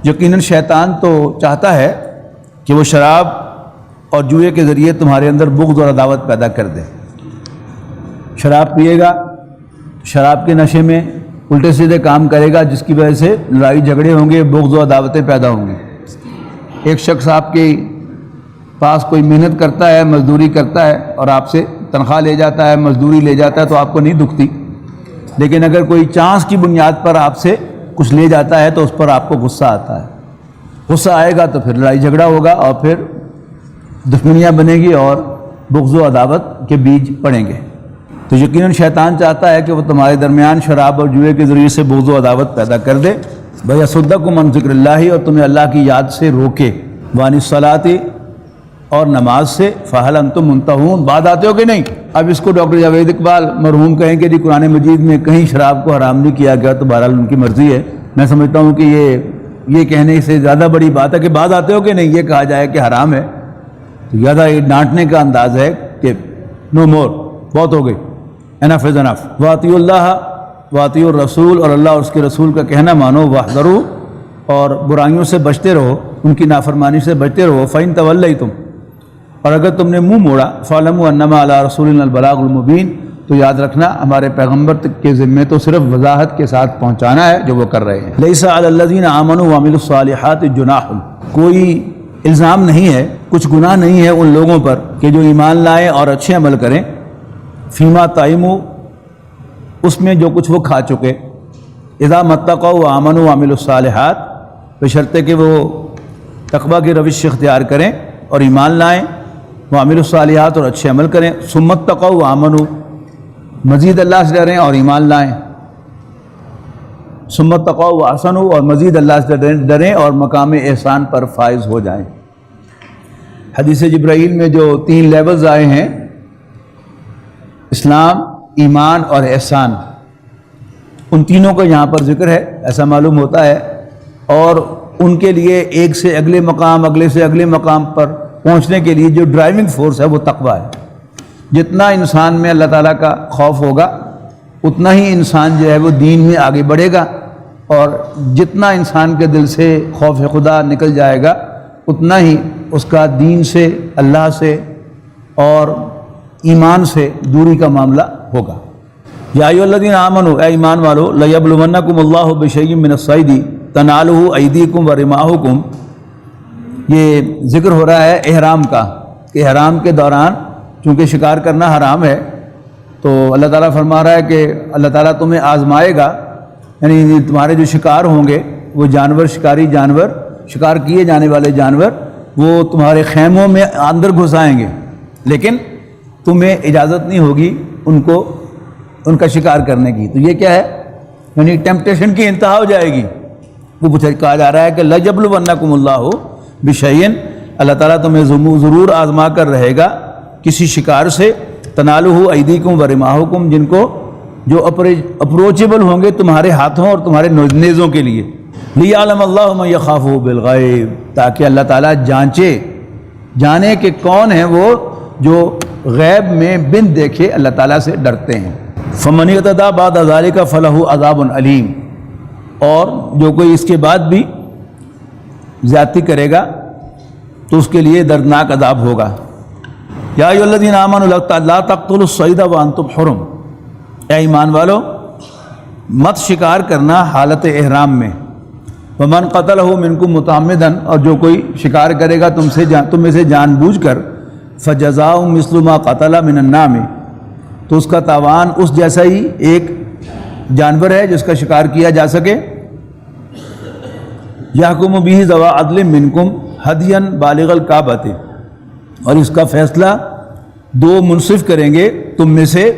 یقیناً شیطان تو چاہتا ہے کہ وہ شراب اور جوئے کے ذریعے تمہارے اندر بغض اور عداوت پیدا کر دے۔ شراب پیے گا، شراب کے نشے میں الٹے سیدھے کام کرے گا، جس کی وجہ سے لڑائی جھگڑے ہوں گے، بغض و عداوتیں پیدا ہوں گی۔ ایک شخص آپ کے پاس کوئی محنت کرتا ہے، مزدوری کرتا ہے اور آپ سے تنخواہ لے جاتا ہے، مزدوری لے جاتا ہے، تو آپ کو نہیں دکھتی، لیکن اگر کوئی چانس کی بنیاد پر آپ سے کچھ لے جاتا ہے تو اس پر آپ کو غصہ آتا ہے۔ غصہ آئے گا تو پھر لڑائی جھگڑا ہوگا اور پھر دشمنیاں بنے گی اور بغض و عداوت کے بیج پڑیں گے۔ تو یقیناً شیطان چاہتا ہے کہ وہ تمہارے درمیان شراب اور جوئے کے ذریعے سے بغض و عداوت پیدا کر دے۔ وَيَصُدَّكُمْ عَنْ ذِكْرِ اللَّهِ، اور تمہیں اللہ کی یاد سے روکے، وَعَنِ الصَّلَاةِ، اور نماز سے، فَهَلْ أَنْتُمْ مُنْتَهُونَ، بعد آتے ہو کہ نہیں؟ اب اس کو ڈاکٹر جاوید اقبال مرحوم کہیں کہ جی قرآن مجید میں کہیں شراب کو حرام نہیں کیا گیا، تو بہرحال ان کی مرضی ہے۔ میں سمجھتا ہوں کہ یہ کہنے سے زیادہ بڑی بات ہے کہ بعد آتے ہو کہ نہیں، یہ کہا جائے کہ حرام ہے تو زیادہ یہ ڈانٹنے کا انداز ہے کہ نو مور، بہت ہو گئی، انف از انف۔ وَأَطِیعُوا اللَّهَ وَأَطِیعُوا الرَّسُولَ، اور اللہ اور اس کے رسول کا کہنا مانو، وَاحْذَرُوا، اور برائیوں سے بچتے رہو، ان کی نافرمانی سے بچتے رہو، فَإِن تَوَلَّيْتُمْ، اور اگر تم نے منہ موڑا، فَاعْلَمُوا أَنَّمَا عَلَىٰ رَسُولِنَا الْبَلَاغُ الْمُبِينُ، تو یاد رکھنا ہمارے پیغمبر کے ذمے تو صرف وضاحت کے ساتھ پہنچانا ہے جو وہ کر رہے ہیں۔ لَيْسَ عَلَى الَّذِينَ آمَنُوا وَعَمِلُوا الصَّالِحَاتِ جُنَاحٌ، کوئی الزام نہیں ہے، کچھ گناہ نہیں ہے ان لوگوں پر کہ جو ایمان لائیں اور اچھے عمل کریں، فیما طعموا، اس میں جو کچھ وہ کھا چکے، اذا متقوا وآمنوا وعملوا الصالحات، بشرطے کہ وہ تقوی کی روش اختیار کریں اور ایمان لائیں، وعملوا الصالحات، اور اچھے عمل کریں، ثم اتقوا وآمنوا، مزید اللہ سے ڈریں اور ایمان لائیں، ثم اتقوا واحسنوا، اور مزید اللہ سے ڈریں اور مقام احسان پر فائز ہو جائیں۔ حدیث جبرائیل میں جو 3 لیولز آئے ہیں، اسلام، ایمان اور احسان، ان تینوں کا یہاں پر ذکر ہے، ایسا معلوم ہوتا ہے، اور ان کے لیے ایک سے اگلے مقام، اگلے سے اگلے مقام پر پہنچنے کے لیے جو ڈرائیونگ فورس ہے وہ تقوی ہے۔ جتنا انسان میں اللہ تعالیٰ کا خوف ہوگا اتنا ہی انسان جو ہے وہ دین میں آگے بڑھے گا، اور جتنا انسان کے دل سے خوف خدا نکل جائے گا اتنا ہی اس کا دین سے، اللہ سے اور ایمان سے دوری کا معاملہ ہوگا۔ یا ایھا الذین آمنوا، اے ایمان والو، لیبلونکم اللہ بشیء من الصید تنالہ ایدیکم ورماحکم، یہ ذکر ہو رہا ہے احرام کا، کہ احرام کے دوران چونکہ شکار کرنا حرام ہے، تو اللہ تعالیٰ فرما رہا ہے کہ اللہ تعالیٰ تمہیں آزمائے گا، یعنی تمہارے جو شکار ہوں گے وہ جانور، شکاری جانور، شکار کیے جانے والے جانور، وہ تمہارے خیموں میں اندر گھس آئیں گے، لیکن تمہیں اجازت نہیں ہوگی ان کا شکار کرنے کی۔ تو یہ کیا ہے؟ یعنی ٹیمپٹیشن کی انتہا ہو جائے گی۔ وہ کہا جا رہا ہے کہ لیبلونکم اللہ بشیء، اللہ تعالیٰ تمہیں ضرور آزما کر رہے گا کسی شکار سے، تنالہ ایدیکم ورماحکم، جن کو جو اپروچیبل ہوں گے تمہارے ہاتھوں اور تمہارے نیزوں کے لیے، لیعلم اللہ من یخافہ بالغیب، تاکہ اللہ تعالیٰ جانے کہ کون ہیں وہ جو غیب میں بن دیکھے اللہ تعالیٰ سے ڈرتے ہیں۔ فمن اعتدی بعد ذلک فلہ عذاب علیم، اور جو کوئی اس کے بعد بھی زیادتی کرے گا تو اس کے لیے دردناک عذاب ہوگا۔ یا ایھا الذین آمنوا لا تقتلوا الصید وانتم حرم، اے ایمان والو مت شکار کرنا حالت احرام میں۔ ومن قتلہ منکم متعمدا، اور جو کوئی شکار کرے گا تم میں سے جان بوجھ کر، فجزاء مثل ما قتل من النعم، تو اس کا تاوان اس جیسا ہی ایک جانور ہے جس کا شکار کیا جا سکے۔ یحکم بہ ذوی عدل منکم ھدیا بالغ الکعبۃ، اور اس کا فیصلہ 2 منصف کریں گے تم میں سے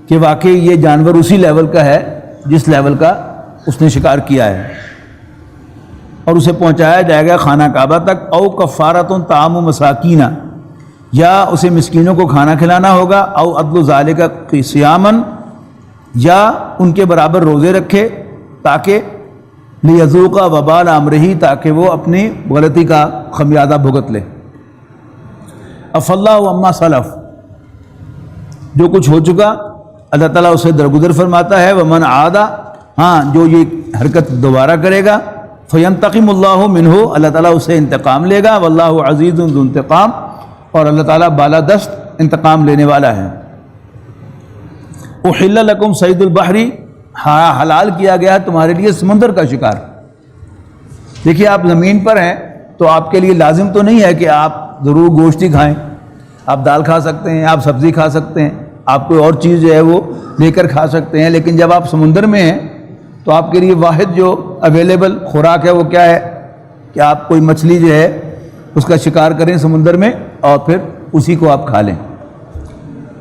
کہ واقعی یہ جانور اسی لیول کا ہے جس لیول کا اس نے شکار کیا ہے، اور اسے پہنچایا جائے گا خانہ کعبہ تک۔ او کفارۃ طعام مساکین، یا اسے مسکینوں کو کھانا کھلانا ہوگا۔ او عدل ذالک صیاما، یا ان کے برابر روزے رکھے تاکہ لیذوق وبال امرہ، تاکہ وہ اپنی غلطی کا خمیازہ بھگت لے۔ عفی اللہ عما سلف، جو کچھ ہو چکا اللہ تعالیٰ اسے درگزر فرماتا ہے۔ ومن عاد، ہاں جو یہ حرکت دوبارہ کرے گا، فینتقم اللہ منہ، اللہ تعالیٰ اسے انتقام لے گا۔ واللہ عزیز ذو انتقام، اور اللہ تعالیٰ بالادست انتقام لینے والا ہے۔ احل لکم صید البحر، حلال کیا گیا تمہارے لیے سمندر کا شکار۔ دیکھیے آپ زمین پر ہیں تو آپ کے لیے لازم تو نہیں ہے کہ آپ ضرور گوشت ہی کھائیں، آپ دال کھا سکتے ہیں، آپ سبزی کھا سکتے ہیں، آپ کوئی اور چیز جو ہے وہ لے کر کھا سکتے ہیں، لیکن جب آپ سمندر میں ہیں تو آپ کے لیے واحد جو اویلیبل خوراک ہے وہ کیا ہے کہ آپ کوئی مچھلی جو ہے اس کا شکار کریں سمندر میں اور پھر اسی کو آپ کھا لیں۔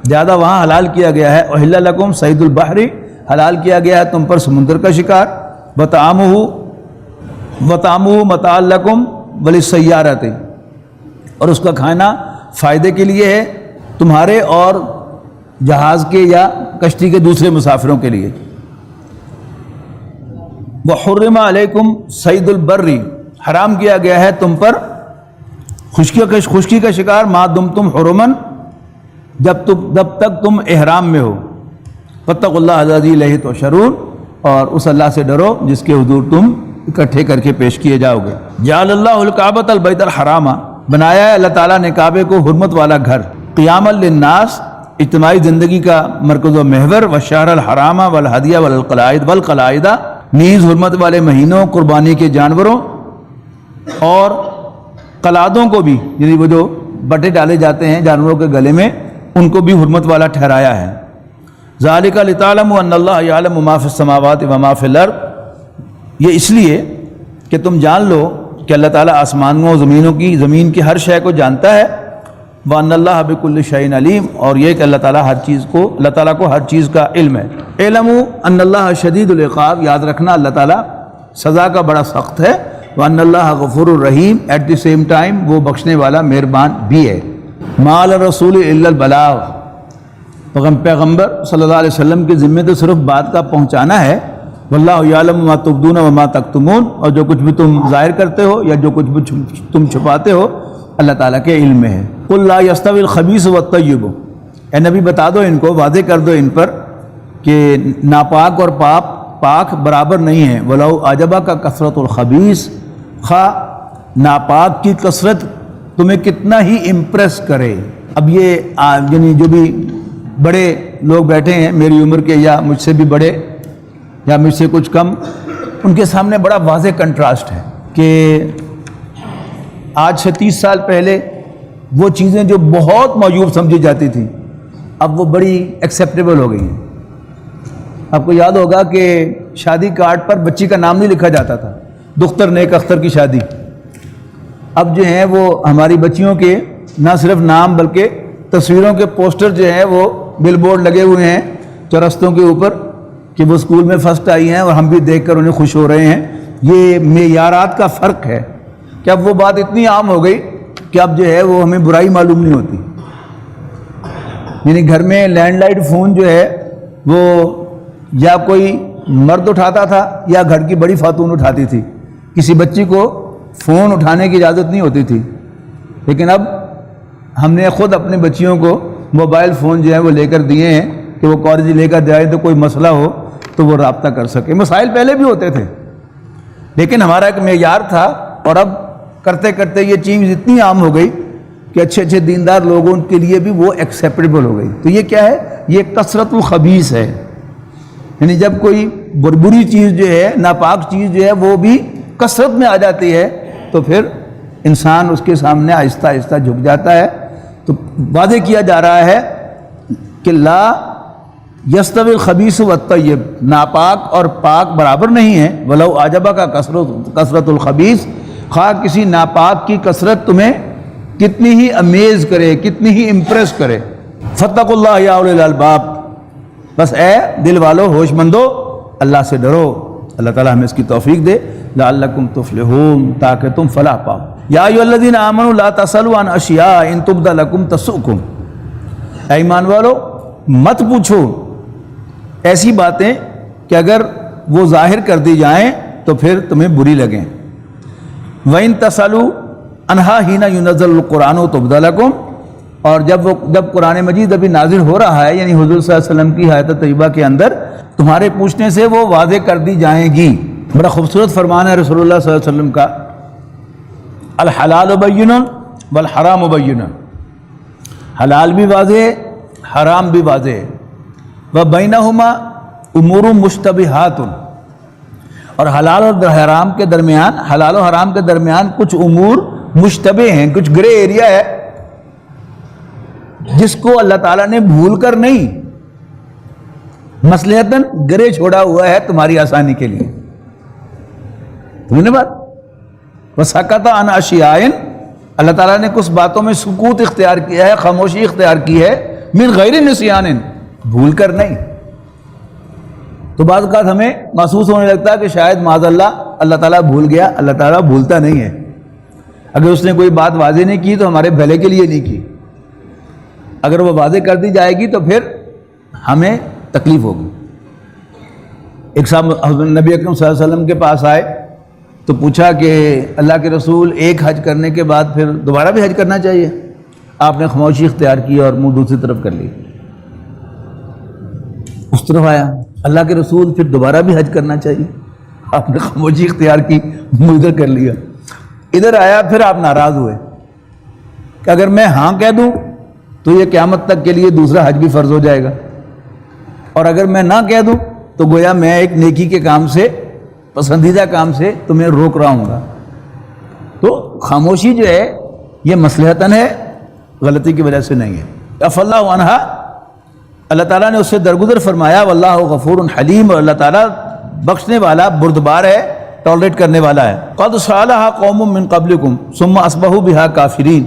زیادہ وہاں حلال کیا گیا ہے۔ احل لکم صید البحر، حلال کیا گیا ہے تم پر سمندر کا شکار۔ وطعمہ متاع لکم وللسیارۃ، اور اس کا کھانا فائدے کے لیے ہے تمہارے اور جہاز کے یا کشتی کے دوسرے مسافروں کے لیے۔ وحرم علیکم صید البر، حرام کیا گیا ہے تم پر خشکی کا شکار، ما دمتم حرما، جب تک تم احرام میں ہو۔ فاتقوا اللہ الذی الیہ تحشرون، اور اس اللہ سے ڈرو جس کے حضور تم اکٹھے کر کے پیش کیے جاؤ گے۔ جعل اللہ الکعبۃ البیت الحرام، بنایا ہے اللہ تعالیٰ نے کعبے کو حرمت والا گھر، قیاما للناس، اجتماعی زندگی کا مرکز و محور، والشہر الحرام والہدی والقلائد، نیز حرمت والے مہینوں، قربانی کے جانوروں اور قلادوں کو بھی، یعنی وہ جو بٹے ڈالے جاتے ہیں جانوروں کے گلے میں، ان کو بھی حرمت والا ٹھہرایا ہے۔ ذالک لتعلموا ان اللہ یعلم ما فی السماوات و ما فی الارض، یہ اس لیے کہ تم جان لو کہ اللہ تعالیٰ آسمانوں و زمین کی ہر شے کو جانتا ہے۔ وان اللہ بکل شیء علیم، اور یہ کہ اللہ تعالیٰ کو ہر چیز کا علم ہے۔ اعلموا ان اللہ شدید العقاب، یاد رکھنا اللہ تعالیٰ سزا کا بڑا سخت ہے۔ وَأَنَّ اللَّهَ غَفُورٌ الرحیم، ایٹ دی سیم ٹائم وہ بخشنے والا مہربان بھی ہے۔ مَا عَلَى الرَّسُولِ إِلَّا الْبَلَاغُ، پیغمبر صلی اللہ علیہ وسلم کے ذمے تو صرف بات کا پہنچانا ہے۔ وَاللَّهُ يَعْلَمُ مَا تُبْدُونَ وَمَا تَكْتُمُونَ، اور جو کچھ بھی تم ظاہر کرتے ہو یا جو کچھ بھی تم چھپاتے ہو اللہ تعالیٰ کے علم میں ہے۔ قُلْ لَا يَسْتَوِي الْخَبِيثُ وَالطَّيِّبُ، اے نبی بتا دو ان کو، واضح کر دو ان پر کہ ناپاک اور پاک برابر نہیں ہیں۔ وَلَوْ أَعْجَبَكَ كَثْرَةُ الْخَبِيثِ، خواہ ناپاک کی کثرت تمہیں کتنا ہی امپریس کرے۔ اب یہ یعنی جو بھی بڑے لوگ بیٹھے ہیں میری عمر کے یا مجھ سے بھی بڑے یا مجھ سے کچھ کم، ان کے سامنے بڑا واضح کنٹراسٹ ہے کہ آج سے 30 سال پہلے وہ چیزیں جو بہت معیوب سمجھی جاتی تھیں اب وہ بڑی ایکسیپٹیبل ہو گئی ہیں۔ آپ کو یاد ہوگا کہ شادی کارڈ پر بچی کا نام نہیں لکھا جاتا تھا، دختر نیک اختر کی شادی۔ اب جو ہیں وہ ہماری بچیوں کے نہ صرف نام بلکہ تصویروں کے پوسٹر جو ہیں وہ بل بورڈ لگے ہوئے ہیں چوراستوں کے اوپر کہ وہ اسکول میں فرسٹ آئی ہیں اور ہم بھی دیکھ کر انہیں خوش ہو رہے ہیں۔ یہ معیارات کا فرق ہے کہ اب وہ بات اتنی عام ہو گئی کہ اب جو ہے وہ ہمیں برائی معلوم نہیں ہوتی۔ یعنی گھر میں لینڈ لائن فون جو ہے وہ یا کوئی مرد اٹھاتا تھا یا گھر کی بڑی خاتون اٹھاتی تھی، کسی بچی کو فون اٹھانے کی اجازت نہیں ہوتی تھی۔ لیکن اب ہم نے خود اپنے بچیوں کو موبائل فون جو ہے وہ لے کر دیے ہیں کہ وہ کالج لے کر جائے تو کوئی مسئلہ ہو تو وہ رابطہ کر سکے۔ مسائل پہلے بھی ہوتے تھے لیکن ہمارا ایک معیار تھا، اور اب کرتے کرتے یہ چیز اتنی عام ہو گئی کہ اچھے اچھے دیندار لوگوں کے لیے بھی وہ ایکسیپٹیبل ہو گئی۔ تو یہ کیا ہے؟ یہ کثرت الخبیث ہے، یعنی جب کوئی بری چیز جو ہے، ناپاک چیز جو ہے وہ بھی کثرت میں آ جاتی ہے تو پھر انسان اس کے سامنے آہستہ آہستہ جھک جاتا ہے۔ تو واضح کیا جا رہا ہے کہ لا یستوی الخبیث والطیب، ناپاک اور پاک برابر نہیں ہیں۔ ولو اعجبک کثرت الخبیث، خواہ کسی ناپاک کی کثرت تمہیں کتنی ہی امیز کرے، کتنی ہی امپریس کرے۔ فاتقوا اللہ یا اولی الالباب، بس اے دل والو ہوش مندو اللہ سے ڈرو۔ اللہ تعالیٰ ہمیں اس کی توفیق دے، لعلکم تفلحون، تاکہ تم فلاح پاؤ۔ یا ایھا الذین آمنوا لا تسألوا عن اشیاء ان تبد لکم تسؤکم، اے ایمان والو مت پوچھو ایسی باتیں کہ اگر وہ ظاہر کر دی جائیں تو پھر تمہیں بری لگیں۔ وَإِن تَسْأَلُوا عَنْهَا حِينَ يُنَزَّلُ الْقُرْآنُ تُبْدَ لَكُمْ، اور جب قرآن مجید ابھی نازل ہو رہا ہے، یعنی حضور صلی اللہ علیہ وسلم کی حیات طیبہ کے اندر تمہارے پوچھنے سے وہ واضح کر دی جائیں گی۔ بڑا خوبصورت فرمان ہے رسول اللہ صلی اللہ علیہ وسلم کا، الحلال بین والحرام بین، حلال بھی واضح ہے، حرام بھی واضح ہے۔ وبینہما امور مشتبہات، اور حلال اور حرام کے درمیان، حلال و حرام کے درمیان کچھ امور مشتبہ ہیں، کچھ گرے ایریا ہے جس کو اللہ تعالیٰ نے بھول کر نہیں، مصلحتاً گرے چھوڑا ہوا ہے تمہاری آسانی کے لیے۔ سمجھنے بات؟ وَسَكَتَ عَنْ أَشْيَاءٍ، اللہ تعالیٰ نے کچھ باتوں میں سکوت اختیار کیا ہے، خاموشی اختیار کی ہے، من غیر نسیان، بھول کر نہیں۔ تو بعض اوقات ہمیں محسوس ہونے لگتا ہے کہ شاید معاذ اللہ تعالیٰ بھول گیا۔ اللہ تعالیٰ بھولتا نہیں ہے، اگر اس نے کوئی بات واضح نہیں کی تو ہمارے بھلے کے لیے نہیں کی، اگر وہ واضح کر دی جائے گی تو پھر ہمیں تکلیف ہوگی۔ ایک صاحب نبی اکرم صلی اللہ علیہ وسلم کے پاس آئے تو پوچھا کہ اللہ کے رسول ایک حج کرنے کے بعد پھر دوبارہ بھی حج کرنا چاہیے؟ آپ نے خاموشی اختیار کی اور منہ دوسری طرف کر لی۔ اس طرف آیا، اللہ کے رسول پھر دوبارہ بھی حج کرنا چاہیے؟ آپ نے خاموشی اختیار کی، منہ ادھر کر لیا۔ ادھر آیا پھر آپ ناراض ہوئے کہ اگر میں ہاں کہہ دوں تو یہ قیامت تک کے لیے دوسرا حج بھی فرض ہو جائے گا، اور اگر میں نہ کہہ دوں تو گویا میں ایک نیکی کے کام سے، پسندیدہ کام سے تمہیں روک رہا ہوں گا۔ تو خاموشی جو ہے یہ مصلحتاً ہے، غلطی کی وجہ سے نہیں ہے۔ عفا اللہ عنہا، اللہ تعالیٰ نے اس سے درگزر فرمایا۔ واللہ غفور حلیم، اور اللہ تعالیٰ بخشنے والا، بردبار ہے، ٹالریٹ کرنے والا ہے۔ قد سألها قوم من قبلکم ثم اصبحوا بها کافرین،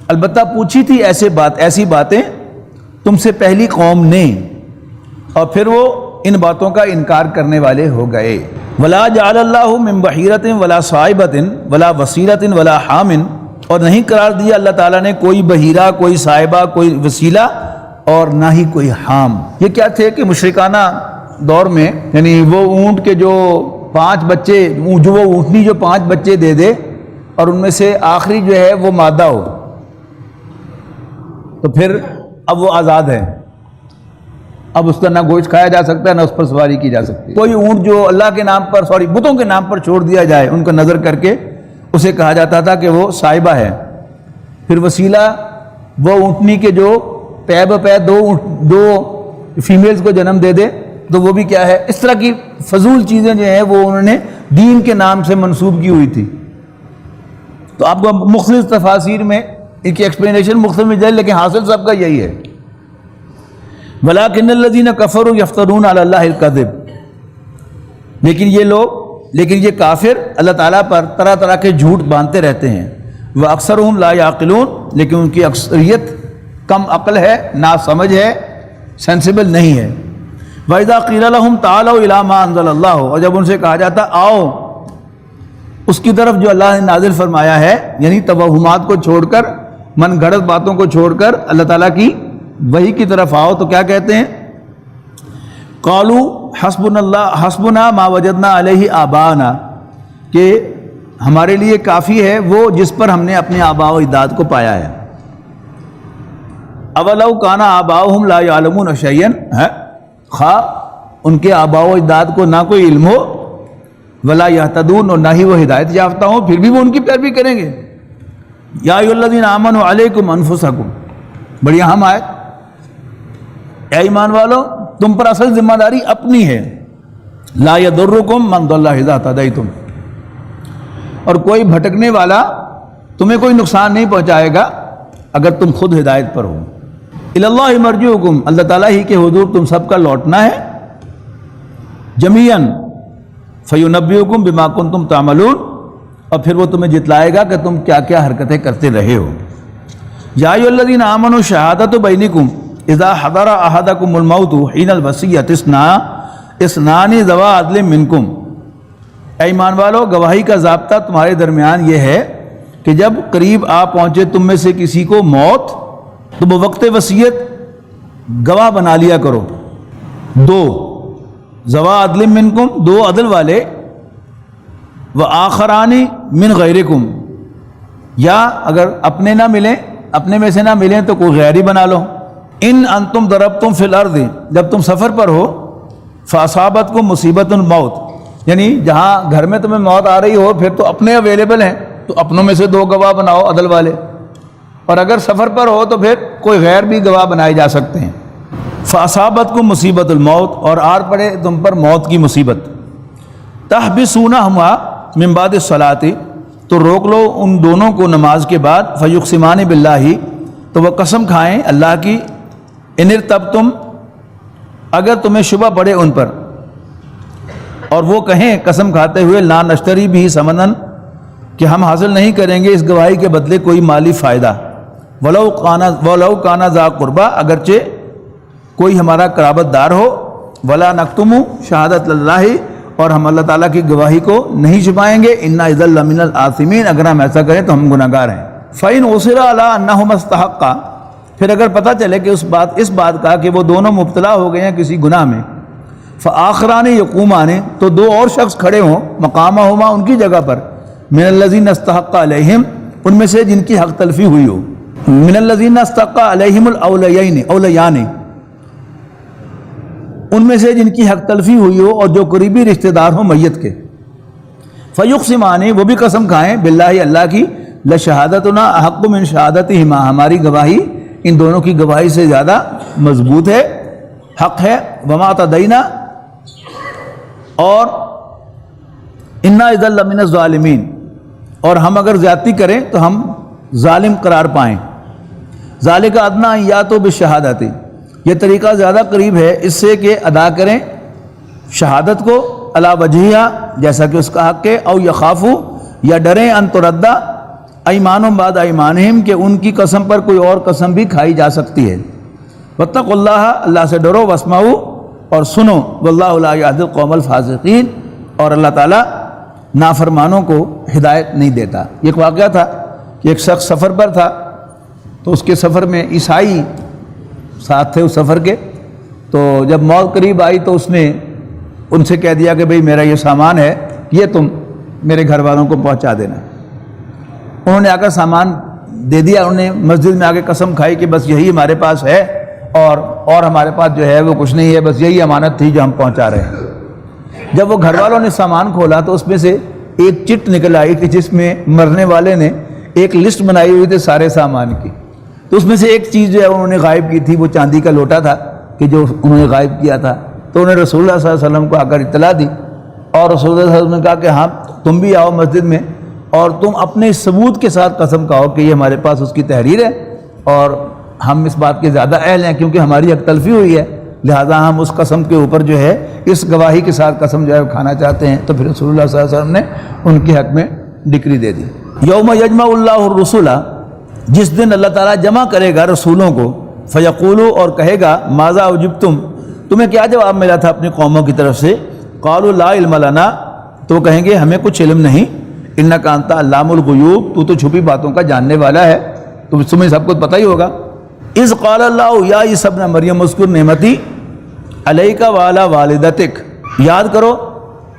البتہ پوچھی تھی ایسی باتیں تم سے پہلی قوم نے، اور پھر وہ ان باتوں کا انکار کرنے والے ہو گئے۔ ولا جعل اللہ من بحیرۃ ولا صائبۃ ولا وسیلۃ ولا حام، اور نہیں قرار دیا اللہ تعالیٰ نے کوئی بحیرہ، کوئی صائبہ، کوئی وسیلہ اور نہ ہی کوئی حام۔ یہ کیا تھے کہ مشرکانہ دور میں یعنی وہ اونٹ کے جو 5 بچے، جو وہ اونٹنی جو 5 بچے دے دے اور ان میں سے آخری جو ہے وہ مادہ ہو تو پھر اب وہ آزاد ہے، اب اس کا نہ گوشت کھایا جا سکتا ہے نہ اس پر سواری کی جا سکتی۔ کوئی اونٹ جو اللہ کے نام پر بتوں کے نام پر چھوڑ دیا جائے ان کو نظر کر کے، اسے کہا جاتا تھا کہ وہ صائبہ ہے۔ پھر وسیلہ وہ اونٹنی کے جو پے بپے 2 فیمیلز کو جنم دے دے تو وہ بھی کیا ہے۔ اس طرح کی فضول چیزیں جو ہیں وہ انہوں نے دین کے نام سے منسوب کی ہوئی تھی۔ تو آپ کو مختلف تفاسیر میں ان کی ایکسپلینیشن مختلف مل جائے، لیکن حاصل سب کا یہی ہے۔ وَلَٰكِنَّ الَّذِينَ كَفَرُوا يَفْتَرُونَ عَلَى اللَّهِ الْكَذِبَ، لیکن یہ کافر اللہ تعالیٰ پر طرح طرح کے جھوٹ باندھتے رہتے ہیں۔ وَأَكْثَرُهُمْ لَا يَعْقِلُونَ، لیکن ان کی اکثریت کم عقل ہے، ناسمجھ ہے، سینسیبل نہیں ہے۔ وَإِذَا قِيلَ لَهُمْ تَعَالَوْا إِلَىٰ مَا أَنزَلَ اللَّهُ، اور جب ان سے کہا جاتا آؤ اس کی طرف جو اللہ نے نازل فرمایا ہے، یعنی توہمات کو چھوڑ کر، من گھڑت باتوں کو چھوڑ کر اللہ تعالیٰ کی وحی کی طرف آؤ، تو کیا کہتے ہیں؟ قالوا حسبنا ما وجدنا علیہ آباءنا، کہ ہمارے لیے کافی ہے وہ جس پر ہم نے اپنے آباء و اجداد کو پایا ہے۔ اولو کان آباؤہم لا یعلمون شیئا، خواہ ان کے آباء و اجداد کو نہ کوئی علم ہو، ولا یہتدون، اور نہ ہی وہ ہدایت یافتہ ہوں، پھر بھی وہ ان کی پیروی کریں گے۔ یا ایھا الذین آمنوا علیکم انفسکم، بڑی اہم آیت، اے ایمان والو تم پر اصل ذمہ داری اپنی ہے۔ لا یضرکم من ضل اذا اہتدیتم، اور کوئی بھٹکنے والا تمہیں کوئی نقصان نہیں پہنچائے گا اگر تم خود ہدایت پر ہو۔ الی اللہ مرجعکم، اللہ تعالیٰ ہی کے حضور تم سب کا لوٹنا ہے۔ جمیعا فینبئکم بما کنتم تعملون، اور پھر وہ تمہیں جتلائے گا کہ تم کیا کیا حرکتیں کرتے رہے ہو۔ یا ایھا الذین آمنوا شہادۃ بینکم اذا حضر احدکم الموت حین الوصیۃ اثنان ذوی عدل منکم، اے ایمان والو گواہی کا ضابطہ تمہارے درمیان یہ ہے کہ جب قریب آ پہنچے تم میں سے کسی کو موت تو بوقت وصیت گواہ بنا لیا کرو، 2 ذوی عدل منکم، 2 عدل والے، وآخران من غیرکم، یا اگر اپنے نہ ملیں، اپنے میں سے نہ ملیں تو کوئی غیر ہی بنا لو۔ ان انتم ضربتم فی الارض، جب تم سفر پر ہو، فاصابتکم مصیبت الموت، یعنی جہاں گھر میں تمہیں موت آ رہی ہو پھر تو اپنے اویلیبل ہیں تو اپنوں میں سے 2 گواہ بناؤ عدل والے، اور اگر سفر پر ہو تو پھر کوئی غیر بھی گواہ بنائے جا سکتے ہیں۔ فاصابتکم مصیبت الموت، اور آر پڑے تم پر موت کی مصیبت، تحبسونہما من بعد الصلاۃ، تو روک لو ان دونوں کو نماز کے بعد، فیقسمان باللہ، تو وہ قسم کھائیں اللہ کی، ان ارتبتم، اگر تمہیں شبہ پڑے ان پر، اور وہ کہیں قسم کھاتے ہوئے لا نشتری بھی ثمنن، کہ ہم حاصل نہیں کریں گے اس گواہی کے بدلے کوئی مالی فائدہ، ولو کانا ذا قربا، اگرچہ کوئی ہمارا قرابت دار ہو، ولا نکتم شہادت اللہ، اور ہم اللہ تعالیٰ کی گواہی کو نہیں چھپائیں گے، انا اذا لمن الآثمین، اگر ہم ایسا کریں تو ہم گناہگار ہیں۔ فإن عثر علی انہما استحقا، پھر اگر پتہ چلے کہ اس بات کا کہ وہ دونوں مبتلا ہو گئے ہیں کسی گناہ میں، فآخران یقومان، تو 2 اور شخص کھڑے ہوں مقامہما، ان کی جگہ پر، من الذین استحق علیہم، ان میں سے جن کی حق تلفی ہوئی ہو، من الذین استحق علیہم الاولیان، ان میں سے جن کی حق تلفی ہوئی ہو اور جو قریبی رشتہ دار ہوں میت کے، فیقسمان، وہ بھی قسم کھائیں باللہ اللہ کی، لشہادتنا احق من شہادتہما، ہماری گواہی ان دونوں کی گواہی سے زیادہ مضبوط ہے، حق ہے، وما تدینا، اور انا اذا لمن الظالمین، اور ہم اگر زیادتی کریں تو ہم ظالم قرار پائیں۔ ذالک ادنیٰ یا تو بالشہادت، یہ طریقہ زیادہ قریب ہے اس سے کہ ادا کریں شہادت کو علی وجہہا، جیسا کہ اس کا حق ہے، او یخافو، یا ڈریں، ان تردہ ایمانہم بعد ایمانہم، کہ ان کی قسم پر کوئی اور قسم بھی کھائی جا سکتی ہے۔ واتقوا اللہ، اللہ سے ڈرو، واسمعوا، اور سنو، واللہ لا یہدی القوم الفاسقین، اور اللہ تعالیٰ نافرمانوں کو ہدایت نہیں دیتا۔ یہ ایک واقعہ تھا کہ ایک شخص سفر پر تھا، تو اس کے سفر میں عیسائی ساتھ تھے اس سفر کے، تو جب موت قریب آئی تو اس نے ان سے کہہ دیا کہ بھئی میرا یہ سامان ہے، یہ تم میرے گھر والوں کو پہنچا دینا۔ انہوں نے آ کر سامان دے دیا، انہوں نے مسجد میں آ کے قسم کھائی کہ بس یہی ہمارے پاس ہے، اور ہمارے پاس جو ہے وہ کچھ نہیں ہے، بس یہی امانت تھی جو ہم پہنچا رہے ہیں۔ جب وہ گھر والوں نے سامان کھولا تو اس میں سے ایک چٹ نکل آئی کہ جس میں مرنے والے نے ایک لسٹ بنائی ہوئی تھی سارے سامان کی، تو اس میں سے ایک چیز جو ہے انہوں نے غائب کی تھی، وہ چاندی کا لوٹا تھا کہ جو انہوں نے غائب کیا تھا۔ تو انہوں نے رسول اللہ صلی اللہ علیہ وسلم کو آ کر اطلاع دی، اور رسول اللہ صلی اللہ علیہ وسلم نے کہا کہ ہاں تم بھی آؤ مسجد میں، اور تم اپنے ثبوت کے ساتھ قسم کھاؤ کہ یہ ہمارے پاس اس کی تحریر ہے، اور ہم اس بات کے زیادہ اہل ہیں کیونکہ ہماری حق تلفی ہوئی ہے، لہٰذا ہم اس قسم کے اوپر جو ہے اس گواہی کے ساتھ قسم جو ہے کھانا چاہتے ہیں۔ تو پھر رسول اللہ صلی اللہ علیہ وسلم نے ان کے حق میں ڈکری دے دی۔ یوم یجمع اللہ الرسل، جس دن اللہ تعالیٰ جمع کرے گا رسولوں کو، فیقولو، اور کہے گا ماذا اجبتم، تمہیں کیا جواب ملا تھا اپنی قوموں کی طرف سے؟ قالوا لا علم لنا، تو کہیں گے ہمیں کچھ علم نہیں، انک انت علام الغیوب، تو چھپی باتوں کا جاننے والا ہے، تو تمہیں سب کچھ پتہ ہی ہوگا۔ اذ قال اللہ یا عیسی ابن مریم اذکر نعمتی علیک وعلی والدتک، یاد کرو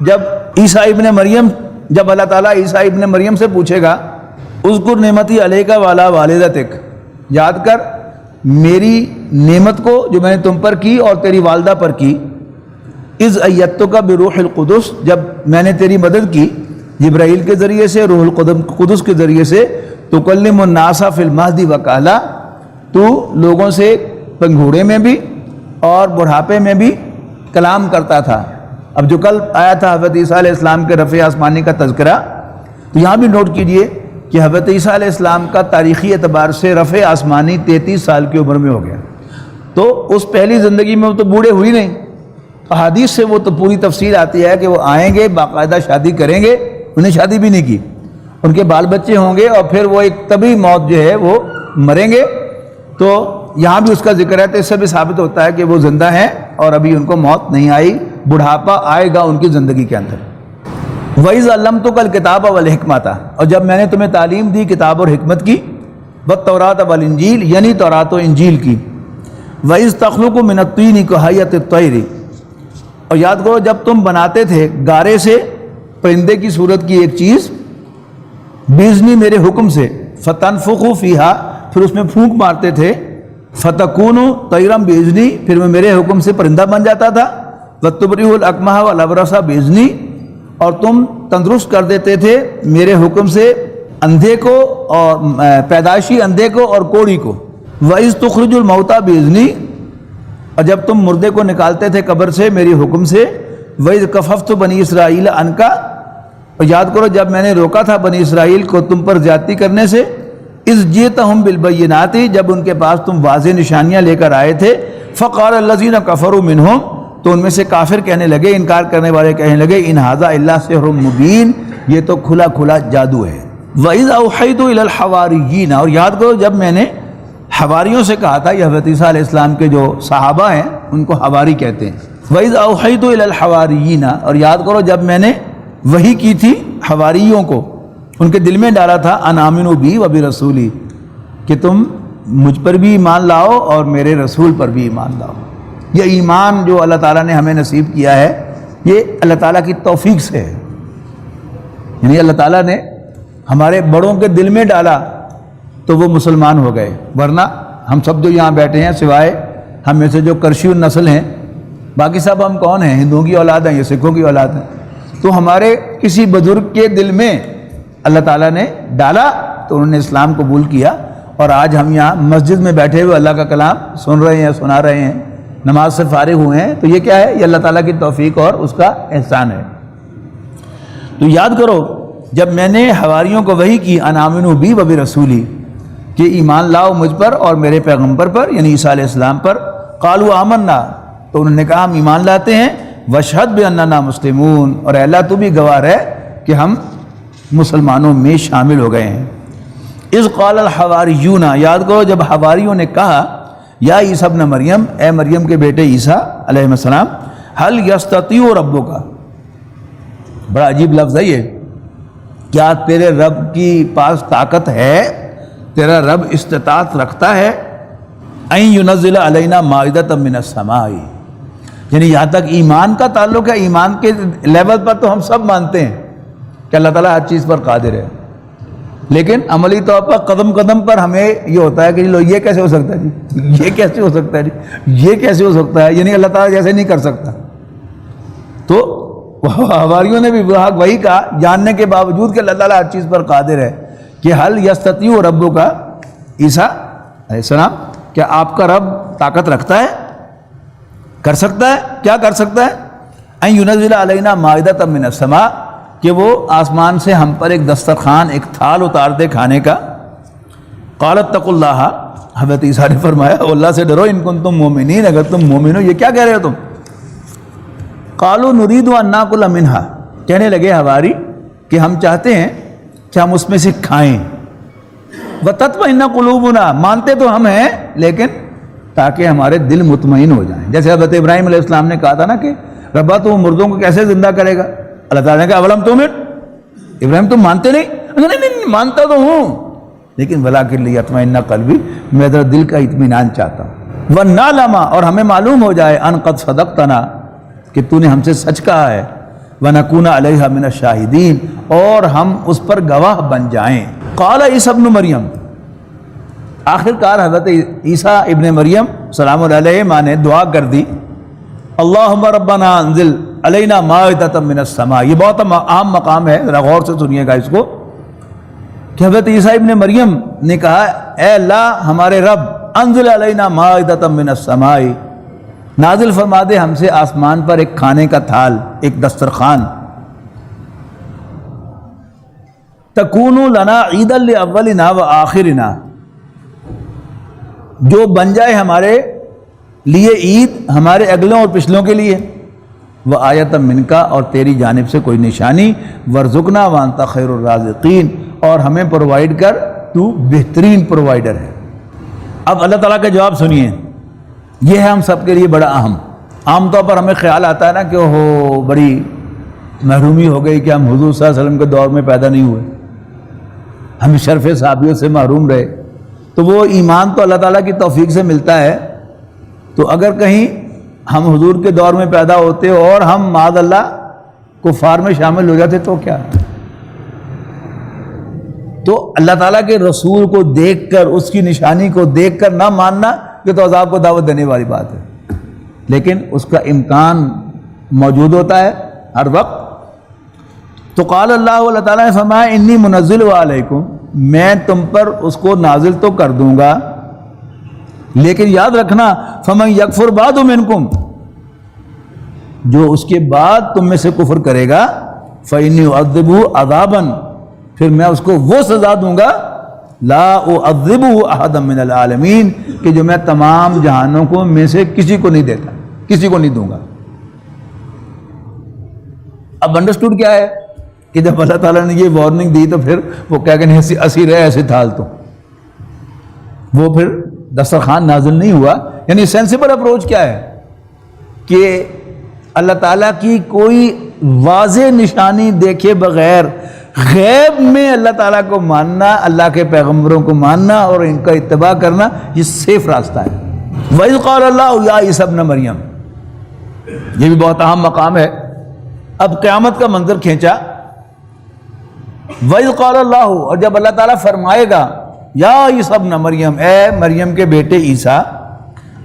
جب عیسیٰ ابن مریم، جب اللہ تعالیٰ عیسیٰ ابن مریم سے پوچھے گا اذکر نعمتی علیک وعلی والدتک، یاد کر میری نعمت کو جو میں نے تم پر کی اور تیری والدہ پر کی، اذ ایدتک بروح القدس، جب میں نے تیری مدد کی جبرائیل کے ذریعے سے، روح القدس کے ذریعے سے، تکلم الناس فی المہد وکہلا، تو لوگوں سے پنگھوڑے میں بھی اور بڑھاپے میں بھی کلام کرتا تھا۔ اب جو کل آیا تھا حضرت عیسیٰ علیہ السلام کے رفع آسمانی کا تذکرہ، تو یہاں بھی نوٹ کیجئے کہ حضرت عیسیٰ علیہ السلام کا تاریخی اعتبار سے رفع آسمانی 33 سال کی عمر میں ہو گیا، تو اس پہلی زندگی میں وہ تو بوڑھے ہوئی نہیں۔ احادیث سے وہ تو پوری تفصیل آتی ہے کہ وہ آئیں گے، باقاعدہ شادی کریں گے، انہیں شادی بھی نہیں کی، ان کے بال بچے ہوں گے، اور پھر وہ ایک طبی موت جو ہے وہ مریں گے۔ تو یہاں بھی اس کا ذکر ہے، تو اس سے بھی ثابت ہوتا ہے کہ وہ زندہ ہیں اور ابھی ان کو موت نہیں آئی، بڑھاپا آئے گا ان کی زندگی کے اندر۔ وَإِذْ عَلَّمْتُكَ الْكِتَابَ وَالْحِكْمَةَ، اور جب میں نے تمہیں تعلیم دی کتاب اور حکمت کی، وَالتَّوْرَاةَ وَالْإِنْجِيلَ، یعنی تورات و انجیل کی، وَإِذْ تَخْلُقُ مِنَ الطِّينِ كَهَيْئَةِ الطَّيْرِ، اور یاد کرو جب تم بناتے تھے گارے سے پرندے کی صورت کی ایک چیز، بِإِذْنِی میرے حکم سے، فَتَنْفُخُ فِيهَا، پھر اس میں پھونک مارتے تھے، فَتَكُونُ طَيْرًا بِإِذْنِی، پھر وہ میرے حکم سے پرندہ بن جاتا تھا، وَتُبْرِئُ الْأَكْمَحَ وَالْأَبْرَصَ بِإِذْنِی، اور تم تندرست کر دیتے تھے میرے حکم سے اندھے کو اور پیدائشی اندھے کو اور کوڑی کو، وَإِذْ تُخْرِجُ الْمَوْتَى بِإِذْنِی، اور جب تم مردے کو نکالتے تھے قبر سے میری حکم سے، وَإِذْ كَفَفْتُ بَنِي إِسْرَائِيلَ عَنْكَ، اور یاد کرو جب میں نے روکا تھا بنی اسرائیل کو تم پر زیادتی کرنے سے، اذ جئتہم بالبینات، جب ان کے پاس تم واضح نشانیاں لے کر آئے تھے، فقال الذین کفروا منہم، تو ان میں سے کافر کہنے لگے، انکار کرنے والے کہنے لگے، ان ھذا الا سحر مبین، یہ تو کھلا کھلا جادو ہے۔ وَإِذْ أَوْحَيْتُ إِلَى الْحَوَارِيِّينَ، اور یاد کرو جب میں نے حواریوں سے کہا تھا، یہ حضرت عیسیٰ علیہ السلام کے جو صحابہ ہیں ان کو حواری کہتے ہیں۔ وَإِذْ أَوْحَيْتُ إِلَى الْحَوَارِيِّينَ، اور یاد کرو جب میں نے وحی کی تھی حواریوں کو، ان کے دل میں ڈالا تھا، ان آمنوا بی وبرسولی، کہ تم مجھ پر بھی ایمان لاؤ اور میرے رسول پر بھی ایمان لاؤ۔ یہ ایمان جو اللہ تعالیٰ نے ہمیں نصیب کیا ہے، یہ اللہ تعالیٰ کی توفیق سے ہے، یعنی اللہ تعالیٰ نے ہمارے بڑوں کے دل میں ڈالا تو وہ مسلمان ہو گئے، ورنہ ہم سب جو یہاں بیٹھے ہیں سوائے ہم میں سے جو کرشیو نسل ہیں، باقی سب ہم کون ہیں؟ ہندوؤں کی اولاد ہیں یا سکھوں کی اولاد ہیں۔ تو ہمارے کسی بزرگ کے دل میں اللہ تعالیٰ نے ڈالا تو انہوں نے اسلام قبول کیا، اور آج ہم یہاں مسجد میں بیٹھے ہوئے اللہ کا کلام سن رہے ہیں، سنا رہے ہیں، نماز سے فارغ ہوئے ہیں، تو یہ کیا ہے؟ یہ اللہ تعالیٰ کی توفیق اور اس کا احسان ہے۔ تو یاد کرو جب میں نے حواریوں کو وحی کی، ان آمنوا بی وبرسولی، کہ ایمان لاؤ مجھ پر اور میرے پیغمبر پر یعنی عیسیٰ علیہ السلام پر، قالوا آمنا، تو انہوں نے کہا ہم ایمان لاتے ہیں، واشہد باننا مسلمون، اور اے اللہ تو بھی گواہ ہے کہ ہم مسلمانوں میں شامل ہو گئے ہیں۔ اذ قال الحواریون، یاد کرو جب حواریوں نے کہا یا عیسیٰ ابن مریم، اے مریم کے بیٹے عیسیٰ علیہ السلام، حل یستطیع ربک، بڑا عجیب لفظ ہے یہ، کیا تیرے رب کی پاس طاقت ہے، تیرا رب استطاعت رکھتا ہے، این ینزل علینا مائدۃ من السماء، یعنی یہاں تک ایمان کا تعلق ہے، ایمان کے لیول پر تو ہم سب مانتے ہیں کہ اللہ تعالیٰ ہر چیز پر قادر ہے، لیکن عملی طور پر قدم قدم پر ہمیں یہ ہوتا ہے کہ لو یہ کیسے ہو سکتا ہے جی، یہ کیسے ہو سکتا ہے جی، یہ کیسے ہو سکتا ہے، یعنی اللہ تعالیٰ جیسے نہیں کر سکتا۔ تو حواریوں نے بھی وہی کہا، جاننے کے باوجود کہ اللہ تعالیٰ ہر چیز پر قادر ہے، کہ حل یستطیع ربک، عیسیٰ علیہ السلام کیا آپ کا رب طاقت رکھتا ہے، کر سکتا ہے، کیا کر سکتا ہے، ان ینزل علینا مائدۃ من السماء، کہ وہ آسمان سے ہم پر ایک دسترخوان، ایک تھال اتار دے کھانے کا۔ قالت اتقوا اللہ، حضرت عیسیٰ نے فرمایا اللہ سے ڈرو، ان کنتم مومنین، اگر تم مومن ہو۔ یہ کیا کہہ رہے ہو تم؟ قالوا نريد ان ناكل منها، کہنے لگے حواری کہ ہم چاہتے ہیں کہ ہم اس میں سے کھائیں، وتطمئن قلوبنا، مانتے تو ہم ہیں لیکن تاکہ ہمارے دل مطمئن ہو جائیں، جیسے حضرت ابراہیم علیہ السلام نے کہا تھا نا کہ ربا تو مردوں کو کیسے زندہ کرے گا، اللہ تعالیٰ نے کہا اولم تؤمن، ابراہیم تم مانتے نہیں؟ نہیں مانتا تو ہوں لیکن ولکن لیطمئن قلبی، میں ذرا دل کا اطمینان چاہتا ہوں، ونعلم، اور ہمیں معلوم ہو جائے ان قد صدقتنا، کہ تو نے ہم سے سچ کہا ہے، ونکون علیہا من الشاہدین، اور ہم اس پر گواہ بن جائیں۔ قال عیسیٰ ابن مریم، آخر کار حضرت عیسیٰ ابن مریم سلام اللہ علیہ ماں نے دعا کر دی، اللہم ربنا انزل علینا مائدۃ من السماء۔ یہ بہت اہم مقام ہے، ذرا غور سے سنیے گا اس کو، کہ حضرت عیسیٰ ابن مریم نے کہا اے اللہ ہمارے رب، انزل علینا مائدۃ من السماء، نازل فرما دے ہم سے آسمان پر ایک کھانے کا تھال، ایک دسترخوان، تکون لنا عیدا لاولنا وآخرنا، جو بن جائے ہمارے لیے عید، ہمارے اگلوں اور پچھلوں کے لیے، وآیۃ منکا، اور تیری جانب سے کوئی نشانی، وارزقنا وانت خیر الرازقین، اور ہمیں پرووائڈ کر، تو بہترین پرووائڈر ہے۔ اب اللہ تعالیٰ کا جواب سنیے، یہ ہے ہم سب کے لیے بڑا اہم۔ عام طور پر ہمیں خیال آتا ہے نا کہ وہ بڑی محرومی ہو گئی کہ ہم حضور صلی اللہ علیہ وسلم کے دور میں پیدا نہیں ہوئے، ہم شرف صحابیوں سے محروم رہے، تو وہ ایمان تو اللہ تعالیٰ کی توفیق سے ملتا ہے، تو اگر کہیں ہم حضور کے دور میں پیدا ہوتے اور ہم معاذ اللہ کفار میں شامل ہو جاتے تو کیا؟ تو اللہ تعالیٰ کے رسول کو دیکھ کر، اس کی نشانی کو دیکھ کر نہ ماننا، یہ تو عذاب کو دعوت دینے والی بات ہے، لیکن اس کا امکان موجود ہوتا ہے ہر وقت۔ تو قال اللہ تعالیٰ نے فرمایا انی منزل علیکم، میں تم پر اس کو نازل تو کر دوں گا، لیکن یاد رکھنا فمن یکفر بعد منکم، جو اس کے بعد تم میں سے کفر کرے گا، فإنی أعذبہ عذابا، پھر میں اس کو وہ سزا دوں گا، لا أعذبہ أحدا من العالمین، کہ جو میں تمام جہانوں کو میں سے کسی کو نہیں دیتا، کسی کو نہیں دوں گا۔ اب انڈرسٹوڈ کیا ہے کہ جب اللہ تعالیٰ نے یہ وارننگ دی تو پھر وہ کیا کہ ایسی رہے ایسے تھال، تو وہ پھر دسترخوان نازل نہیں ہوا۔ یعنی سینسیبل اپروچ کیا ہے کہ اللہ تعالیٰ کی کوئی واضح نشانی دیکھے بغیر غیب میں اللہ تعالیٰ کو ماننا، اللہ کے پیغمبروں کو ماننا اور ان کا اتباع کرنا، یہ سیف راستہ ہے۔ وَإِذْ قَالَ اللَّهُ يَا عِيسَى ابْنَ مَرْيَمَ، یہ بھی بہت اہم مقام ہے۔ اب قیامت کا منظر کھینچا، وَإِذْ قَالَ اللَّهُ، اور جب اللہ تعالیٰ فرمائے گا یا عیسیٰ ابن مریم، اے مریم کے بیٹے عیسیٰ،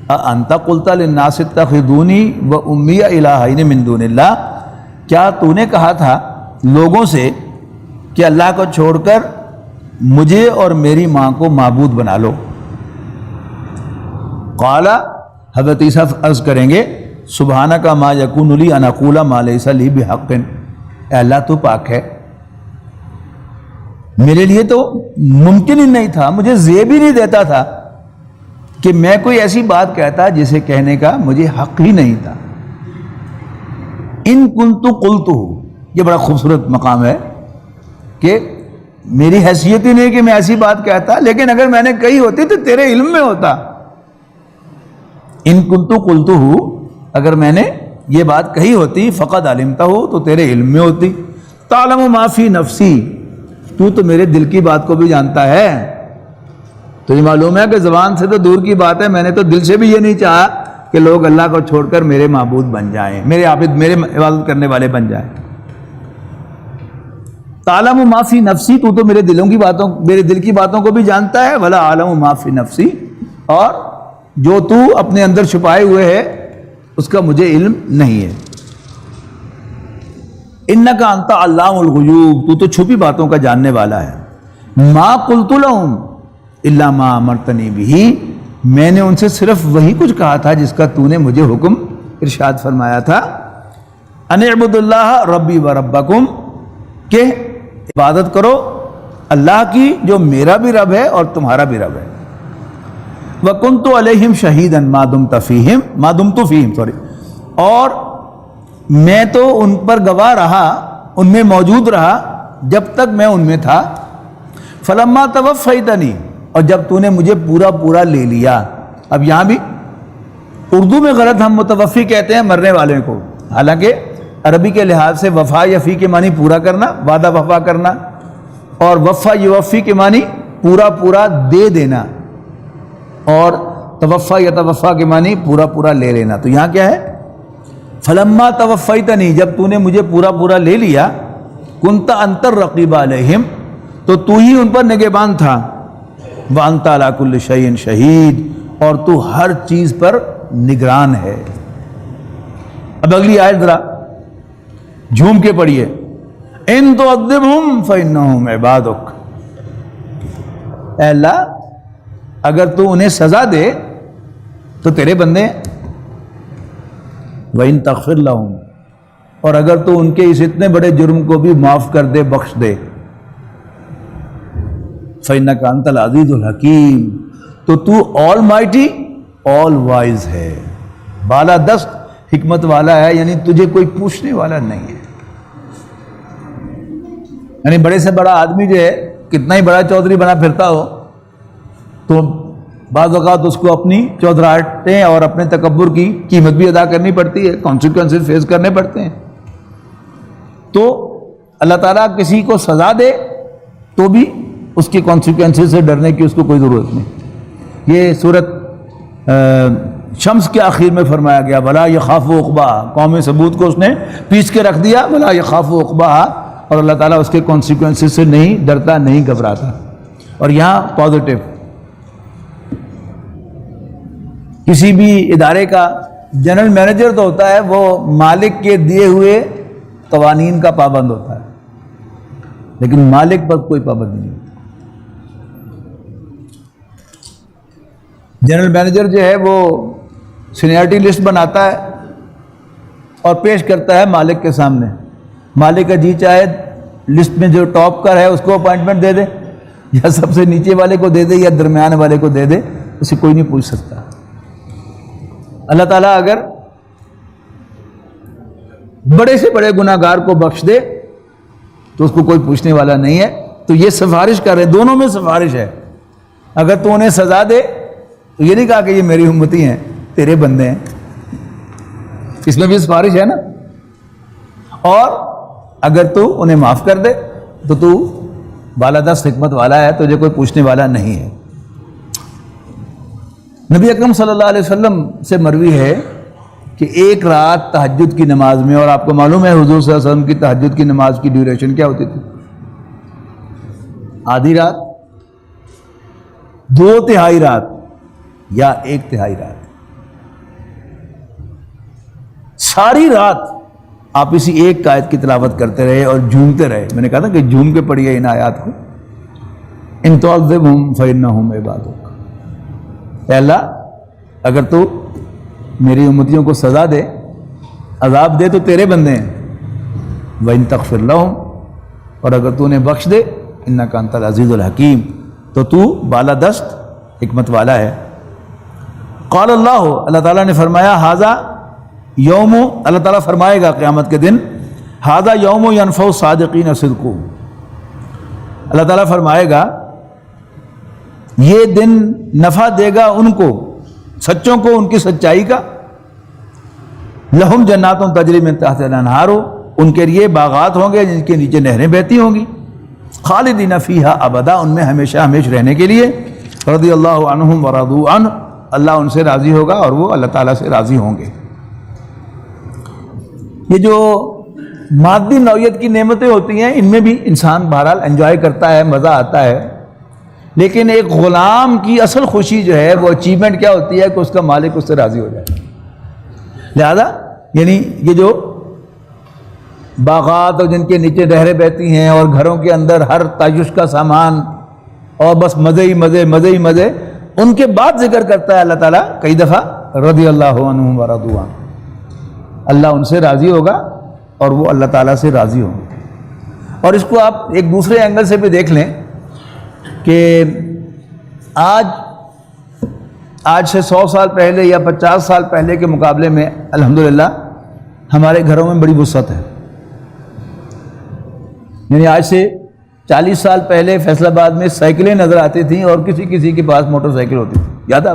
اَأَنْتَ قُلْتَ لِلنَّاسِ اتَّخِذُونِي وَأُمِّيَ إِلَٰهَيْنِ مِن دُونِ اللَّهِ، کیا تو نے کہا تھا لوگوں سے کہ اللہ کو چھوڑ کر مجھے اور میری ماں کو معبود بنا لو؟ قال، حضرت عیسیٰ عرض کریں گے سبحانک ما یکون لی ان اقول ما لیس لی بحق، اے اللہ تو پاک ہے، میرے لیے تو ممکن ہی نہیں تھا، مجھے زیب ہی نہیں دیتا تھا کہ میں کوئی ایسی بات کہتا جسے کہنے کا مجھے حق ہی نہیں تھا۔ ان کنت قلتہ، یہ بڑا خوبصورت مقام ہے کہ میری حیثیت ہی نہیں کہ میں ایسی بات کہتا، لیکن اگر میں نے کہی ہوتی تو تیرے علم میں ہوتا، ان کنتو قلتہ، اگر میں نے یہ بات کہی ہوتی، فقد علمتہ، تو تیرے علم میں ہوتی، تعلم ما فی نفسی، تو میرے دل کی بات کو بھی جانتا ہے، تجھے معلوم ہے کہ زبان سے تو دور کی بات ہے، میں نے تو دل سے بھی یہ نہیں چاہا کہ لوگ اللہ کو چھوڑ کر میرے معبود بن جائیں، میرے عابد، میرے عبادت کرنے والے بن جائیں۔ تعلم ما فی نفسی، تو میرے دل کی باتوں کو بھی جانتا ہے، ولا عالم ما فی نفسی، اور جو تو اپنے اندر چھپائے ہوئے ہے اس کا مجھے علم نہیں ہے۔ انک انت علام الغیوب، تو چھپی باتوں کا جاننے والا ہے۔ ما قلت لہم الا ما امرتنی بہ، میں نے ان سے صرف وہی کچھ کہا تھا جس کا تو نے مجھے حکم ارشاد فرمایا تھا، ان اعبدوا اللہ ربی و ربکم، کہ عبادت کرو اللہ کی جو میرا بھی رب ہے اور تمہارا بھی رب ہے۔ وَكُنْتُ عَلَيْهِمْ شَهِيدًا مَا دُمْتُ فِيهِمْ، اور میں تو ان پر گواہ رہا، ان میں موجود رہا جب تک میں ان میں تھا۔ فَلَمَّا تَوَفَّيْتَنِي، اور جب تو نے مجھے پورا لے لیا۔ اب یہاں بھی اردو میں غلط ہم متوفی کہتے ہیں مرنے والے کو، حالانکہ عربی کے لحاظ سے وفا یا فی کے معنی پورا کرنا، وعدہ وفا کرنا، اور وفا یوفی کے معنی پورا دے دینا، اور توفا یا توفا کے معنی پورا لے لینا۔ تو یہاں کیا ہے؟ فلما توفیتنی، جب تو نے مجھے پورا لے لیا، کنت انت الرقیب علیہم، تو ہی ان پر نگہبان تھا، وانت علی کل شیء شہید، اور تو ہر چیز پر نگران ہے۔ اب اگلی آیت ذرا جھوم کے پڑھیے، ان تعذبہم فانہم عبادک، اے اللہ اگر تو انہیں سزا دے تو تیرے بندے ہیں، وَإِن تَغْفِرْ لَهُمْ، اور اگر تو ان کے اس اتنے بڑے جرم کو بھی معاف کر دے، بخش دے، فَإِنَّكَ أَنْتَ الْعَزِيزُ الْحَكِيمُ، تو آل مائٹی، آل وائز ہے، بالا دست حکمت والا ہے، یعنی تجھے کوئی پوچھنے والا نہیں ہے۔ یعنی بڑے سے بڑا آدمی جو ہے کتنا ہی بڑا چودھری بنا پھرتا ہو تو بعض اوقات اس کو اپنی چودھراہٹیں اور اپنے تکبر کی قیمت بھی ادا کرنی پڑتی ہے، کانسیکوینسز فیس کرنے پڑتے ہیں۔ تو اللہ تعالیٰ کسی کو سزا دے تو بھی اس کی کانسیکوینسز سے ڈرنے کی اس کو کوئی ضرورت نہیں۔ یہ سورت شمس کے آخر میں فرمایا گیا، وَلَا يَخَافُ عُقْبَاهَا، قوم ثمود کو اس نے پیچھ کے رکھ دیا، وَلَا يَخَافُ عُقْبَاهَا، اور اللہ تعالیٰ اس کے کانسیکوینسز سے نہیں ڈرتا، نہیں گھبراتا۔ اور یہاں پازیٹیو، کسی بھی ادارے کا جنرل مینیجر تو ہوتا ہے، وہ مالک کے دیے ہوئے قوانین کا پابند ہوتا ہے، لیکن مالک پر کوئی پابند نہیں ہوتا۔ جنرل مینیجر جو ہے وہ سینئرٹی لسٹ بناتا ہے اور پیش کرتا ہے مالک کے سامنے، مالک کا جی چاہے لسٹ میں جو ٹاپ کا ہے اس کو اپوائنٹمنٹ دے دے، یا سب سے نیچے والے کو دے دے، یا درمیان والے کو دے دے، اسے کوئی نہیں پوچھ سکتا۔ اللہ تعالیٰ اگر بڑے سے بڑے گناہ گار کو بخش دے تو اس کو کوئی پوچھنے والا نہیں ہے۔ تو یہ سفارش کر رہے، دونوں میں سفارش ہے۔ اگر تو انہیں سزا دے تو یہ نہیں کہا کہ یہ میری امتی ہیں، تیرے بندے ہیں، اس میں بھی سفارش ہے نا۔ اور اگر تو انہیں معاف کر دے تو بالادست حکمت والا ہے، تجھے کوئی پوچھنے والا نہیں ہے۔ نبی اکرم صلی اللہ علیہ وسلم سے مروی ہے کہ ایک رات تہجد کی نماز میں، اور آپ کو معلوم ہے حضور صلی اللہ علیہ وسلم کی تہجد کی نماز کی ڈیوریشن کیا ہوتی تھی؟ آدھی رات، 2/3 رات، یا 1/3 رات۔ ساری رات آپ اسی ایک آیت کی تلاوت کرتے رہے اور جھومتے رہے۔ میں نے کہا تھا کہ جھوم کے پڑھیے ان آیات کو، ان تعذبہم فإنہم عبادک، اے اللہ اگر تو میری امتیوں کو سزا دے، عذاب دے تو تیرے بندے ہیں، وَإِن تَغْفِرْ لَهُمْ، اور اگر تو انہیں بخش دے، إِنَّكَ أَنْتَ الْعَزِيزُ الْحَكِيمُ، تو بالادست حکمت والا ہے۔ قال اللہ تعالیٰ نے فرمایا، ھذا یوم، اللہ تعالیٰ فرمائے گا قیامت کے دن، ھذا یوم ینفع الصادقین صدقہم، اللہ تعالیٰ فرمائے گا یہ دن نفع دے گا ان کو سچوں کو ان کی سچائی کا. لہم جنات تجری من تحتہا الانہار، ان کے لیے باغات ہوں گے جن کے نیچے نہریں بہتی ہوں گی. خالدین فیہا ابدا، ان میں ہمیشہ ہمیشہ رہنے کے لیے. رضی اللہ عنہم ورضوا عنہ، اللہ ان سے راضی ہوگا اور وہ اللہ تعالیٰ سے راضی ہوں گے. یہ جو مادی نوعیت کی نعمتیں ہوتی ہیں ان میں بھی انسان بہرحال انجوائے کرتا ہے، مزہ آتا ہے، لیکن ایک غلام کی اصل خوشی جو ہے وہ اچیومنٹ کیا ہوتی ہے کہ اس کا مالک اس سے راضی ہو جائے. لہذا یعنی یہ جو باغات اور جن کے نیچے نہریں بہتی ہیں اور گھروں کے اندر ہر تعیش کا سامان اور بس مزے ہی مزے مزے ہی مزے، ان کے بعد ذکر کرتا ہے اللہ تعالیٰ کئی دفعہ رضی اللہ عنہم ورضوا عنہ، اللہ ان سے راضی ہوگا اور وہ اللہ تعالیٰ سے راضی ہوں گے. اور اس کو آپ ایک دوسرے اینگل سے بھی دیکھ لیں کہ آج سے 100 سال پہلے یا 50 سال پہلے کے مقابلے میں الحمدللہ ہمارے گھروں میں بڑی وسعت ہے. یعنی آج سے 40 سال پہلے فیصل آباد میں سائیکلیں نظر آتی تھیں اور کسی کسی کے پاس موٹر سائیکل ہوتی تھی، یاد ہے؟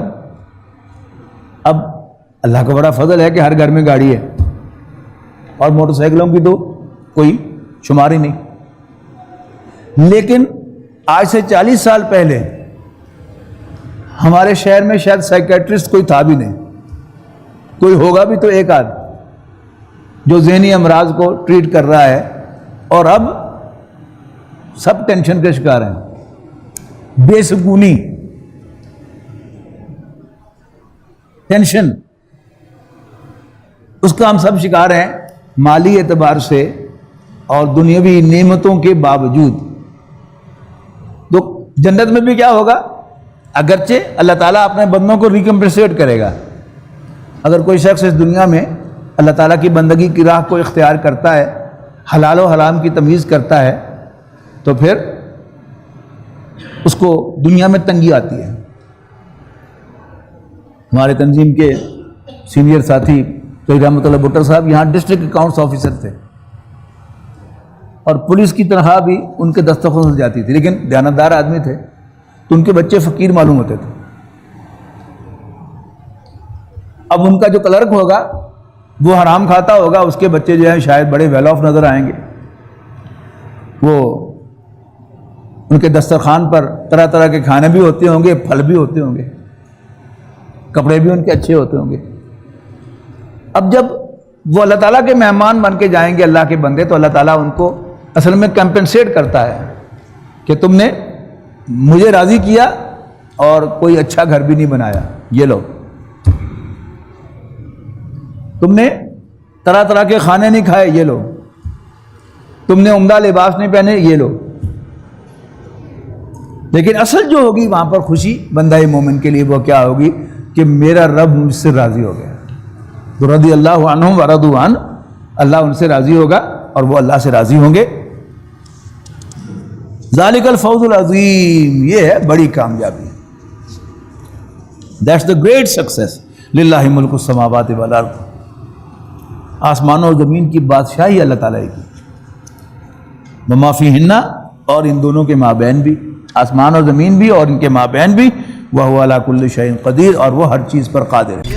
اب اللہ کا بڑا فضل ہے کہ ہر گھر میں گاڑی ہے اور موٹر سائیکلوں کی تو کوئی شمار ہی نہیں. لیکن آج سے 40 سال پہلے ہمارے شہر میں شاید سائیکیٹرسٹ کوئی تھا بھی نہیں، کوئی ہوگا بھی تو ایک آدھ جو ذہنی امراض کو ٹریٹ کر رہا ہے. اور اب سب ٹینشن کے شکار ہیں، بے سکونی، ٹینشن، اس کا ہم سب شکار ہیں مالی اعتبار سے اور دنیاوی نعمتوں کے باوجود. تو جنت میں بھی کیا ہوگا؟ اگرچہ اللہ تعالیٰ اپنے بندوں کو ریکمپنسیٹ کرے گا. اگر کوئی شخص اس دنیا میں اللہ تعالیٰ کی بندگی کی راہ کو اختیار کرتا ہے، حلال و حرام کی تمیز کرتا ہے، تو پھر اس کو دنیا میں تنگی آتی ہے. ہمارے تنظیم کے سینئر ساتھی تو رحمۃ اللہ بٹر صاحب یہاں ڈسٹرکٹ اکاؤنٹس آفیسر تھے اور پولیس کی تنخواہ بھی ان کے دستخط سے جاتی تھی، لیکن دیانتدار آدمی تھے تو ان کے بچے فقیر معلوم ہوتے تھے. اب ان کا جو کلرک ہوگا وہ حرام کھاتا ہوگا، اس کے بچے جو ہیں شاید بڑے ویل آف نظر آئیں گے. وہ ان کے دسترخوان پر طرح طرح کے کھانے بھی ہوتے ہوں گے، پھل بھی ہوتے ہوں گے، کپڑے بھی ان کے اچھے ہوتے ہوں گے. اب جب وہ اللہ تعالیٰ کے مہمان بن کے جائیں گے اللہ کے بندے، تو اللہ تعالیٰ ان کو اصل میں کمپنسیٹ کرتا ہے کہ تم نے مجھے راضی کیا اور کوئی اچھا گھر بھی نہیں بنایا، یہ لو. تم نے طرح طرح کے کھانے نہیں کھائے، یہ لو. تم نے عمدہ لباس نہیں پہنے، یہ لو. لیکن اصل جو ہوگی وہاں پر خوشی بندہ مومن کے لیے وہ کیا ہوگی کہ میرا رب مجھ سے راضی ہو گیا. تو رضی اللہ عنہم ورضوا عنہ، اللہ ان سے راضی ہوگا اور وہ اللہ سے راضی ہوں گے. ذالک الفوز العظیم، یہ ہے بڑی کامیابی. That's the great success. للہ ملک السماوات والارض، آسمانوں اور زمین کی بادشاہی اللہ تعالیٰ کی، وما فیہن، اور ان دونوں کے مابین بھی، آسمان اور زمین بھی اور ان کے مابین بھی، وہو علی کل شیء قدیر، اور وہ ہر چیز پر قادر ہے.